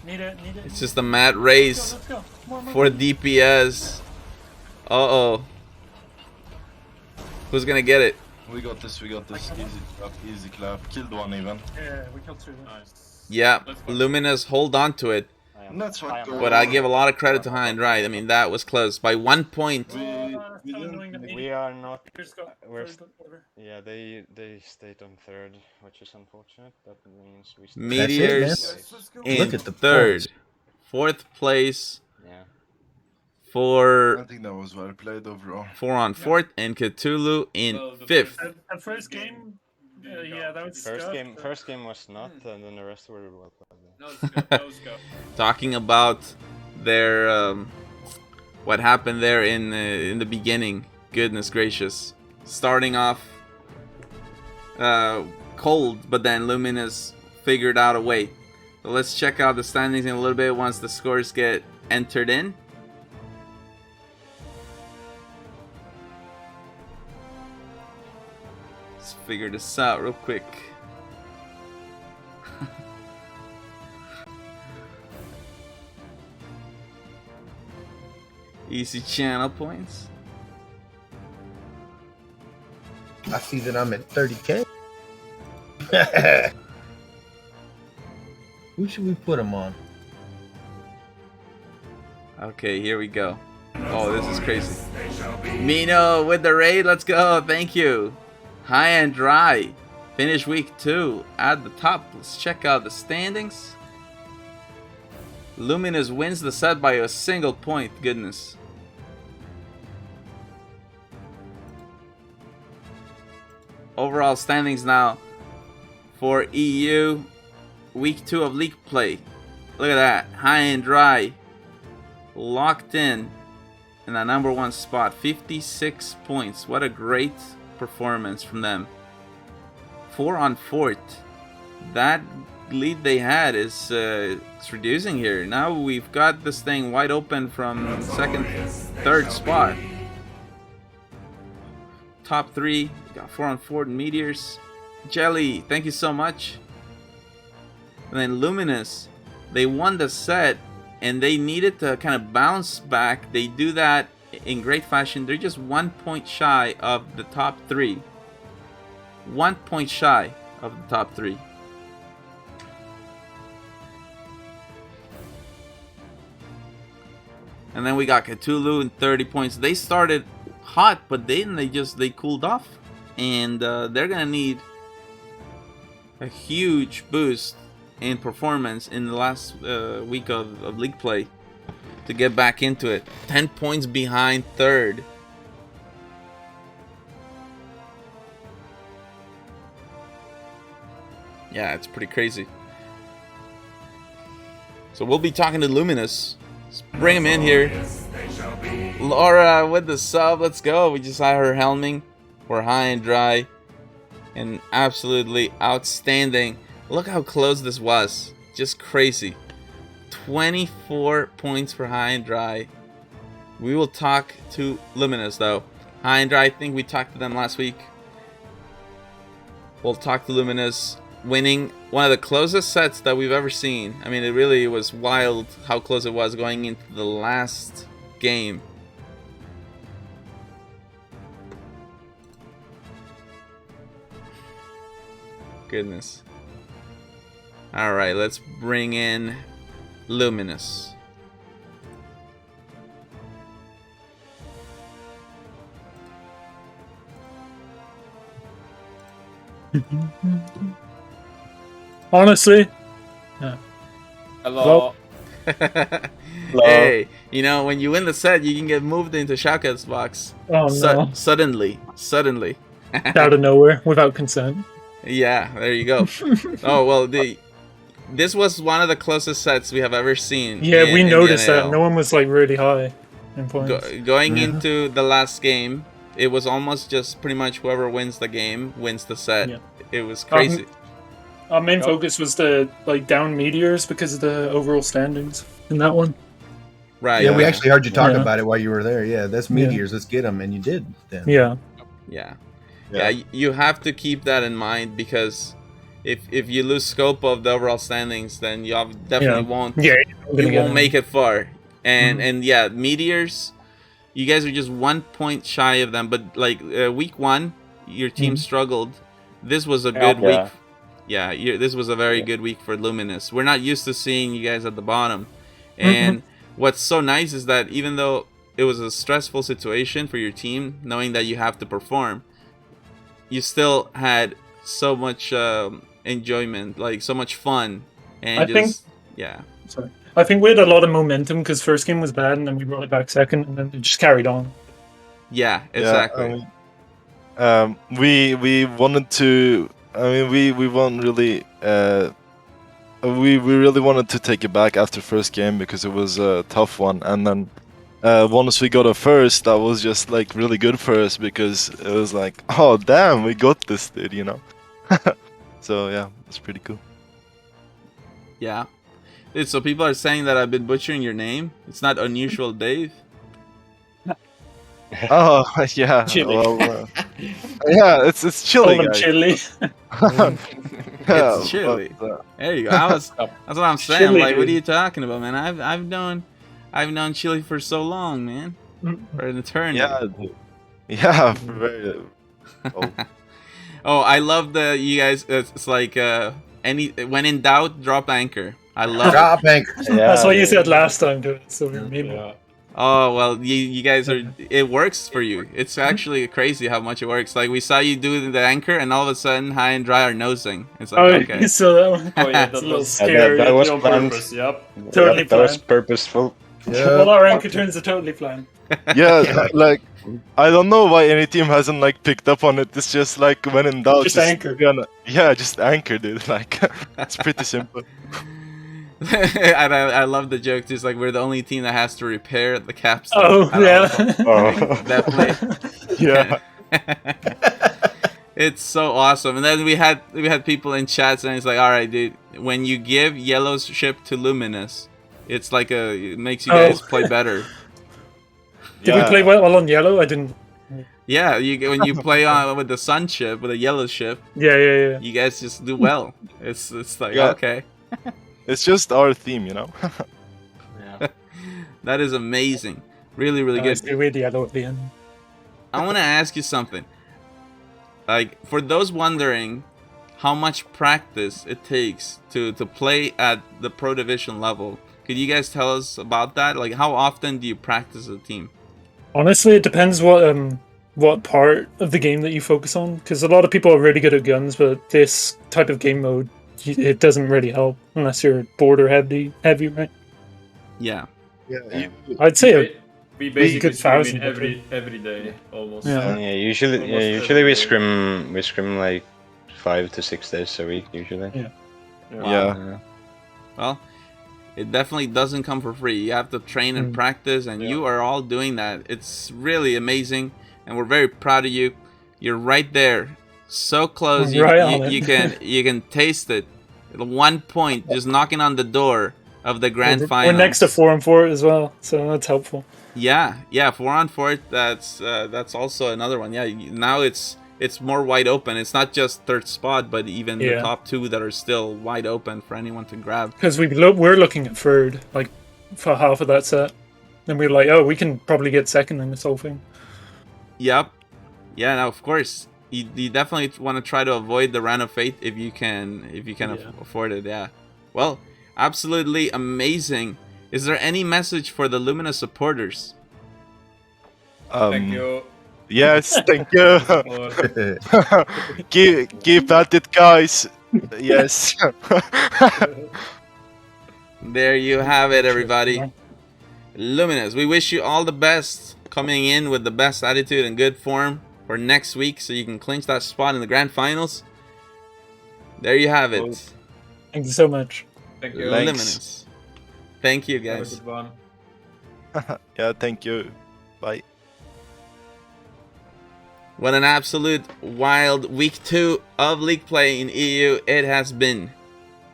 Need it. It's just a mad race Let's go. More. for DPS. Uh-oh. Who's gonna get it? We got this. Easy clap. Killed one even. Yeah, we killed 2. Nice. Yeah, Luminous hold on to it. But I give a lot of credit to High and Dry. I mean, that was close by 1 point. We are not. Yeah, they stayed on third, which is unfortunate. That means we. Meteors in Look at the third, points. 4th place. Yeah. I think that was well played overall. 4 on 4th, and Cthulhu in 5th. At first game, yeah, that was First game was not, and then the rest were well played. That was go. Talking about their what happened there in the beginning. Goodness gracious, starting off cold, but then Luminous figured out a way. So let's check out the standings in a little bit once the scores get entered in. Let's figure this out real quick. Easy channel points. I see that I'm at 30K. Who should we put him on? Okay, here we go. Oh, this is crazy. Mino with the raid, let's go. Thank you. High and Dry. Finish week 2 at the top. Let's check out the standings. Luminous wins the set by a single point. Goodness. Overall standings now for EU week 2 of league play. Look at that. High and Dry locked in the #1 spot. 56 points. What a great performance from them. 4 on 4th. That lead they had is it's reducing here. Now we've got this thing wide open from 2nd, 3rd spot. Top 3, we got 4 on 4 Meteors. Jelly, thank you so much. And then Luminous, they won the set and they needed to kind of bounce back. They do that in great fashion. They're just 1 point shy of the top 3. 1 point shy of the top 3. And then we got Cthulhu in 30 points. They started hot, but then they cooled off, and they're gonna need a huge boost in performance in the last week of league play to get back into it. 10 points behind 3rd. Yeah, it's pretty crazy. So we'll be talking to Luminous. Let's bring him in here. Laura with the sub, let's go. We just saw her helming. We're High and Dry. And absolutely outstanding. Look how close this was. Just crazy. 24 points for High and Dry. We will talk to Luminous though. High and Dry, I think we talked to them last week. We'll talk to Luminous. Winning one of the closest sets that we've ever seen. I mean, it really was wild how close it was going into the last game. Goodness. Alright, let's bring in Luminous. Honestly. Yeah. Hello. Hey, you know, when you win the set, you can get moved into Shaka's box. Oh no. Suddenly. Out of nowhere, without consent. Yeah, there you go. Oh, well, this was one of the closest sets we have ever seen. Yeah, we noticed that. No one was like really high in points. Going into the last game, it was almost just pretty much whoever wins the game wins the set. Yeah. it was crazy. Our main focus was the down meteors because of the overall standings in that one. Right. Yeah, we actually heard you talk about it while you were there. Yeah, that's meteors. Let's get them, and you did. Then. Yeah. Yeah. You have to keep that in mind because if you lose scope of the overall standings, then you definitely won't. Yeah, you won't make it far. And yeah, meteors. You guys are just 1 point shy of them, but like week 1, your team struggled. This was a good week. Yeah, this was a very good week for Luminous. We're not used to seeing you guys at the bottom. And what's so nice is that even though it was a stressful situation for your team, knowing that you have to perform, you still had so much enjoyment, like so much fun. And I think we had a lot of momentum because first game was bad and then we brought it back second and then it just carried on. Yeah, exactly. We wanted to. I mean, we won really. We really wanted to take it back after first game because it was a tough one, and then once we got a first, that was just like really good for us because it was like, oh damn, we got this, dude, you know. So yeah, it's pretty cool. Yeah. Dude, so people are saying that I've been butchering your name. It's not unusual, Dave. Oh yeah, Chili. well, yeah, it's chili. Call him Chili. It's chili. There you go. That's what I'm saying. Chili, like, what are dude. you talking about, man? I've known Chili for so long, man. For an eternity. Yeah, very. Oh, I love you guys. It's like when in doubt, drop anchor. I love drop anchor. That's what you said last time, dude. So we made Oh well, you guys are. It works for you. It's actually crazy how much it works. Like we saw you do the anchor, and all of a sudden, High and Dry are nosing. It's like okay. You saw that one? Oh yeah, It's a that little was scary. that was On planned. purpose, Yep. Totally That was planned. purposeful. All our anchor turns are totally planned. Yeah, like I don't know why any team hasn't like picked up on it. It's just like when in doubt, Just anchor. Yeah, just anchor, dude. Like it's pretty simple. And I love the joke. Just like we're the only team that has to repair the capstone. Oh yeah. Definitely. Yeah. It's so awesome. And then we had people in chats, and it's like, all right, dude, when you give Yellow's ship to Luminous, it's like it makes you guys play better. Did we play well on Yellow? I didn't. Yeah, when you play on with the Sun ship, with a Yellow ship. Yeah. You guys just do well. It's like okay. It's just our theme, you know. That is amazing. Really, really good. With Yellow at the end. I want to ask you something. Like, for those wondering how much practice it takes to play at the Pro Division level, could you guys tell us about that? Like, how often do you practice as a team? Honestly, it depends what part of the game that you focus on. Because a lot of people are really good at guns, but this type of game mode, it doesn't really help unless you're border heavy, right? Yeah. Yeah. I'd say we basically good scrim 1,000 every day almost. Yeah. Usually we scrim like 5 to 6 days a week usually. Yeah. Well, it definitely doesn't come for free. You have to train and practice, and you are all doing that. It's really amazing, and we're very proud of you. You're right there, so close. You can taste it. 1 point, just knocking on the door of the grand final. We're next to 4-on-4 as well, so that's helpul. Yeah, 4-on-4. That's also another one. Yeah, now it's more wide open. It's not just third spot, but even the top 2 that are still wide open for anyone to grab. Because we're looking at third, like for half of that set, and we're like, oh, we can probably get second in this whole thing. Yep. Yeah. Now, of course, you definitely want to try to avoid the Run of Fate if you can afford it. Yeah. Well, absolutely amazing. Is there any message for the Lumina supporters? Thank you. Yes, thank you. keep at it, guys. Yes. There you have it, everybody. Luminous, we wish you all the best, coming in with the best attitude and good form for next week, so you can clinch that spot in the grand finals. There you have it. Thank you so much. Thank you. Luminous. Thank you, guys. Have a good one. Yeah, thank you. Bye. What an absolute wild week 2 of league play in EU it has been.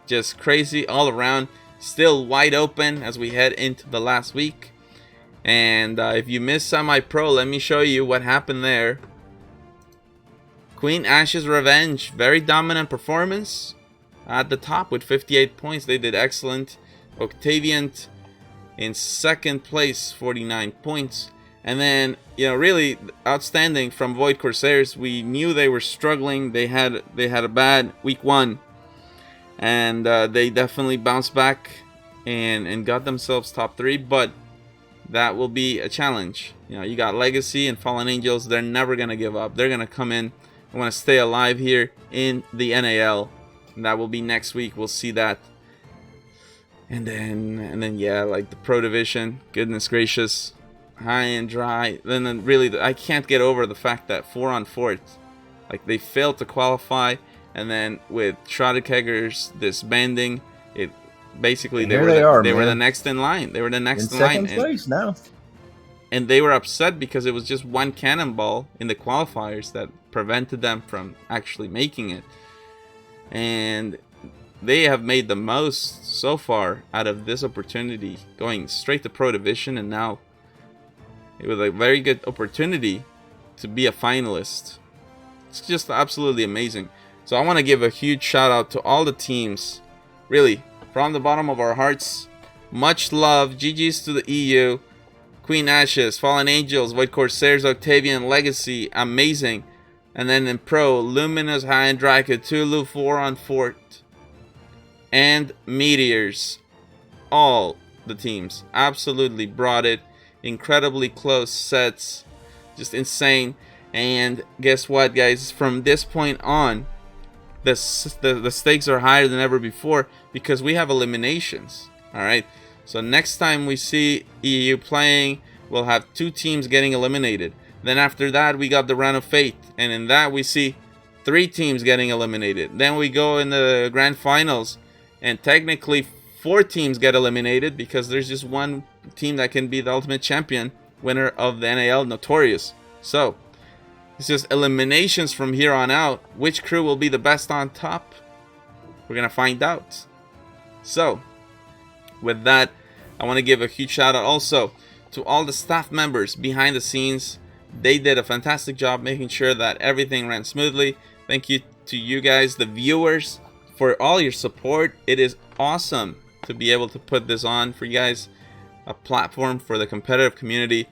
Just crazy all around. Still wide open as we head into the last week. And if you missed semi-pro, let me show you what happened there. Queen Ashe's Revenge, very dominant performance at the top with 58 points. They did excellent. Octavian in second place, 49 points. And then, you know, really outstanding from Void Corsairs. We knew they were struggling. They had a bad week 1, and they definitely bounced back and got themselves top 3. But that will be a challenge. You know, you got Legacy and Fallen Angels. They're never gonna give up. They're gonna come in and want to stay alive here in the NAL. And that will be next week. We'll see that. And then yeah, like the Pro Division. Goodness gracious. High and dry. Then really, I can't get over the fact that 4-on-4, like they failed to qualify, and then with Schradekegger's disbanding, it basically they were the next in line. They were the next in line. Second place now. And they were upset because it was just one cannonball in the qualifiers that prevented them from actually making it. And they have made the most so far out of this opportunity, going straight to Pro Division, and now it was a very good opportunity to be a finalist. It's just absolutely amazing. So I want to give a huge shout out to all the teams. Really, from the bottom of our hearts. Much love. GG's to the EU. Queen Ashes, Fallen Angels, Void Corsairs, Octavian, Legacy. Amazing. And then in Pro, Luminous, High and Dry, Cthulhu, 4-on-4, and Meteors. All the teams absolutely brought it. Incredibly close sets, just insane. And guess what, guys? From this point on, the stakes are higher than ever before because we have eliminations. All right. So next time we see EU playing, we'll have 2 teams getting eliminated. Then after that, we got the Round of Fate, and in that we see 3 teams getting eliminated. Then we go in the grand finals, and technically 4 teams get eliminated because there's just one team that can be the ultimate champion, winner of the NAL, Notorious. So it's just eliminations from here on out. Which crew will be the best on top? We're gonna find out. So with that, I want to give a huge shout out also to all the staff members behind the scenes. They did a fantastic job making sure that everything ran smoothly. Thank you to you guys, the viewers, for all your support. It is awesome to be able to put this on for you guys, a platform for the competitive community,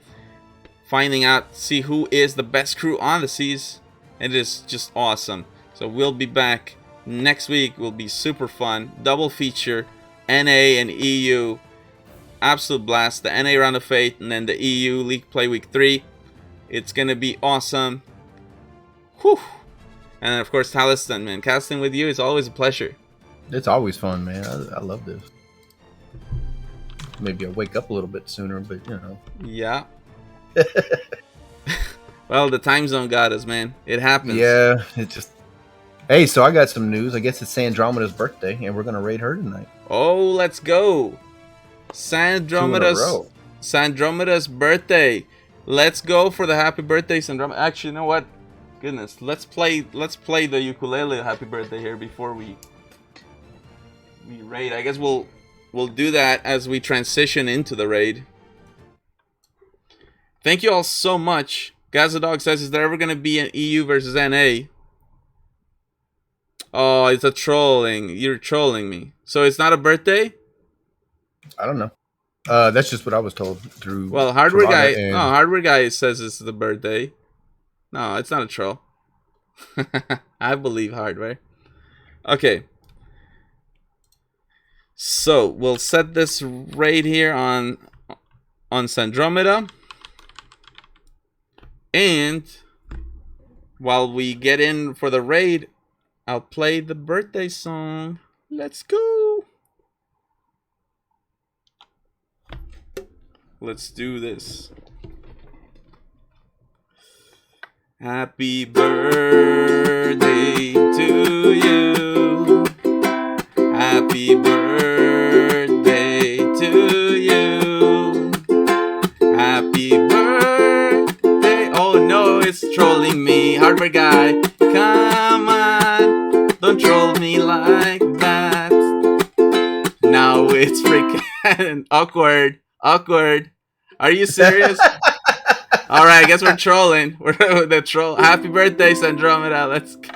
finding out, see who is the best crew on the seas. It is just awesome. So we'll be back next week. Will be super fun, double feature, NA and EU, absolute blast. The NA Round of Fate and then the EU League Play Week 3. It's gonna be awesome. Whew. And of course, Talistan, man, casting with you is always a pleasure. It's always fun, man. I love this. Maybe I'll wake up a little bit sooner, but you know. Yeah. Well, the time zone got us, man. It happens. Yeah, it just. Hey, so I got some news. I guess it's Sandromeda's birthday, and we're gonna raid her tonight. Oh, let's go! Sandromeda's birthday. Let's go for the happy birthday, Sandromeda. Actually, you know what? Goodness, let's play the ukulele happy birthday here before we raid. I guess we'll do that as we transition into the raid. Thank you all so much. Gazadog says, is there ever gonna be an EU versus NA? Oh, it's a trolling. You're trolling me. So it's not a birthday? I don't know. That's just what I was told through. Well, Hardware Guy. Hardware Guy says it's the birthday. No, it's not a troll. I believe Hardware. Okay. So we'll set this raid here on Sandromeda, and while we get in for the raid, I'll play the birthday song. Let's go. Let's do this. Happy birthday to you. Happy birthday to you. Happy birthday. Oh no, it's trolling me. it's freaking awkward. Awkward. Are you serious? All right, I guess we're trolling. We're the troll. Happy birthday, Sandromeda. Let's go.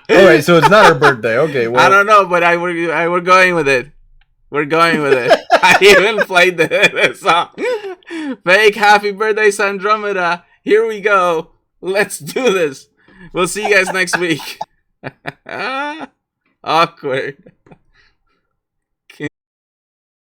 All right, so it's not her birthday. Okay, well I don't know, but we're going with it. We're going with it. I even played the song. Fake happy birthday, Sandromeda. Here we go. Let's do this. We'll see you guys next week. Awkward.